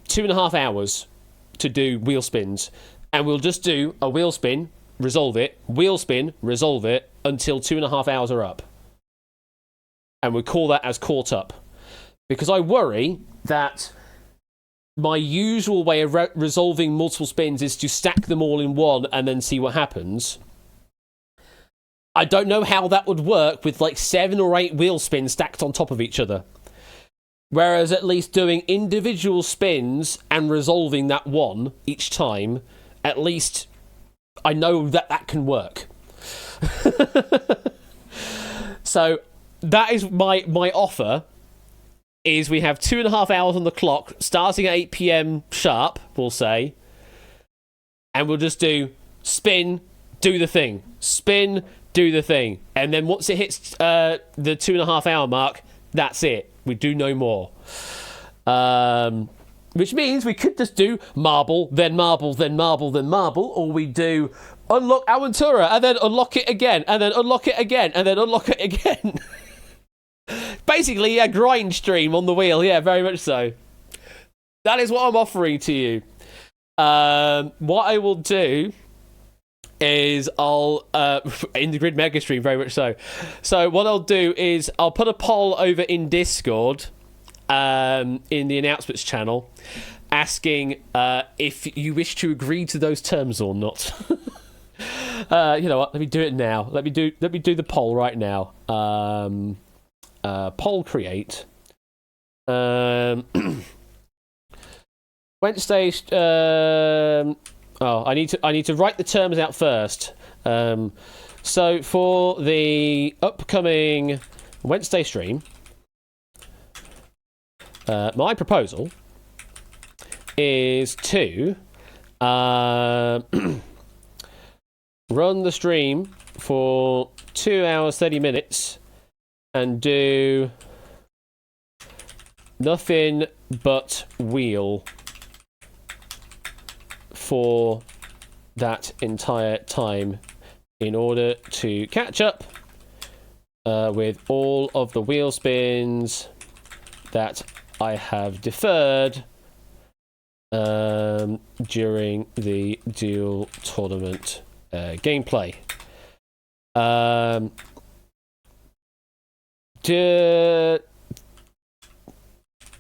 2.5 hours to do wheel spins, and we'll just do a wheel spin, resolve it, wheel spin, resolve it, until 2.5 hours are up. And we call that as caught up. Because I worry that my usual way of resolving multiple spins is to stack them all in one and then see what happens. I don't know how that would work with like 7 or 8 wheel spins stacked on top of each other. Whereas at least doing individual spins and resolving that one each time, at least I know that can work. So that is my offer, is we have 2.5 hours on the clock, starting at 8 p.m. sharp, we'll say, and we'll just do spin, do the thing, spin, do the thing, and then once it hits the 2.5 hour mark, that's it. We do no more. Which means we could just do marble, then marble, then marble, then marble, or we do unlock Aventura, and then unlock it again, and then unlock it again, and then unlock it again. Basically, a grind stream on the wheel, yeah, very much so. That is what I'm offering to you. What I will do is I'll in the grid mega stream, very much so. So what I'll do is I'll put a poll over in Discord, in the announcements channel, asking if you wish to agree to those terms or not. You know what? Let me do it now. Let me do the poll right now. Poll create. Wednesday. I need to write the terms out first. So for the upcoming Wednesday stream, my proposal is to run the stream for 2 hours 30 minutes and do nothing but wheel for that entire time in order to catch up with all of the wheel spins that I have deferred during the duel tournament gameplay.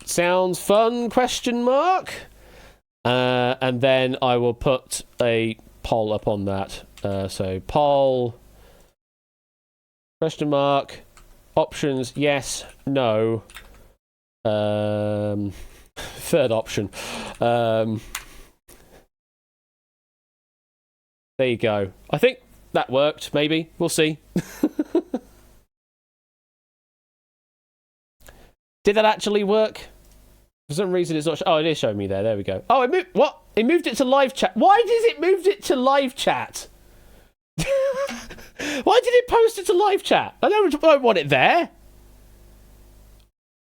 Sounds fun? Question mark. And then I will put a poll up on that. So poll question mark options yes no. Third option. There you go. I think that worked. Maybe we'll see. Did that actually work? For some reason, it's not. Oh, it is showing me there. There we go. Oh, it moved. What? It moved it to live chat. Why does it move it to live chat? Why did it post it to live chat? I don't want it there.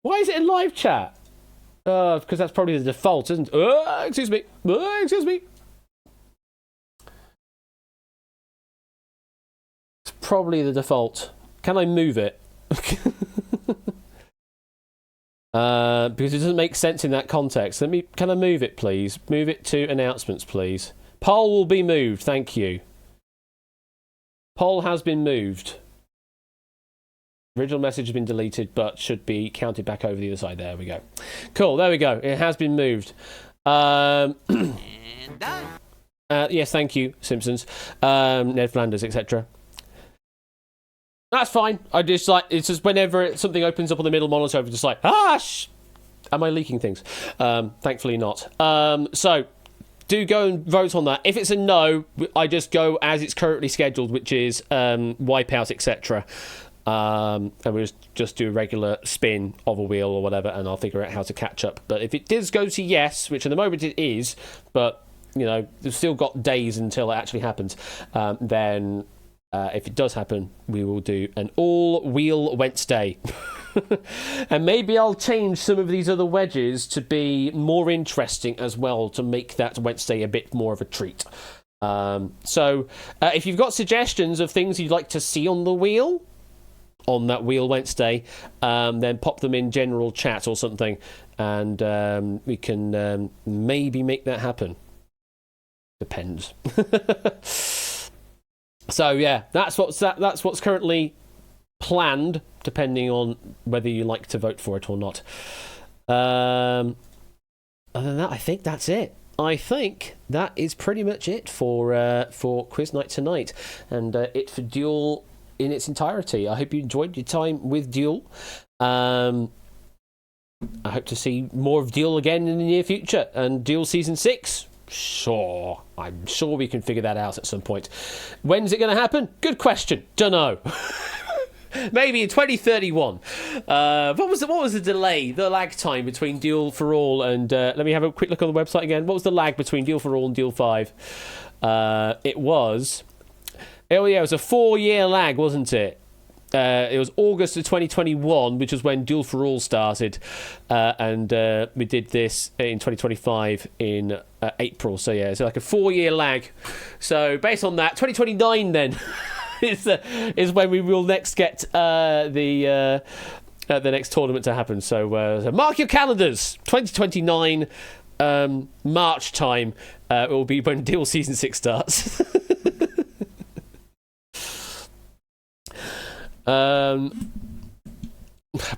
Why is it in live chat? Because that's probably the default, isn't it? Excuse me. Excuse me. It's probably the default. Can I move it? Because it doesn't make sense in that context. Can I move it, please? Move it to announcements, please. Poll will be moved. Thank you. Poll has been moved. Original message has been deleted, but should be counted back over the other side. There we go. Cool. There we go. It has been moved. And done. Yes, thank you, Simpsons, Ned Flanders, etc. That's fine. I just like it's just whenever something opens up on the middle monitor, I'm just like, am I leaking things? Thankfully not. So do go and vote on that. If it's a no, I just go as it's currently scheduled, which is wipeout, etc. And we'll just do a regular spin of a wheel or whatever, and I'll figure out how to catch up. But if it does go to yes, which at the moment it is, but you know, we've still got days until it actually happens, then if it does happen, we will do an all-wheel Wednesday. And maybe I'll change some of these other wedges to be more interesting as well, to make that Wednesday a bit more of a treat. So if you've got suggestions of things you'd like to see on the wheel, on that wheel Wednesday, then pop them in general chat or something, and we can maybe make that happen. Depends. So yeah, that's what's currently planned, depending on whether you like to vote for it or not. Other than that, I think that's it. I think that is pretty much it for Quiz Night tonight, and it for Duel in its entirety. I hope you enjoyed your time with Duel. I hope to see more of Duel again in the near future, and Duel Season 6. Sure, I'm sure we can figure that out at some point. When's it going to happen? Good question. Dunno. Maybe in 2031. What was the delay, the lag time between Duel for All and let me have a quick look on the website again. What was the lag between Duel for All and Duel 5? It was a 4-year lag, wasn't it? It was August of 2021, which was when Duel for All started, and we did this in 2025 in April. So yeah, it's like a 4-year lag. So based on that, 2029 then is when we will next get the next tournament to happen. So mark your calendars, 2029 March time. It will be when Duel Season 6 starts.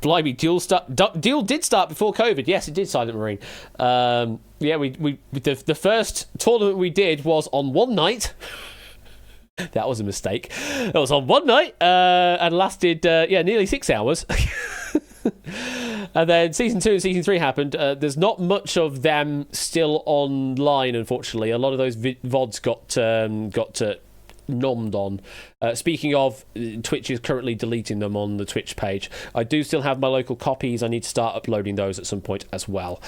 Blimey, Duel did start before COVID. Yes, it did, Silent Marine. Yeah, we the first tournament we did was on one night. That was a mistake. It was on one night and lasted nearly 6 hours. And then Season 2 and Season 3 happened. There's not much of them still online, unfortunately. A lot of those VODs got nommed on. Speaking of, Twitch is currently deleting them on the Twitch page. I do still have my local copies. I need to start uploading those at some point as well.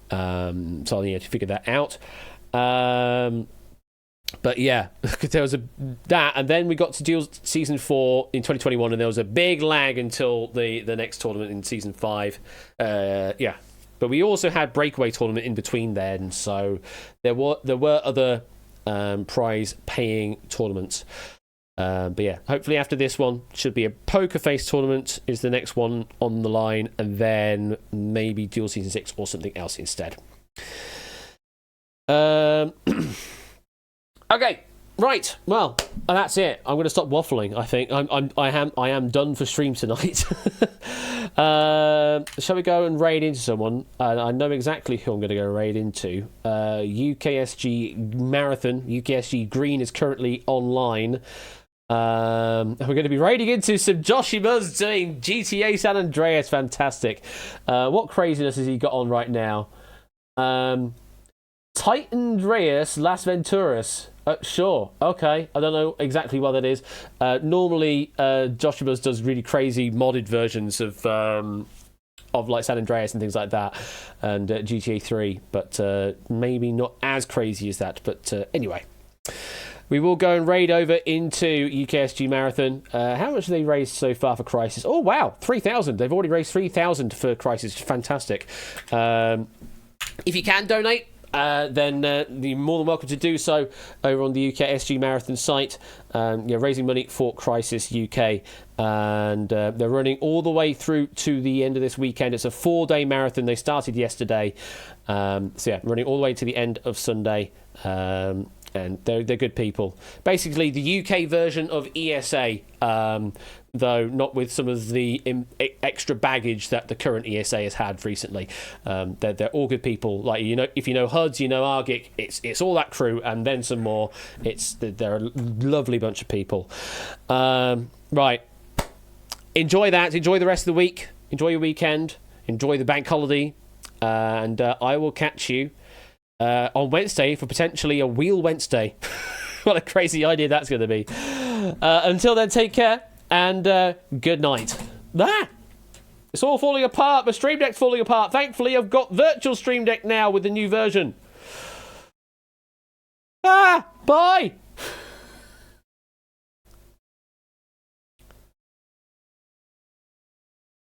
So I need to figure that out. But yeah, there was that, and then we got to deal season 4 in 2021, and there was a big lag until the next tournament in season 5. Yeah, but we also had breakaway tournament in between then, so there were other prize paying tournaments. But yeah, hopefully after this one should be a poker face tournament is the next one on the line, and then maybe Duel Season 6 or something else instead. Okay, right. Well, that's it. I'm going to stop waffling. I think I am done for stream tonight. Shall we go and raid into someone? I know exactly who I'm going to go raid into. UKSG Marathon. UKSG Green is currently online. We're going to be raiding into some Joshimas doing GTA San Andreas. Fantastic. What craziness has he got on right now? Titan Andreas Las Venturas. Sure. Okay. I don't know exactly what that is. Normally, Joshimas does really crazy modded versions of like San Andreas and things like that, and GTA 3, but maybe not as crazy as that. But anyway, we will go and raid over into UKSG Marathon. How much have they raised so far for Crisis? Oh, wow. 3,000. They've already raised 3,000 for Crisis. Fantastic. If you can donate, then you're more than welcome to do so over on the UKSG Marathon site. Raising money for Crisis UK, and they're running all the way through to the end of this weekend. It's a 4-day marathon. They started yesterday, running all the way to the end of Sunday. And they're good people. Basically, the UK version of ESA, though not with some of the extra baggage that the current ESA has had recently. They're all good people. Like, you know, if you know HUDs, you know Argic. It's all that crew and then some more. They're a lovely bunch of people. Right, enjoy that. Enjoy the rest of the week. Enjoy your weekend. Enjoy the bank holiday, and I will catch you on Wednesday for potentially a Wheel Wednesday. What a crazy idea that's going to be. Until then, take care and good night. It's all falling apart. My Stream Deck's falling apart. Thankfully, I've got Virtual Stream Deck now with the new version. Bye.